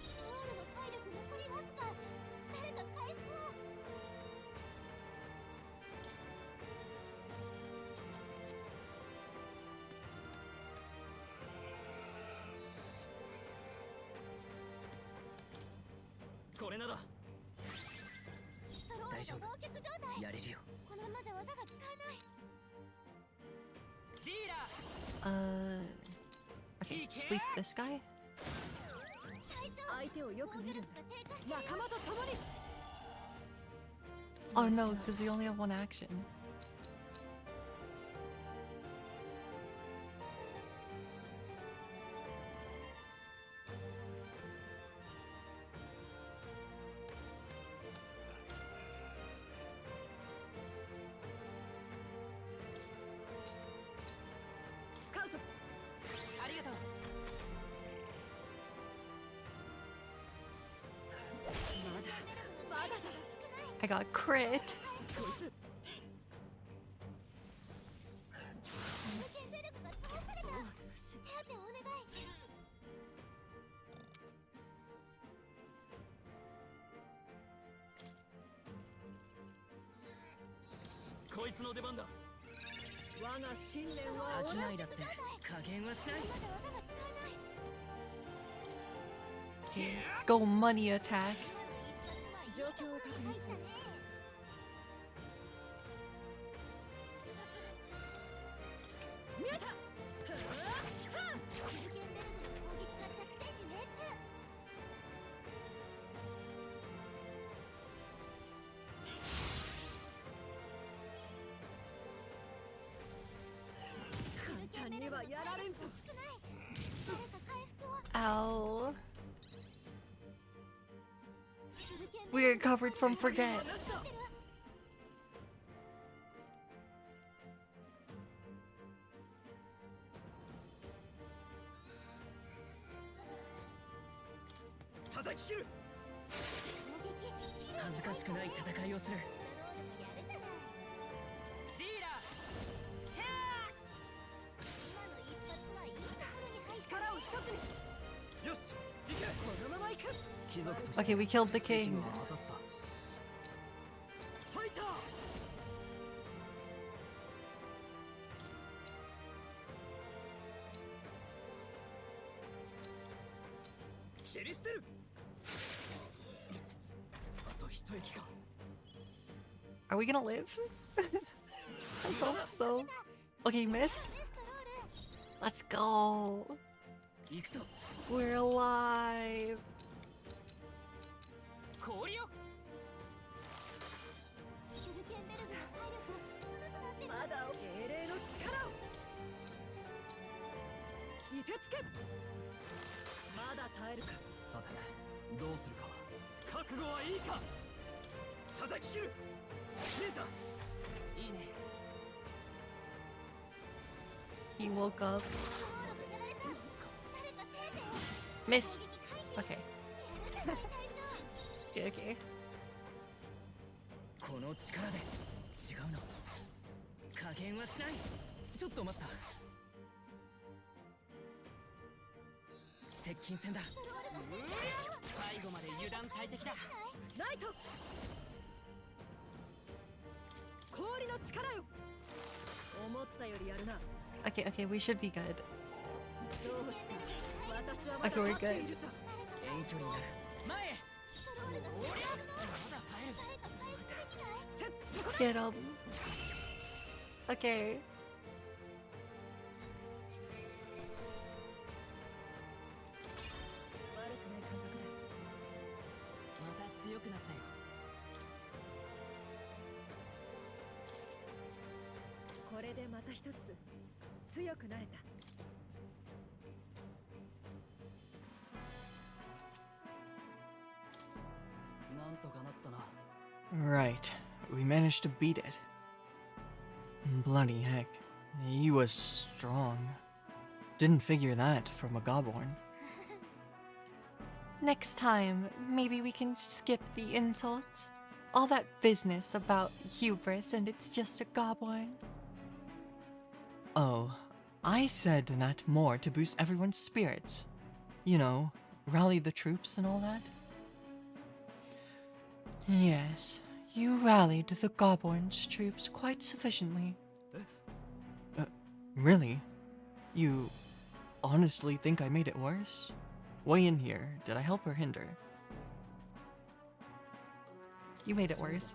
クロールの体力残りわずか。誰か回復できる？ これならクロールが凍結状態。やれるよ。このままじゃ技が使えない。 ディーラー。 Okay, sleep this guy. 相手をよく見るんだ。仲間と共に。 Oh no, because we only have one action. I got crit. Go money attack. 状況を確認する。 見えた。 ヒルケンベルグの攻撃が弱点に命中。 簡単にはやられんぞ。 誰か回復を。 Ow. We recovered from forget. Okay, we killed the king. 蹴り捨てる。あと一息か。 Are we gonna live? I hope so. Okay, missed. Let's go. 行くぞ。 We're alive. 氷よ。シュルケンベルグの体力少なくなってる。まだ精霊の力を凍てつけ。まだ耐えるか。さてどうするか。覚悟はいいか。叩き切る。見えた。いいね。 He woke up. やられた。誰かせいで。 Miss. 攻撃回避。 Okay. やらない大丈夫。 Okay, okay. この力で違うの。加減はしない。ちょっと待った。接近戦だ。最後まで油断大敵だ。ナイト。氷の力よ。思ったよりやるな。 Okay, okay, we should be good. どうした。私はま Okay, だ we're 待っている good. さ。遠距離になる。前へ。おりゃ。まだ耐える。せっそこで。 Get him. Okay. 悪くない感覚だ。また強くなったよ。これでまた一つ強くなれた。なんとかなったな。 Right. We managed to beat it. Bloody heck. He was strong. Didn't figure that from a Gobborn. Next time, maybe we can skip the insults. All that business about hubris and it's just a goblin. Oh, I said that more to boost everyone's spirits. You know, rally the troops and all that. Yes, you rallied the Gobborn's troops quite sufficiently. Really? You honestly think I made it worse? Weigh in here. Did I help or hinder? You made it worse.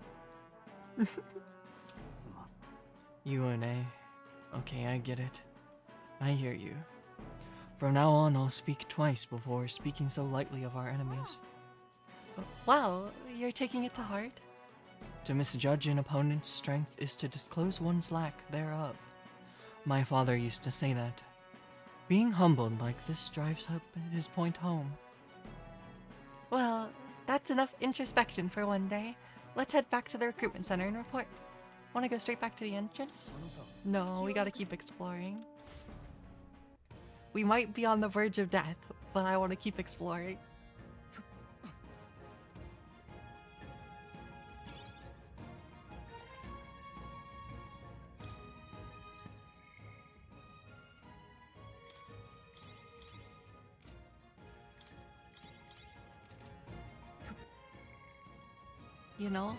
すまん。 You and A. Okay, I get it. I hear you. From now on, I'll speak twice before speaking so lightly of our enemies. Wow, you're taking it to heart? To misjudge an opponent's strength is to disclose one's lack thereof. My father used to say that. Being humbled like this drives his point home. Well, that's enough introspection for one day. Let's head back to the recruitment center and report. Want to go straight back to the entrance? No, we gotta keep exploring. We might be on the verge of death, but I want to keep exploring. You know?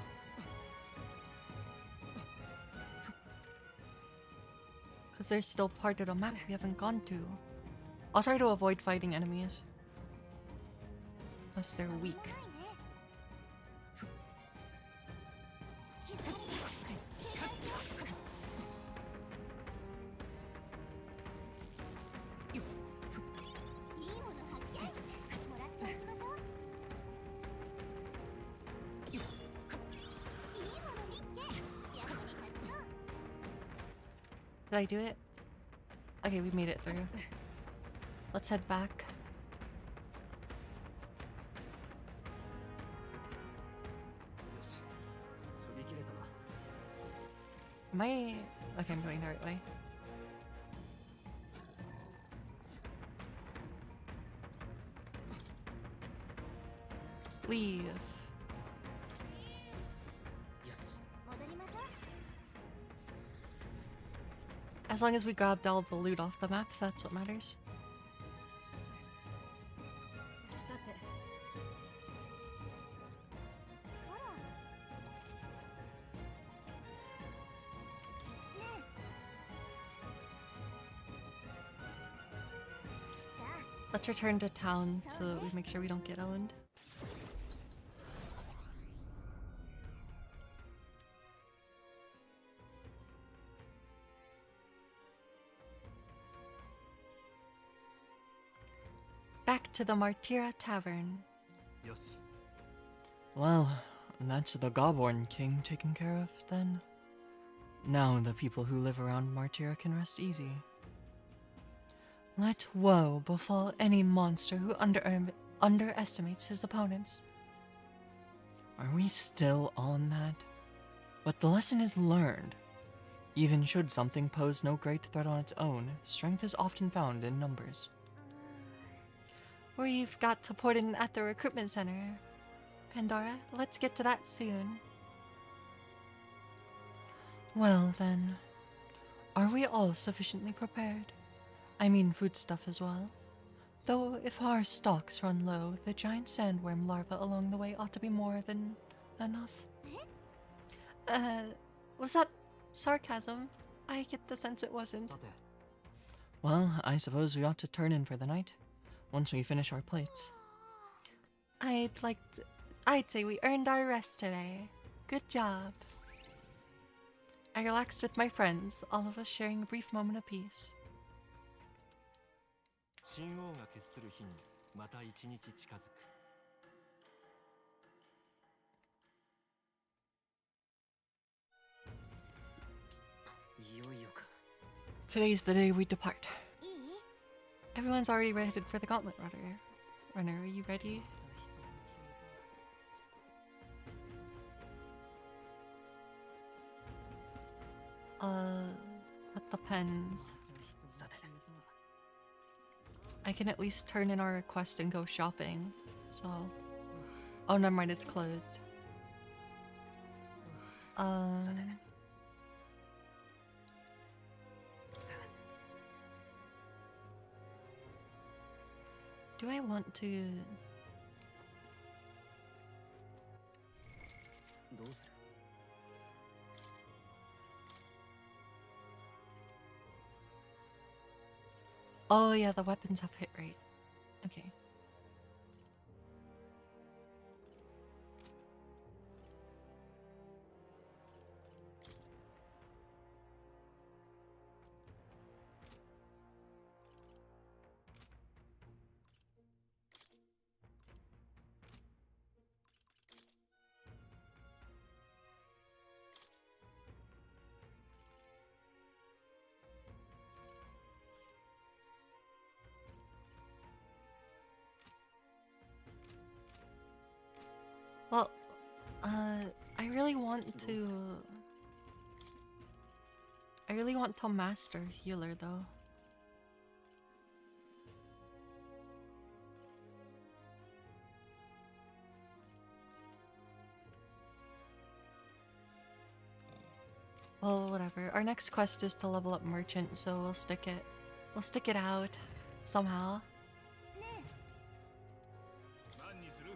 Because there's still part of the map we haven't gone to. I'll try to avoid fighting enemies. Unless they're weak. いいもの発見。もらっておきましょう。いいもの見っけ。役に立ちそう。 Did I do it? Okay, we made it through. Let's head back. よし。振り切れたな。 Am I... Okay, I'm going the right way. Leave. よし。戻りましょう。 As long as we grabbed all the loot off the map, that's what matters. さて、ほら。ねえ。 「 じゃあ Let's 私 head たち back. も Let's return to town so we make sure we don't get owned. Back to the Martira Tavern. よし Well, that's the Gobborn King taken care of, then. Now the people who live around Martira can rest easy. Let woe befall any monster who underestimates his opponents. Are we still on that? But the lesson is learned. Even should something pose no great threat on its own, strength is often found in numbers. We've got to put in at the recruitment center. Pandora, let's get to that soon. Well then, are we all sufficiently prepared? I mean foodstuff as well. Though if our stocks run low, the giant sandworm larva along the way ought to be more than enough. Was that sarcasm? I get the sense it wasn't. さて Well, I suppose we ought to turn in for the night, once we finish our plates. I'd say we earned our rest today. Good job. I relaxed with my friends, all of us sharing a brief moment apiece. 神王が決する日にまた一日近づく いよいよか Today's the day we depart. いい Everyone's already headed for the Gauntlet Runner. Are you ready? That depends. さて I can at least turn in our request and go shopping. So, oh, never mind, it's closed. Do I want to? どうする Oh yeah, the weapons have hit rate. Okay. Well, I really want to master healer though. Well, whatever. Our next quest is to level up merchant, so we'll stick it out somehow. ね 何にする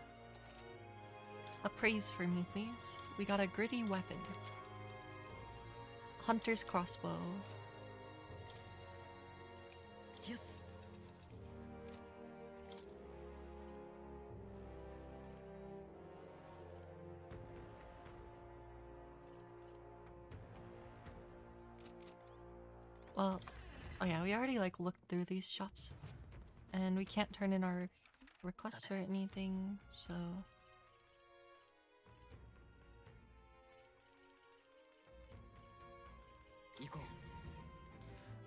A praise for me, please. We got a gritty weapon. Hunter's crossbow. よし Well, oh yeah, we already like looked through these shops, and we can't turn in our requests or anything, so.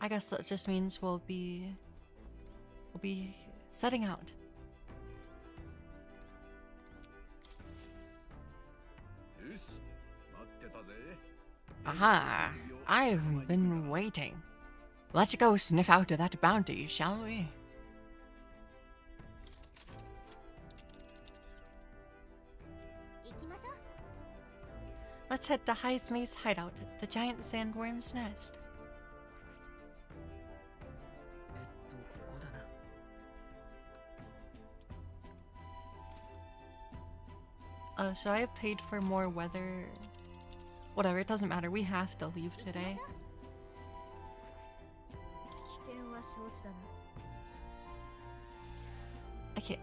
I guess that just means we'll be setting out. よし待ってたぜ Aha! I've been waiting. Let's go sniff out that bounty, shall we? 行きましょう Let's head to Heismay's hideout, the giant sandworm's nest. ここだな Should I have paid for more weather? Whatever, it doesn't matter. We have to leave today. 危険は承知だな Okay.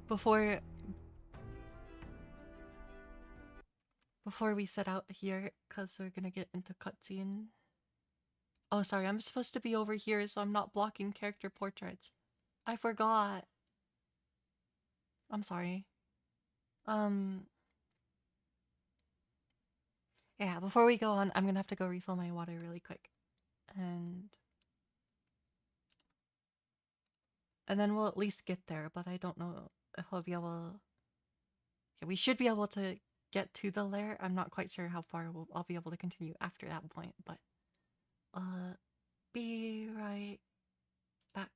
Before we set out here, because we're gonna get into cutscene. Oh, sorry, I'm supposed to be over here, so I'm not blocking character portraits. I forgot. I'm sorry. Yeah, before we go on, I'm gonna have to go refill my water really quick. And then we'll at least get there, but I don't know if I'll be able... Okay, we should be able to get to the lair. I'm not quite sure how far I'll be able to continue after that point, but... be right back.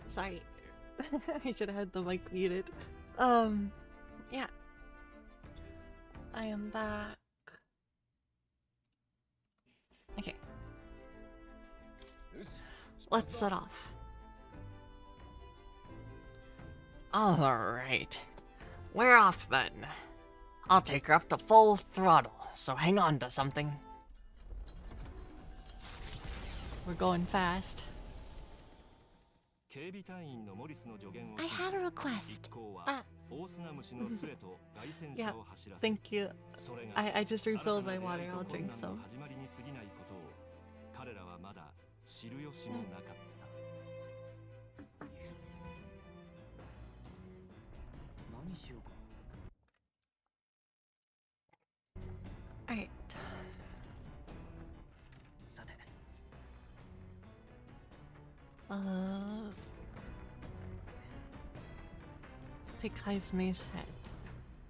Sorry. I should have had the mic muted. Yeah. I am back. Okay. Let's set off. Alright. We're off then. I'll take her up to full throttle, so hang on to something. We're going fast. I had a request. Yeah, thank you. I just refilled my water. I'll drink some. Alright. Take Kai's mace head.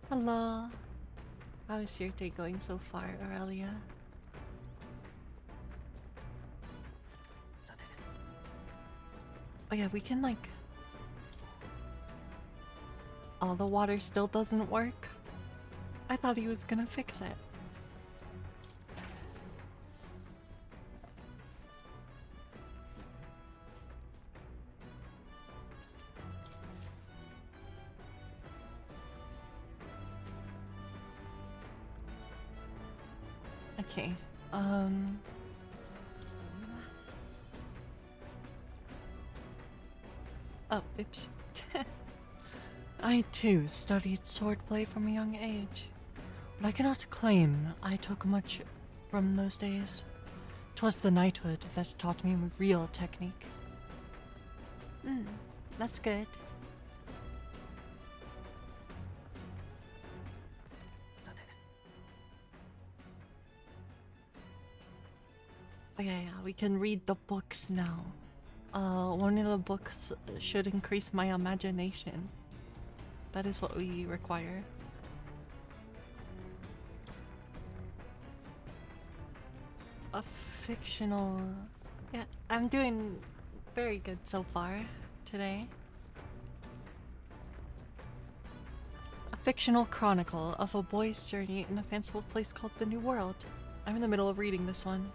Hello. How is your day going so far, Aurelia? Oh yeah, we can like... Oh, the water still doesn't work? I thought he was gonna fix it. Okay, oh, oops. I too studied swordplay from a young age, but I cannot claim I took much from those days. 'Twas the knighthood that taught me real technique. That's good. Oh yeah, we can read the books now. One of the books should increase my imagination. That is what we require. A fictional... Yeah, I'm doing very good so far today. A fictional chronicle of a boy's journey in a fanciful place called the New World. I'm in the middle of reading this one.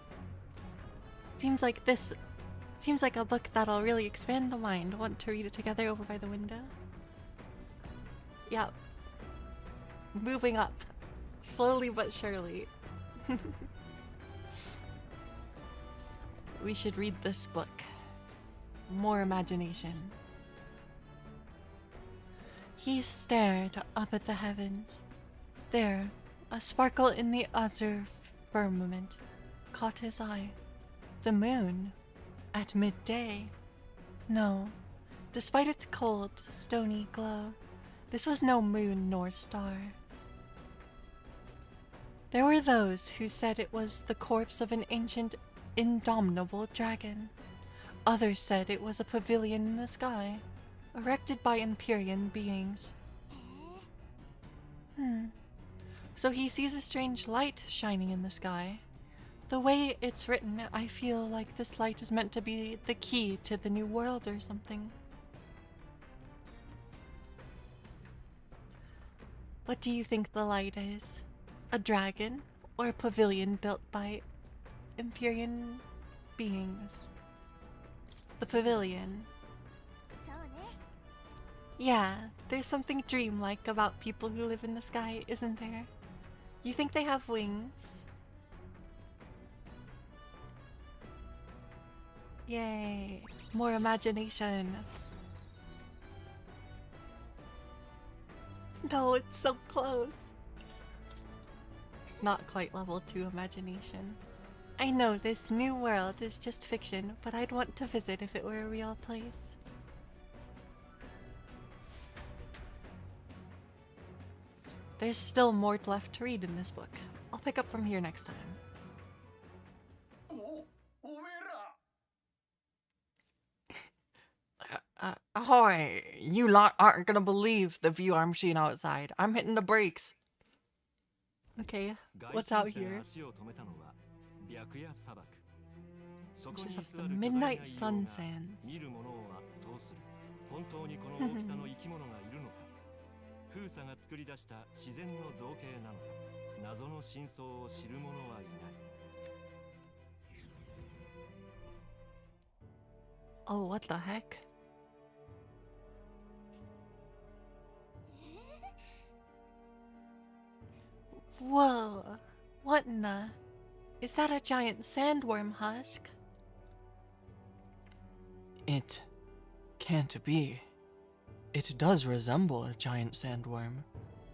Seems like a book that'll really expand the mind. Want to read it together over by the window? Yep. Moving up. Slowly but surely. We should read this book. More imagination. He stared up at the heavens. There, a sparkle in the azure firmament caught his eye. The moon. At midday. No, despite its cold, stony glow, this was no moon nor star. There were those who said it was the corpse of an ancient, indomitable dragon. Others said it was a pavilion in the sky, erected by Empyrean beings. So he sees a strange light shining in the sky. The way it's written, I feel like this light is meant to be the key to the new world or something. What do you think the light is? A dragon or a pavilion built by Empyrean beings? The pavilion. Yeah, there's something dreamlike about people who live in the sky, isn't there? You think they have wings? Yay! More imagination. No, it's so close. Not quite level 2 imagination. I know this new world is just fiction, but I'd want to visit if it were a real place. There's still more left to read in this book. I'll pick up from here next time. Ahoy! You lot aren't gonna believe the view I'm seeing outside. I'm hitting the brakes. Okay, what's out here? Just have the midnight sun sands. 風沙が作り出した自然の造形なのか、謎の真相を知る者はいない。Oh, what the heck? Whoa, what in the... Is that a giant sandworm husk? It can't be. It does resemble a giant sandworm,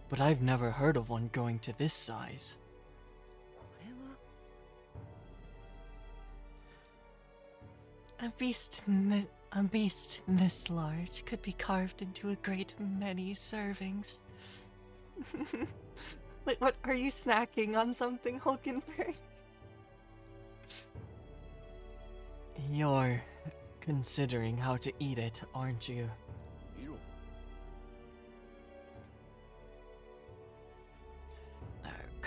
but I've never heard of one going to this size. A beast this large could be carved into a great many servings. Like, what, are you snacking on something, Hulkenberg? You're considering how to eat it, aren't you?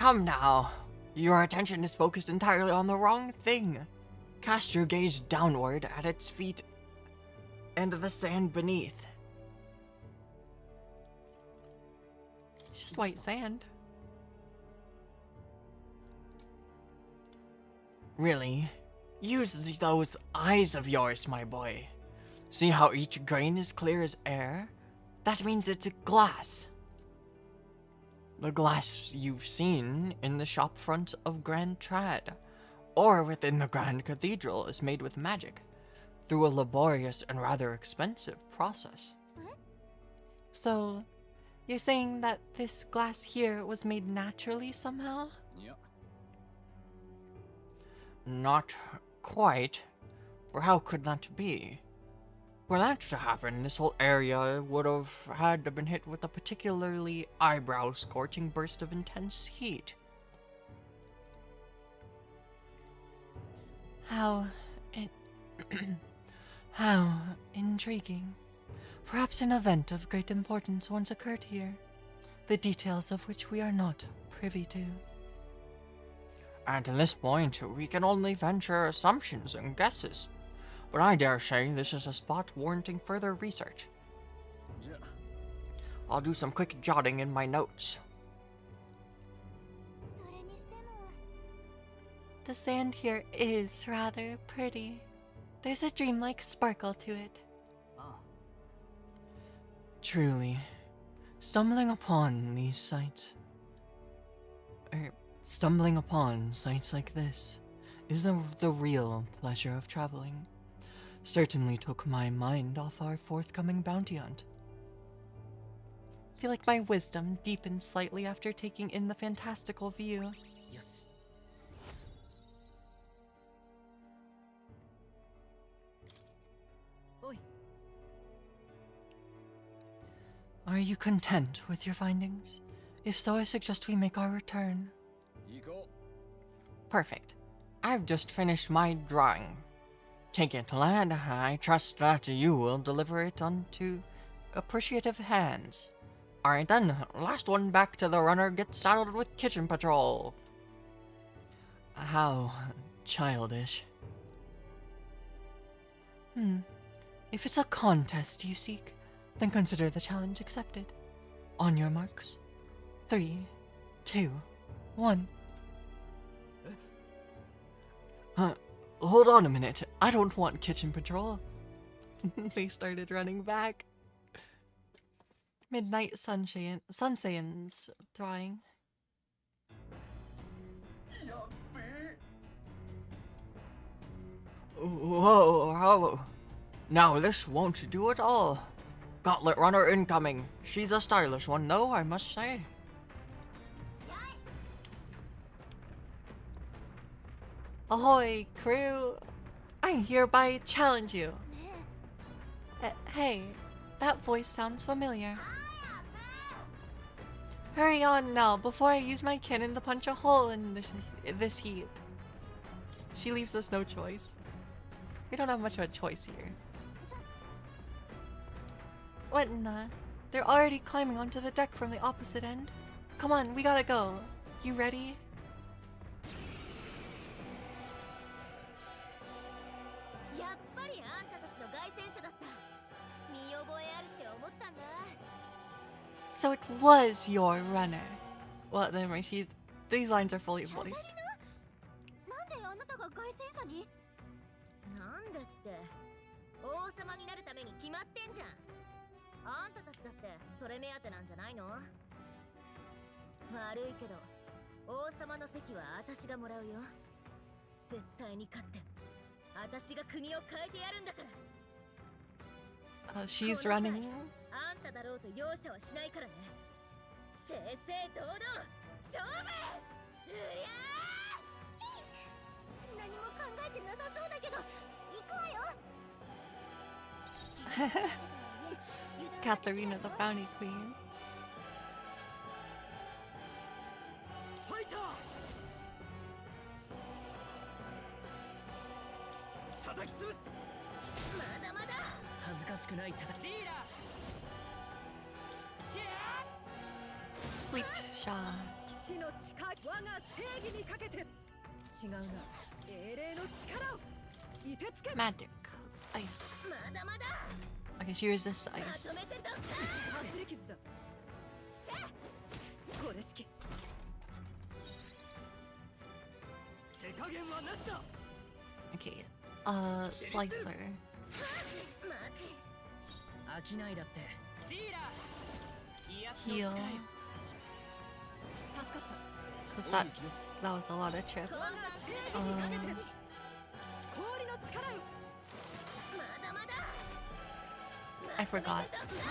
Come now. Your attention is focused entirely on the wrong thing. Cast your gaze downward at its feet and the sand beneath. It's just white sand. Really? Use those eyes of yours, my boy. See how each grain is clear as air? That means it's glass. The glass you've seen in the shop front of Grand Trad, or within the Grand Cathedral, is made with magic, through a laborious and rather expensive process. So, you're saying that this glass here was made naturally somehow? Yep. Not quite, for how could that be? For that to happen, this whole area would have had to been hit with a particularly eyebrow-scorching burst of intense heat. How how intriguing. Perhaps an event of great importance once occurred here, the details of which we are not privy to. At this point, we can only venture assumptions and guesses, but I dare say this is a spot warranting further research. I'll do some quick jotting in my notes. The sand here is rather pretty. There's a dreamlike sparkle to it. Truly, stumbling upon these sights, stumbling upon sights like this is the real pleasure of traveling. Certainly took my mind off our forthcoming bounty hunt. I feel like my wisdom deepened slightly after taking in the fantastical view. Are you content with your findings? If so, I suggest we make our return. Perfect. I've just finished my drawing. Take it, lad. I trust that you will deliver it unto appreciative hands. Alright then, last one back to the runner gets saddled with kitchen patrol. How childish. If it's a contest you seek, then consider the challenge accepted. On your marks. 3, 2, 1. Hold on a minute. I don't want kitchen patrol. They started running back. Midnight Sunsaiyan's drawing. Whoa. Now this won't do at all. Gauntlet runner incoming. She's a stylish one though, I must say. Ahoy, crew! I hereby challenge you. Hey, that voice sounds familiar. Hurry on now, before I use my cannon to punch a hole in this heap. She leaves us no choice. We don't have much of a choice here. What in the... They're already climbing onto the deck from the opposite end. Come on, we gotta go. You ready? So it was your runner. Well, never mind, these lines are fully voiced. なんでって王様になるために決まってんじゃん。あんたたちだってそれ目当てなんじゃないの？悪いけど王様の席は私がもらうよ。絶対に勝って私が国を変えてやるんだから。She's running. あんただろうと容赦はしないからね。正々堂々勝負！うりゃー！何も考えてなさそうだけど行くわよ。Katharina the Bounty Queen. ファイター！叩き潰す！まだまだ。恥ずかしくない戦い。リーダー。 Sleep shot. 士の誓い我が正義にかけて違うな英霊の力を凍てつけ Magic. Ice. まだまだ Okay, she resists ま ice. とめてどったかすり傷だこれ式手加減はなしだ Okay. Slicer. 待て飽きないだってディーラー威圧の Heal. 力よ Cause that was a lot of chip. 我が正義にかけて氷の力よまだまだ I forgot.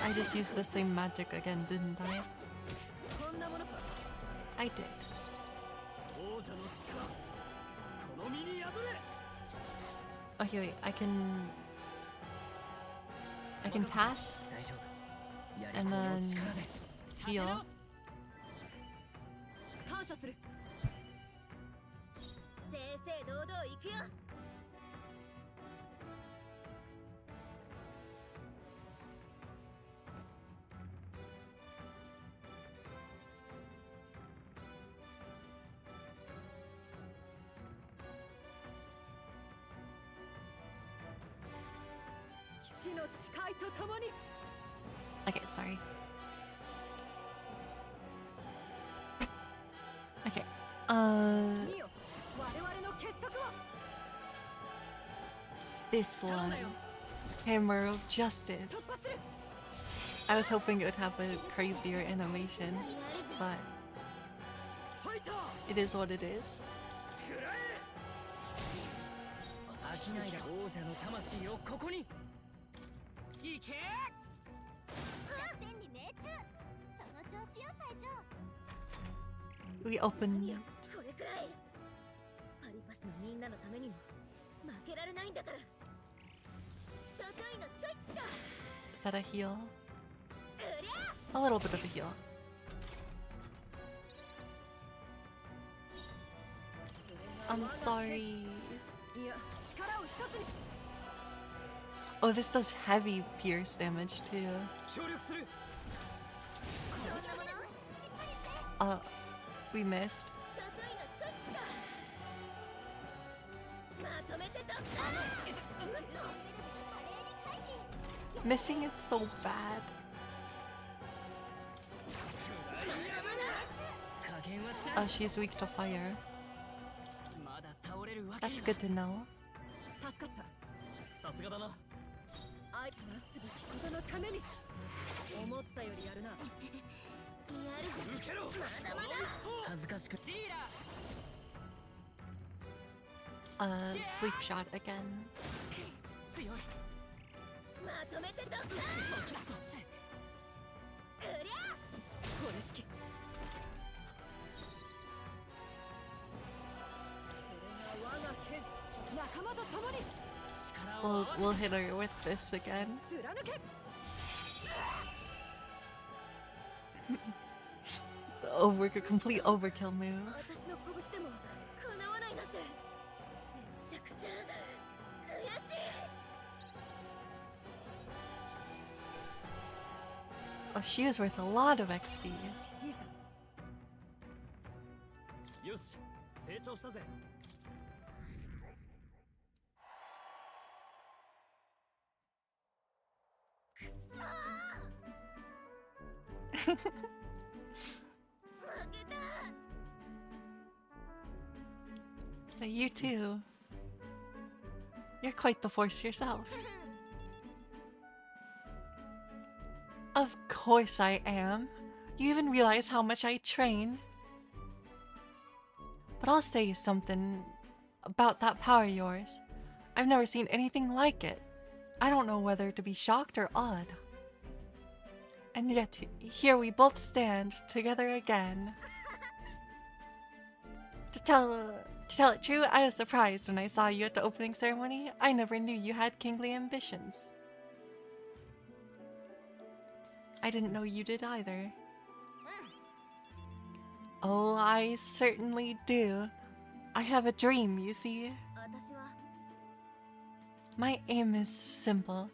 I just used the same magic again, didn't I? こんなものか I did. 王者の力この身に宿れ Okay, wait. I can pass 大丈夫やり and この then 力で heal. 感謝する正々堂々行くよ 騎士の誓いとともに Okay, sorry. Okay. 見よ我々の結束を This one. Hammer of Justice. 突破する I was hoping it would have a crazier animation, but ファイター it is what it is. 食らえ飽きないだ王者の魂をここに行け弱点に命中その調子よ隊長 We opened. これくらいパリパスのみんなのためにも負けられないんだからちょちょいのちょいっと Is that a heal? うりゃ A little bit of a heal. I'm sorry. いや力を一つに Oh, this does heavy pierce damage too. 協力するそんなものしっかりして We missed. ちょちょいのちょいっとまとめてどった嘘 Missing is so bad. 加減はしない Oh, she's weak to fire. まだ倒れるわけ That's good to know. 助かったさすがだなあいつなすべきことのために思ったよりやるなやるぜ受けろまだまだ恥ずかしくディーラ Sleep shot again. ー強いまとめてどった負けそううりゃこれ式これが我が剣仲間と共に We'll hit her with this again. 貫け The complete overkill move. 私の拳でも叶わないなんてめちゃくちゃ悔しい Oh, she is worth a lot of XP. いいさよし成長したぜ 負けた You too. You're quite the force yourself. Of course I am. You even realize how much I train. But I'll say something about that power of yours. I've never seen anything like it. I don't know whether to be shocked or awed. And yet, here we both stand together again. To tell it true, I was surprised when I saw you at the opening ceremony. I never knew you had kingly ambitions. I didn't know you did either. Oh, I certainly do. I have a dream, you see. 私は My aim is simple.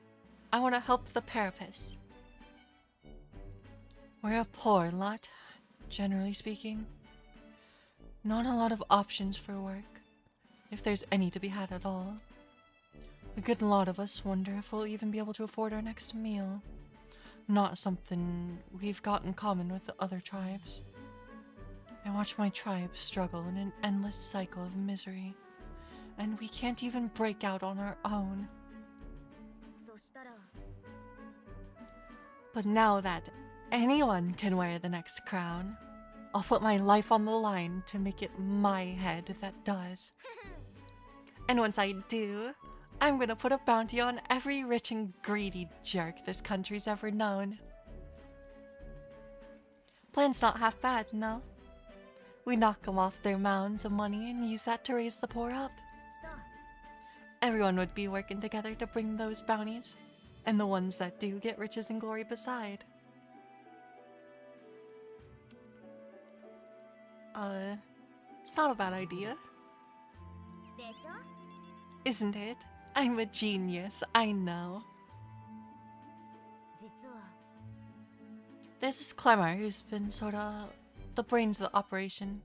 I want to help the Parapets. We're a poor lot, generally speaking. Not a lot of options for work, if there's any to be had at all. A good lot of us wonder if we'll even be able to afford our next meal. Not something we've got in common with the other tribes. I watch my tribe struggle in an endless cycle of misery, and we can't even break out on our own. But now that anyone can wear the next crown, I'll put my life on the line to make it my head that does. And once I do, I'm gonna put a bounty on every rich and greedy jerk this country's ever known. Plan's not half bad, no? We knock them off their mounds of money and use that to raise the poor up. Everyone would be working together to bring those bounties, and the ones that do get riches and glory beside. It's not a bad idea. Isn't it? I'm a genius, I know. There's this Clemmer who's been sorta the brains of the operation.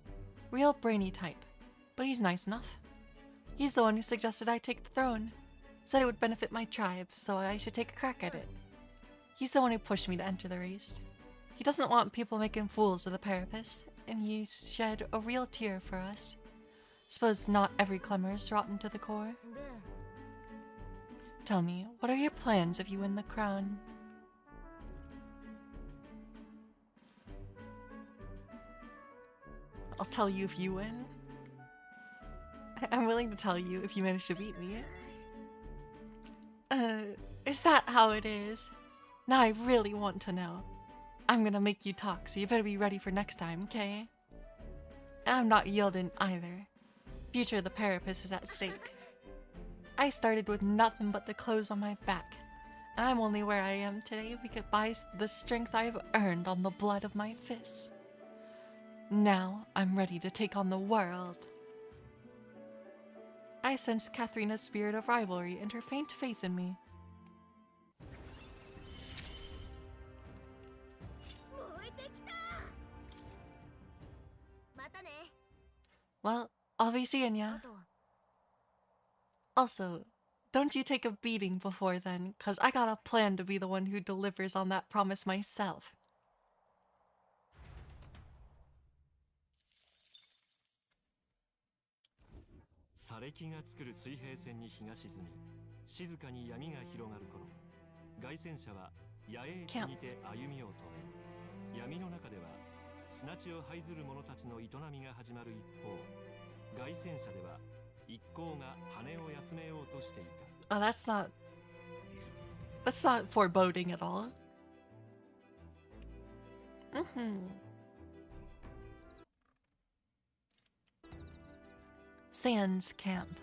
Real brainy type, but he's nice enough. He's the one who suggested I take the throne. Said it would benefit my tribe, so I should take a crack at it. He's the one who pushed me to enter the race. He doesn't want people making fools of the Parapus, and he's shed a real tear for us. Suppose not every Clemmer is rotten to the core. Tell me, what are your plans if you win the crown? I'll tell you if you win. I'm willing to tell you if you manage to beat me. Is that how it is? Now I really want to know. I'm gonna make you talk, so you better be ready for next time, okay? And I'm not yielding either. Future of the Parapus is at stake. I started with nothing but the clothes on my back, and I'm only where I am today because by the strength I've earned on the blood of my fists. Now I'm ready to take on the world. I sense Katharina's spirit of rivalry and her faint faith in me. Well, I'll be seeing ya. Also, don't you take a beating before then, 'cause I got a plan to be the one who delivers on that promise myself. Camp. 闇の中では砂地を這いずる者たちの営みが始まる一方、凱旋者では一行が羽を休めようとしていた。Oh, that's not foreboding at all. Sands Camp.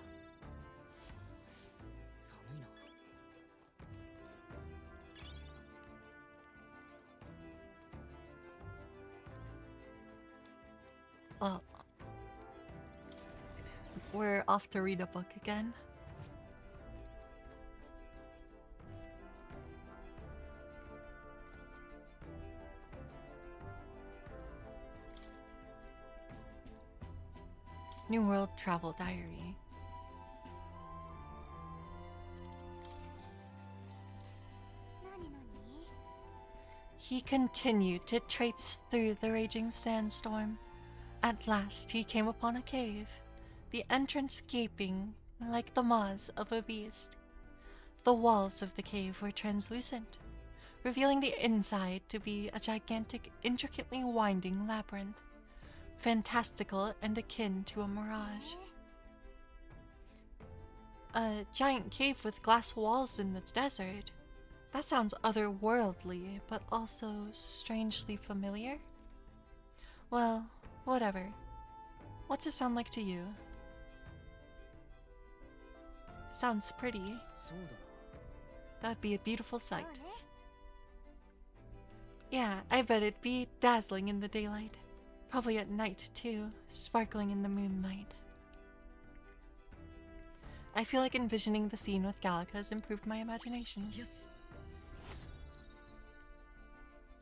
Well, we're off to read a book again. New World Travel Diary. He continued to traipse through the raging sandstorm. At last he came upon a cave, the entrance gaping like the maws of a beast. The walls of the cave were translucent, revealing the inside to be a gigantic, intricately winding labyrinth, fantastical and akin to a mirage. A giant cave with glass walls in the desert. That sounds otherworldly, but also strangely familiar. Well, whatever. What's it sound like to you? Sounds pretty. That'd be a beautiful sight. Yeah, I bet it'd be dazzling in the daylight. Probably at night, too, sparkling in the moonlight. I feel like envisioning the scene with Gallica has improved my imagination.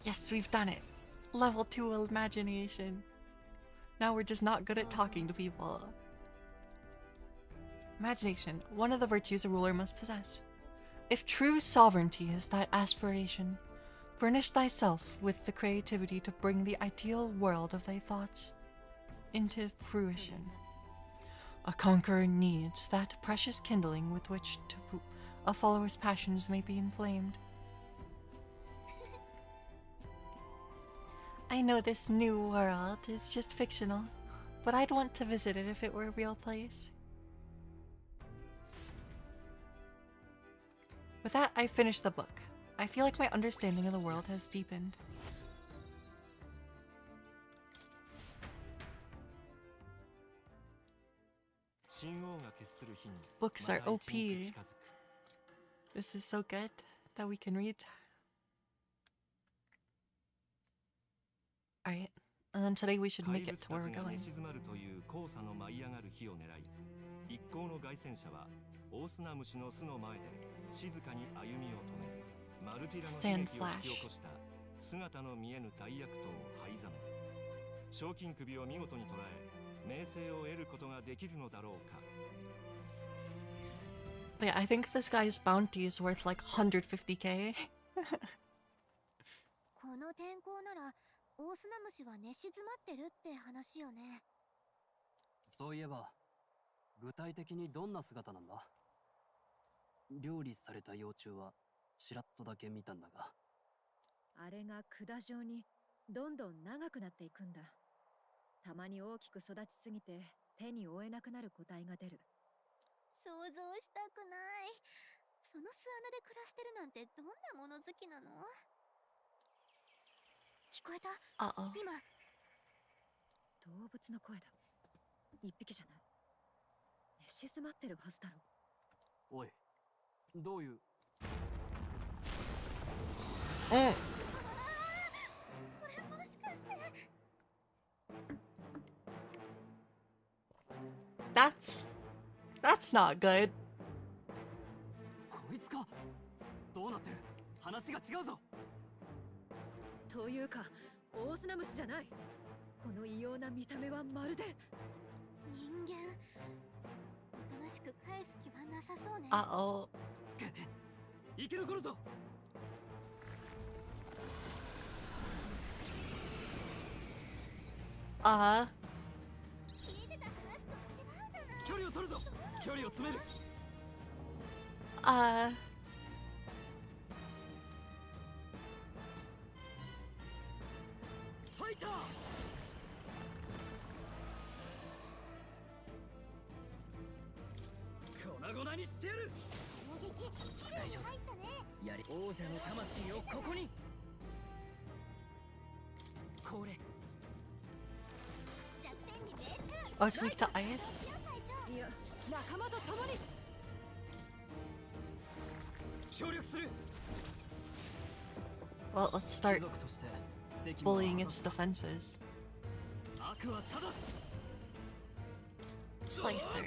Yes, we've done it. Level 2 imagination. Now we're just not good at talking to people. Imagination, one of the virtues a ruler must possess. If true sovereignty is thy aspiration, furnish thyself with the creativity to bring the ideal world of thy thoughts into fruition. A conqueror needs that precious kindling with which a follower's passions may be inflamed. I know this new world is just fictional, but I'd want to visit it if it were a real place. With that, I finished the book. I feel like my understanding of the world has deepened. Books are OP. This is so good that we can read. Alright, and then today we should make it to where we're going. Sand flash. But yeah, I think this guy's bounty is worth like 150k. この天候ならオオスナムシは寝静まってるって話よね。そういえば、具体的にどんな姿なんだ？料理された幼虫はちらっとだけ見たんだが。あれが管状にどんどん長くなっていくんだ。たまに大きく育ちすぎて手に負えなくなる個体が出る。想像したくない。その巣穴で暮らしてるなんてどんなもの好きなの？聞こえた？今。動物の声だ。一匹じゃない。寝静まってるはずだろ。おい、どういう？これもしかして。That's not good. こいつか。どうなってる？話が違うぞ。というか、オオスナムシじゃない。この異様な見た目はまるで人間。おとなしく返す気はなさそうね。生き残るぞ。聞いてた話と違うじゃない。距離を取るぞ。距離を詰める。ファイター。粉々にしてやる。攻撃綺麗に入ったね。やれ、王者の魂をここに。これ。Oh, it's weak to ice? いや、仲間と共に。協力する。 Well, let's start bullying its defenses. Slicer.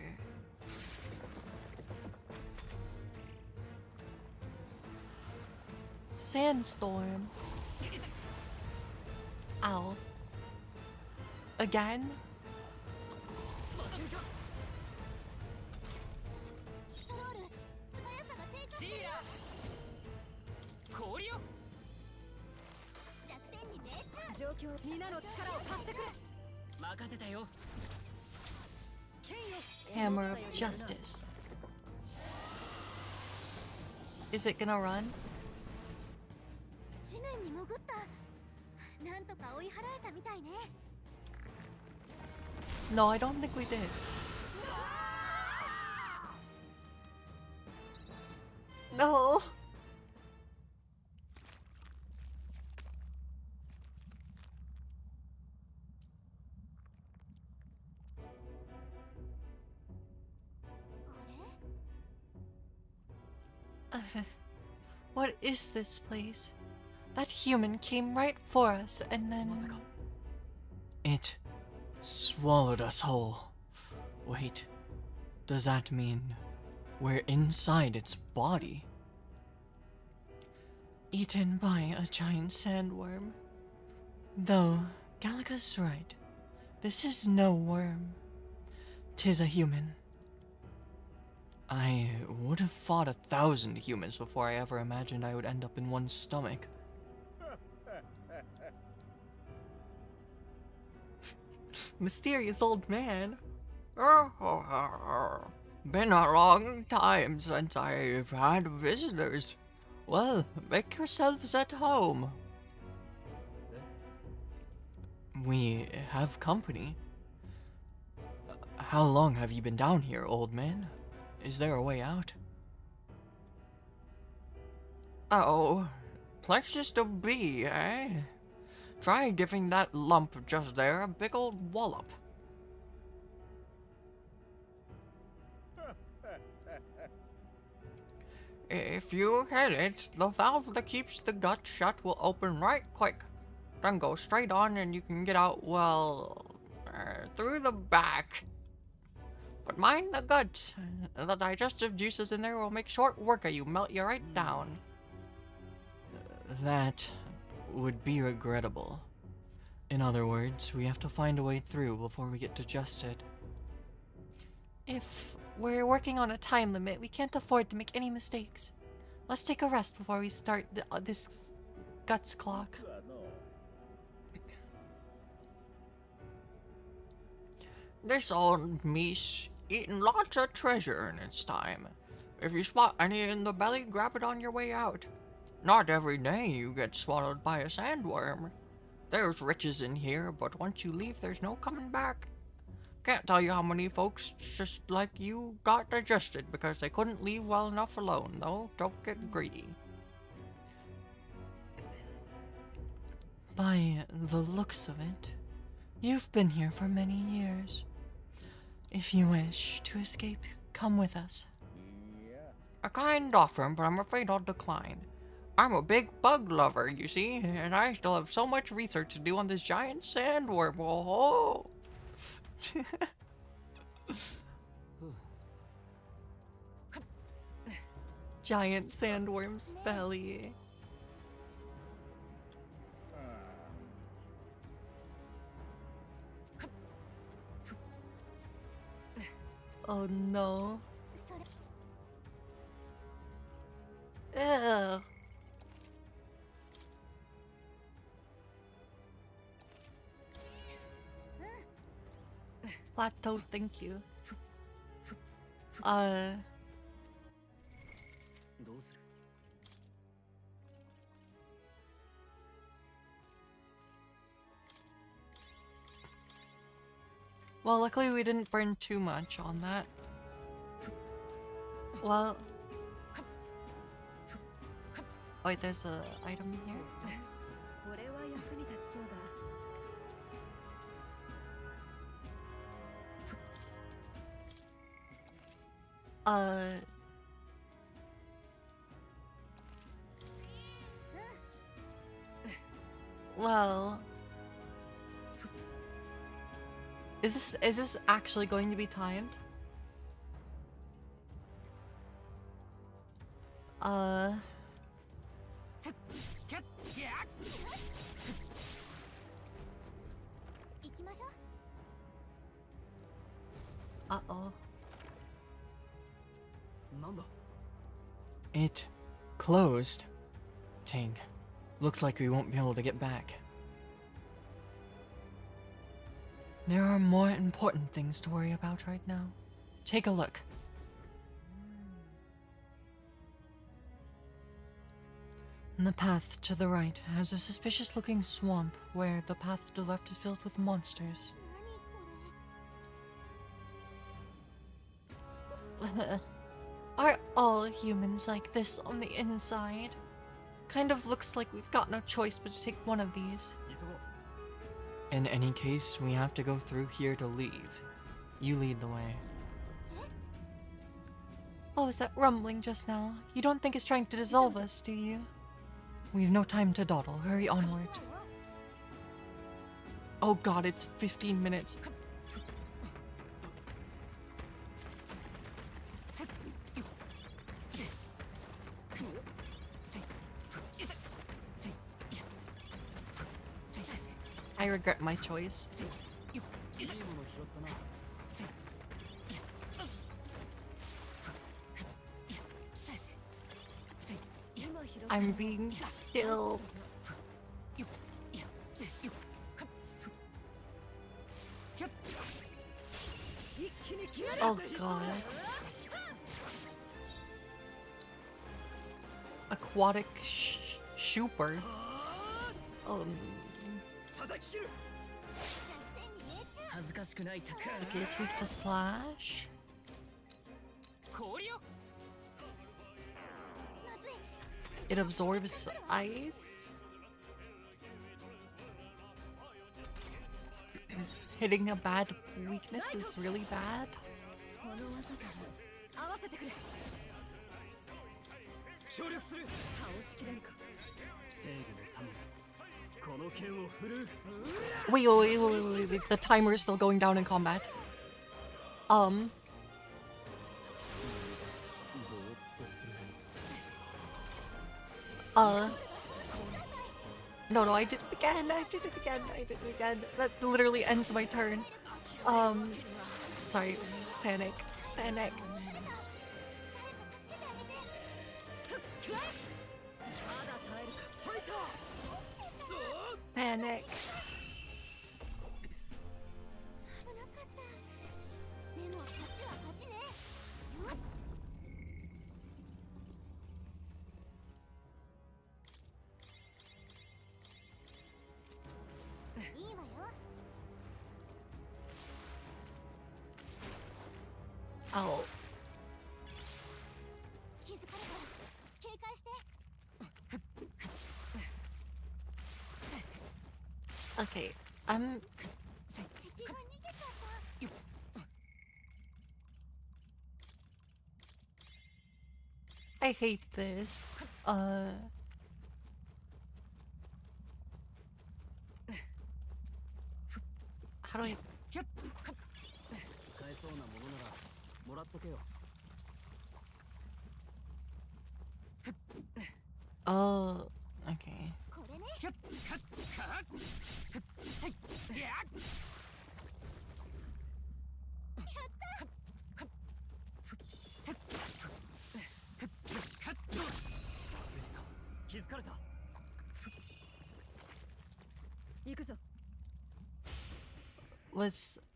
Sandstorm. Ow. Again? Hammer of Justice. Is it gonna run? 地面に潜った。なんとか追い払えたみたいね。No, I don't think we did. No. What is this place? That human came right for us and then... It swallowed us whole. Wait, does that mean we're inside its body? Eaten by a giant sandworm. Though, Gallica's right. This is no worm. 'Tis a human. I would have fought 1,000 humans before I ever imagined I would end up in one's stomach. Mysterious old man. Been a long time since I've had visitors. Well, make yourselves at home. We have company. How long have you been down here, old man? Is there a way out? Oh, places to be, eh? Try giving that lump just there a big old wallop. If you hit it, the valve that keeps the gut shut will open right quick. Then go straight on and you can get out, well, through the back. But mind the gut. The digestive juices in there will make short work of you, melt you right down. That would be regrettable. In other words, we have to find a way through before we get digested. If we're working on a time limit, we can't afford to make any mistakes. Let's take a rest before we start this guts clock. This old meese eaten lots of treasure in its time. If you spot any in the belly, grab it on your way out. Not every day you get swallowed by a sandworm. There's riches in here, but once you leave, there's no coming back. Can't tell you how many folks just like you got digested because they couldn't leave well enough alone, though. Don't get greedy. By the looks of it, you've been here for many years. If you wish to escape, come with us. A kind offer, but I'm afraid I'll decline. I'm a big bug lover, you see, and I still have so much research to do on this giant sandworm. Oh. Giant sandworm's belly. Oh no. Ew. Plateau, thank you. どうする Well, luckily we didn't burn too much on that. Well... Wait, there's a item here? これは役に立ちそうだ。Well... Is this actually going to be timed? 行きましょう。 Uh-oh. なんだ It closed. Dang. Looks like we won't be able to get back. There are more important things to worry about right now. Take a look. The path to the right has a suspicious-looking swamp where the path to the left is filled with monsters. 何これ。 Are all humans like this on the inside? Kind of looks like we've got no choice but to take one of these. 急ごう In any case, we have to go through here to leave. You lead the way. What was that rumbling just now? You don't think it's trying to dissolve us, do you? We've no time to dawdle. Hurry onward. Oh god, it's 15 minutes. I regret my choice. I'm being killed. Oh god. Aquatic shooper. Okay, it's weak to slash. It absorbs ice. Hitting a bad weakness is really bad. Wait. The timer is still going down in combat. No, I did it again. I did it again. That literally ends my turn. Sorry. Panic. Panic. Oh. Okay, I hate this. How do I... Oh, okay.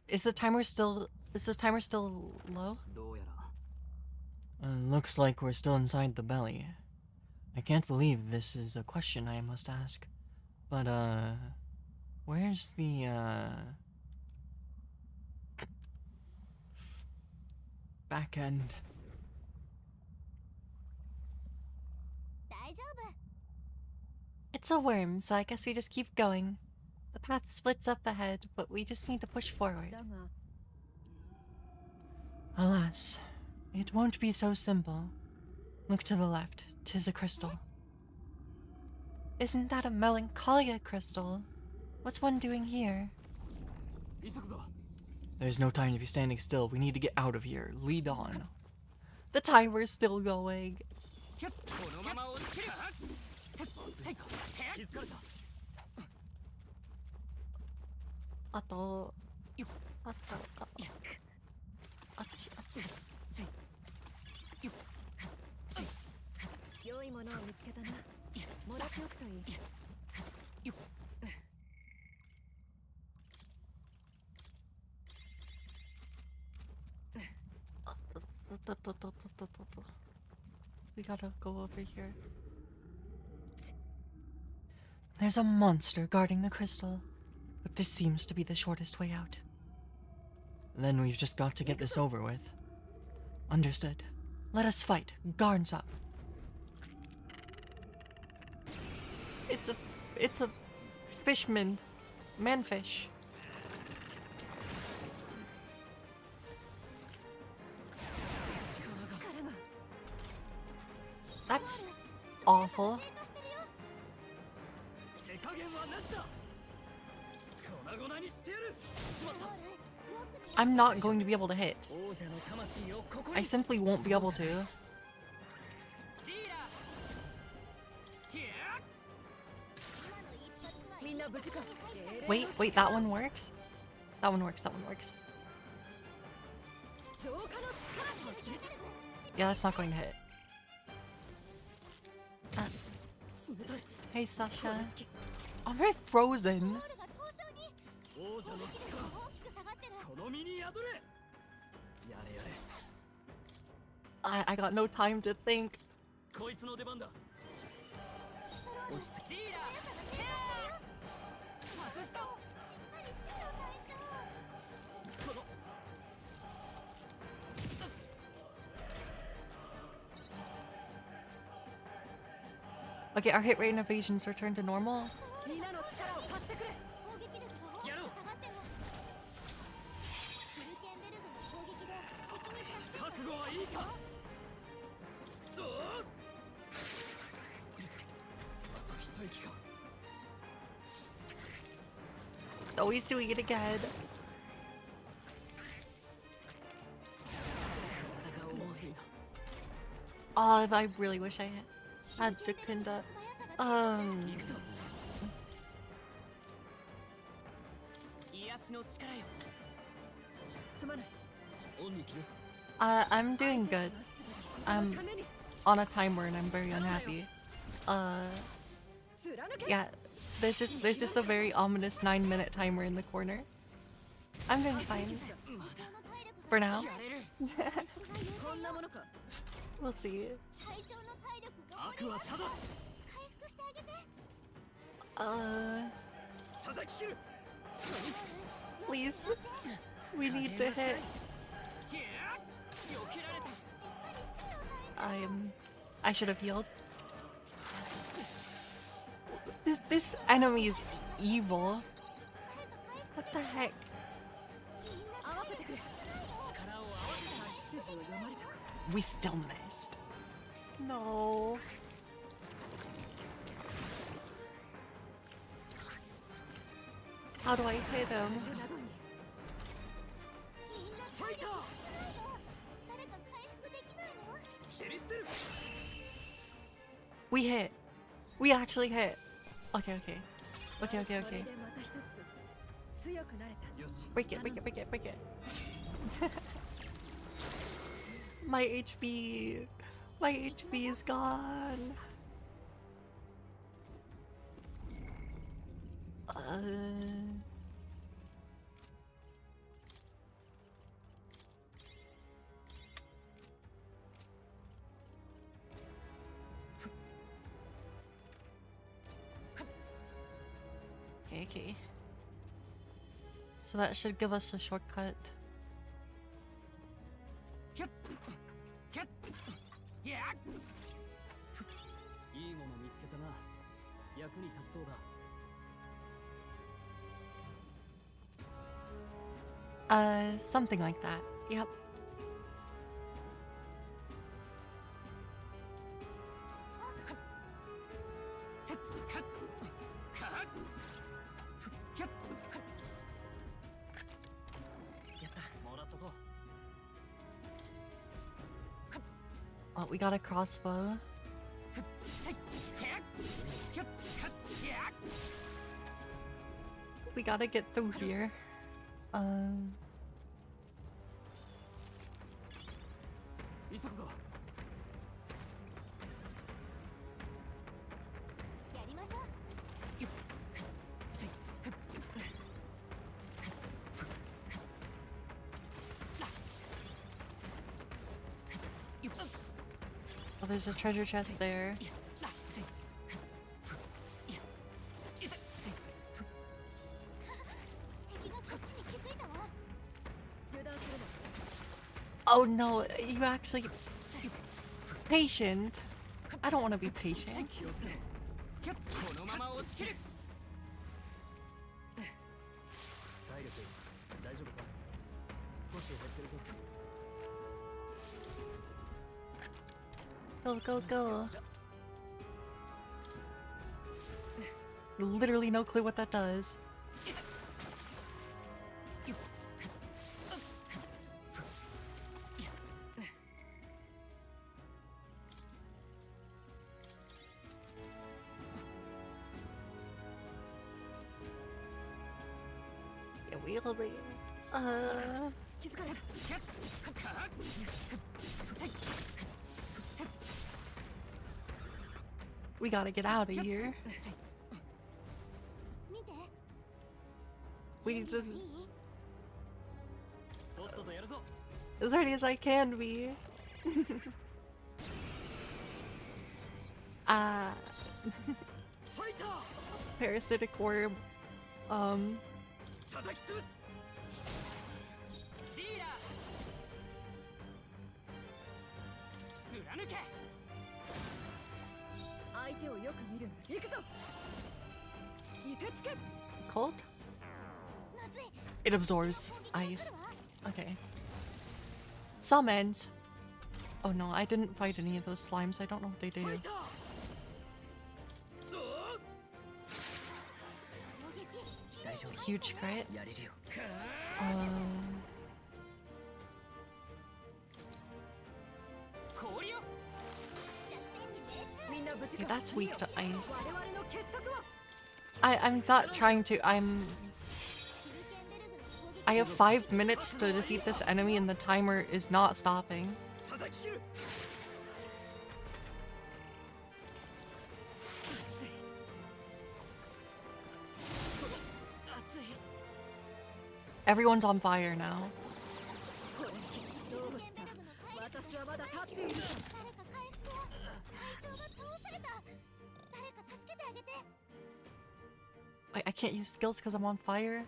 Is the timer still low? Looks like we're still inside the belly. I can't believe this is a question I must ask. But, where's the, back end? It's a worm, so I guess we just keep going. The path splits up ahead, but we just need to push forward. Alas, it won't be so simple. Look to the left. 'Tis a crystal. Isn't that a melancholia crystal? What's one doing here? There's no time to be standing still. We need to get out of here. Lead on. The timer's still going. We gotta go over here. There's a monster guarding the crystal, but this seems to be the shortest way out. Then we've just got to get this over with. Understood. Let us fight. Guards up. It's a fishman. Manfish. That's awful. I'm not going to be able to hit. I simply won't be able to. Wait, that one works? That one works. Yeah, that's not going to hit. Hey, Sasha. I'm very frozen. 王者の力この身に宿れやれやれ I got no time to think. こいつの出番だ落ち着き Okay, our hit rate and evasions returned to normal. みんなの力を貸してくれ。攻撃力が大きく下がってる。フルケンベルグの攻撃で敵に助け覚悟はいいかどうあと一息か Oh, he's doing it again. Oh, I really wish I had Jakunda. 癒しの力よすまない。 恩に着る I'm doing good. I'm on a timer and I'm very unhappy. Yeah, there's just a very ominous 9-minute timer in the corner. I'm doing fine. For now. こんなものか。 We'll see. 隊長の体力が悪はただ回復してあげて。 叩き切る Please. We need to hit. I should have healed. This enemy is evil. What the heck? 合わせてくれ。力を合わせたら執事を読まれたか。 We still missed. No. How do I hit him? などに。 ファイター 誰か回復できないの？ 切り捨てる We hit. We actually hit. Okay, okay. Okay, okay, これ okay. でまた一つ強くなれた。よし Break it, break it, break it, break it. My HP. My HP is gone. Okay, okay. So that should give us a shortcut. キャッキャッいやいいもの見つけたな役に立ちそうだ Something like that. Yep. Oh, we got a crossbow. We gotta get through here. 急ぐぞ やりましょう。 Oh, there's a treasure chest there. 敵がこっちに気づいたわ。 油断するな。 Oh no, you actually... Patient? I don't want to be patient. 気をつけキャッこのまま押し切る体力大丈夫か少し減ってるぞ Go, go, go. Literally no clue what that does. Yeah, we only... 気づかれた。 Oh, We gotta get out of here. We need to... As ready as I can be. Parasitic worm. Cold? It absorbs ice. Okay. Summons. Oh no, I didn't fight any of those slimes. I don't know what they do. Huge crit. Okay, that's weak to ice. I'm not trying to. I have 5 minutes to defeat this enemy and the timer is not stopping. Everyone's on fire now. I can't use skills because I'm on fire.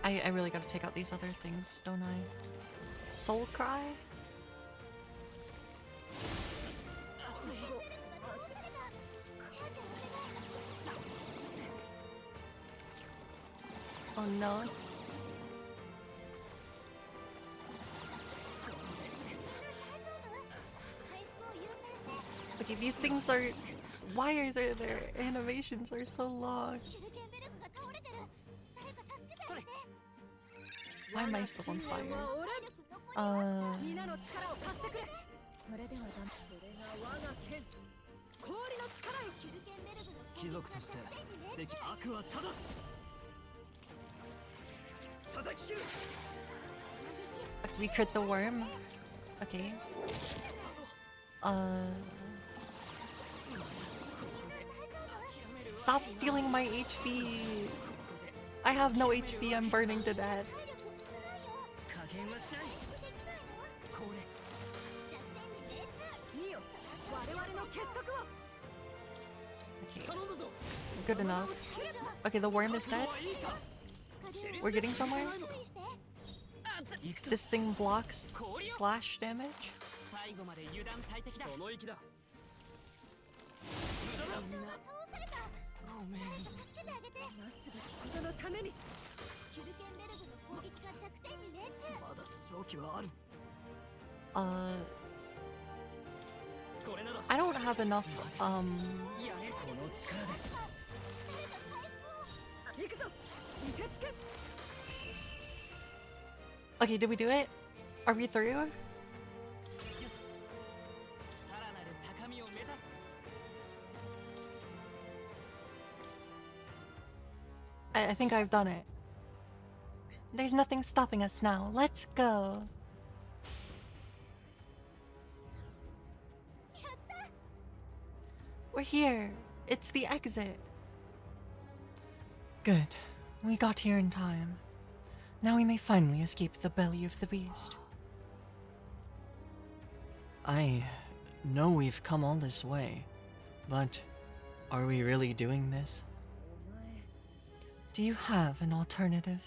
I really gotta take out these other things, don't I? Soul Cry? Oh no. Okay, these things are... Why are their animations are so long? Why am I still on fire? We crit the worm. Okay. Stop stealing my HP. I have no HP. I'm burning to death. Okay. Good enough. Okay, the worm is dead. We're getting somewhere. This thing blocks slash damage. I don't have enough, Okay, did we do it? Are we through? I think I've done it. There's nothing stopping us now. Let's go. We're here. It's the exit. Good. We got here in time. Now we may finally escape the belly of the beast. I know we've come all this way, but are we really doing this? Do you have an alternative?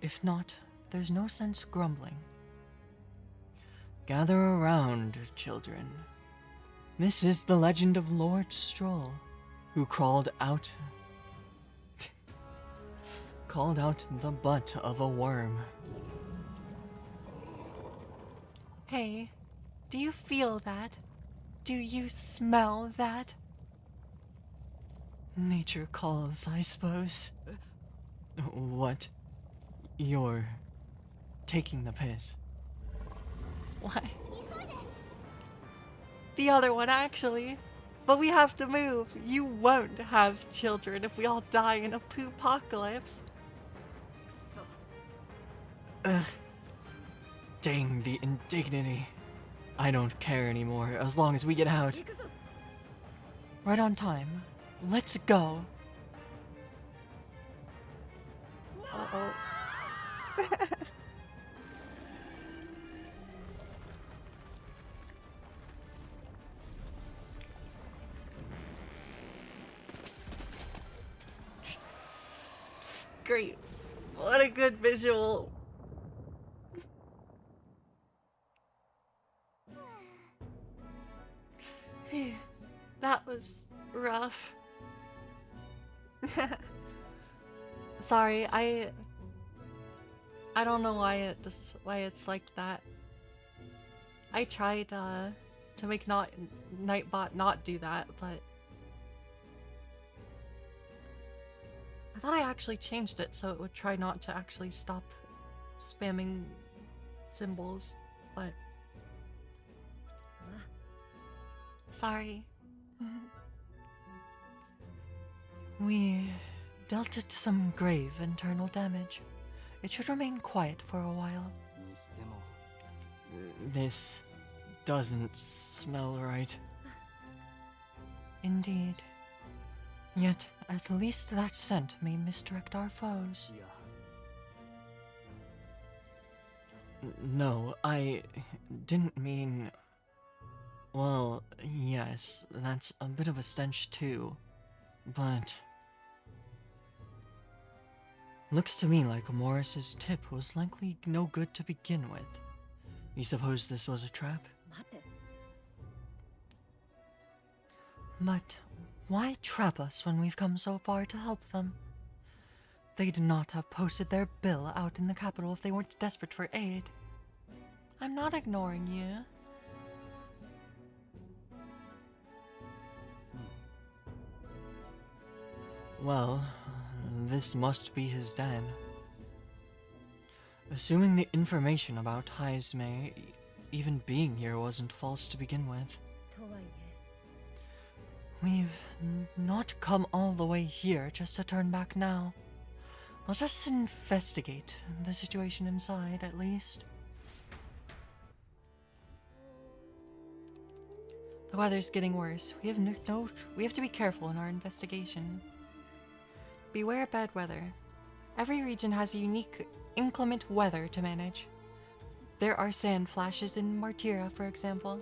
If not, there's no sense grumbling. Gather around, children. This is the legend of Lord Stroll, who crawled out the butt of a worm. Hey, do you feel that? Do you smell that? Nature calls, I suppose. What? You're taking the piss. What? The other one, actually. But we have to move. You won't have children if we all die in a poopocalypse. Ugh. Dang the indignity. I don't care anymore as long as we get out. Right on time. Let's go. Uh-oh. Great. What a good visual. That was rough. Sorry, I don't know why it's like that. I tried to make Nightbot not do that, but I thought I actually changed it so it would try not to actually stop spamming symbols, but sorry. We dealt it some grave internal damage. It should remain quiet for a while. This doesn't smell right. Indeed. Yet, at least that scent may misdirect our foes. No, I didn't mean... Well, yes, that's a bit of a stench too, but... Looks to me like Morris's tip was likely no good to begin with. You suppose this was a trap? But why trap us when we've come so far to help them? They'd not have posted their bill out in the capital if they weren't desperate for aid. I'm not ignoring you. Well, this must be his den. Assuming the information about Haizme even being here wasn't false to begin with. We've not come all the way here just to turn back now. Let us investigate the situation inside, at least. The weather's getting worse. We have to be careful in our investigation. Beware bad weather. Every region has a unique inclement weather to manage. There are sand flashes in Martira, for example.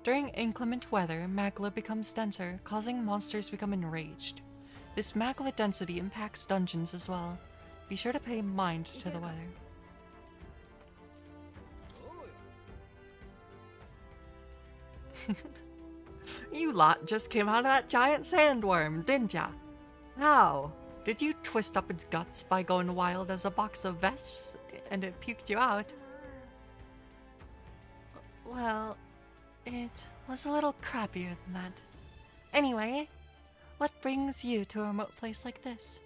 During inclement weather, magma becomes denser, causing monsters to become enraged. This magma density impacts dungeons as well. Be sure to pay mind to the weather. You lot just came out of that giant sandworm, didn't ya? How? Did you twist up its guts by going wild as a box of vesps and it puked you out? Well, it was a little crappier than that. Anyway, what brings you to a remote place like this?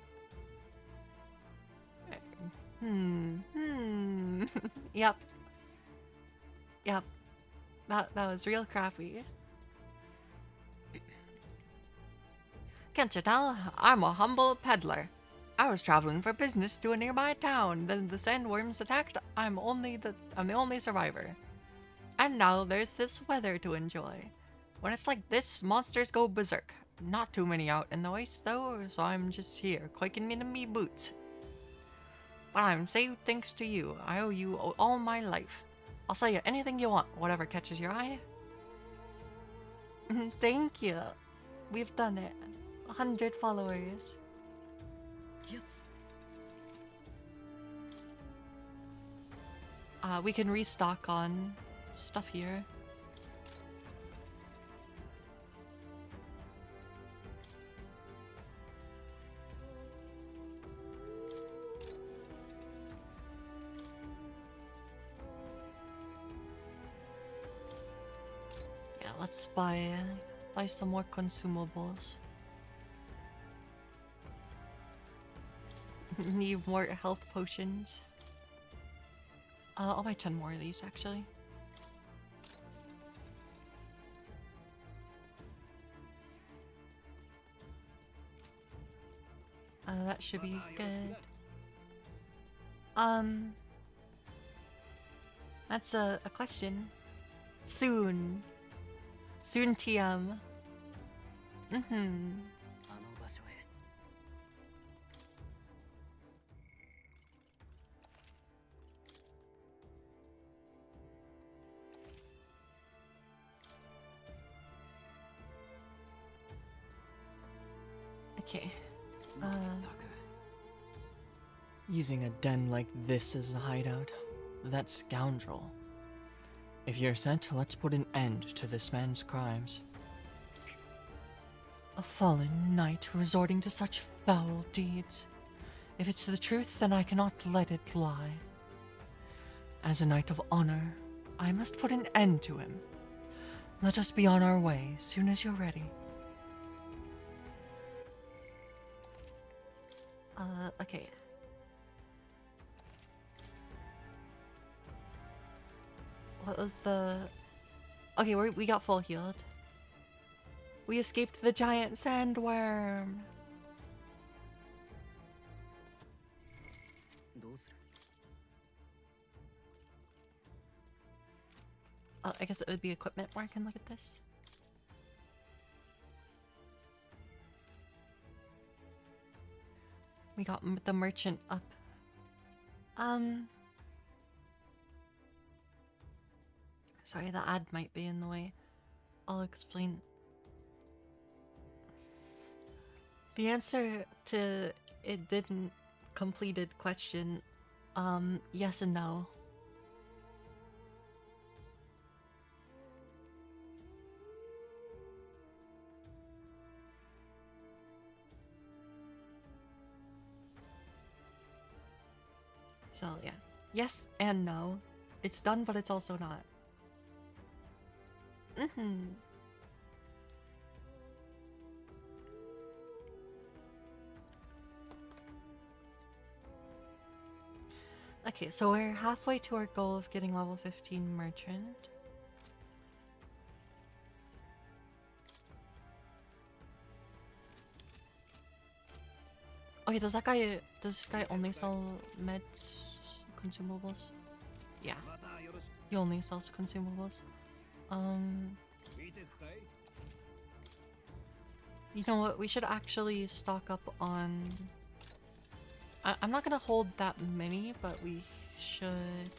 Yep. That was real crappy. Can't you tell? I'm a humble peddler. I was traveling for business to a nearby town. Then the sandworms attacked. I'm the only survivor. And now there's this weather to enjoy. When it's like this, monsters go berserk. Not too many out in the ice though, so I'm just here, quaking in me boots. But I'm saved thanks to you. I owe you all my life. I'll sell you anything you want, whatever catches your eye. Thank you. We've done it. 100 followers. Yes. We can restock on stuff here. Yeah, let's buy some more consumables. Need more health potions. I'll buy 10 more of these actually. that should be good. That's a question. Soon. Soon TM. Okay. Using a den like this as a hideout. That scoundrel. If you're sent, let's put an end to this man's crimes. A fallen knight resorting to such foul deeds. If it's the truth, then I cannot let it lie. As a knight of honor, I must put an end to him. Let us be on our way as soon as you're ready. Okay. What was the... Okay, we got full healed. We escaped the giant sandworm. I guess it would be equipment where I can look at this. We got the merchant up. Sorry, the ad might be in the way. I'll explain. The answer to it didn't completed question, yes and no. So yeah, yes and no. It's done, but it's also not. Okay, so we're halfway to our goal of getting level 15 merchant. Okay, does this guy only sell meds, consumables? Yeah, he only sells consumables. You know what? We should actually stock up on... I'm not gonna hold that many, but we should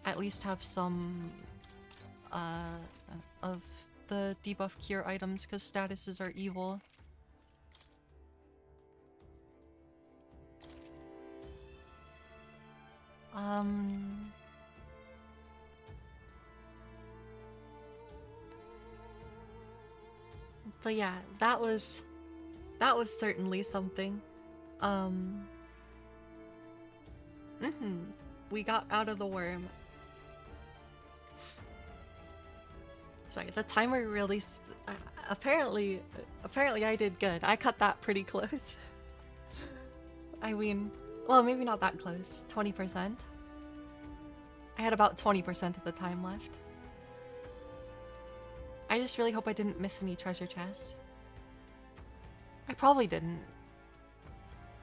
at least have some of the debuff cure items, because statuses are evil. But yeah, that was certainly something. We got out of the worm. Sorry, the timer really apparently I did good. I cut that pretty close. I mean, well, maybe not that close. 20%. I had about 20% of the time left. I just really hope I didn't miss any treasure chests. I probably didn't.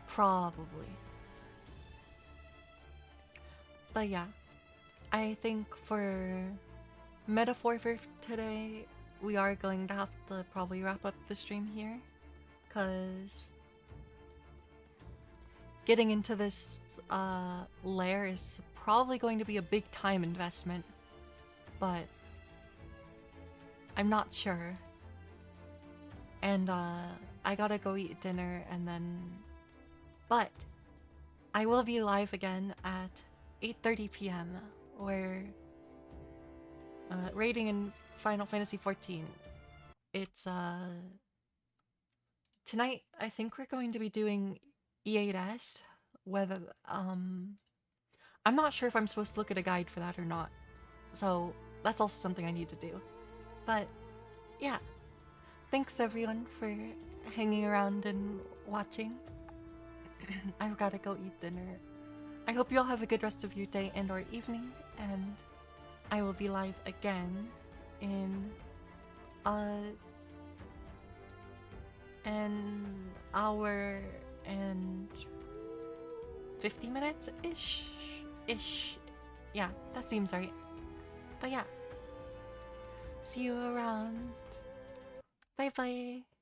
Probably. But yeah, I think for metaphor for today, we are going to have to probably wrap up the stream here, because getting into this lair is probably going to be a big time investment, but I'm not sure. And I gotta go eat dinner and then... But I will be live again at 8:30 p.m. where raiding in Final Fantasy XIV. It's tonight I think we're going to be doing E8S. Whether I'm not sure if I'm supposed to look at a guide for that or not. So that's also something I need to do. But yeah, thanks everyone for hanging around and watching. I've got to go eat dinner. I hope you all have a good rest of your day and or evening, and I will be live again in an hour and 50 minutes ish. Yeah, that seems right. But yeah, see you around. Bye bye.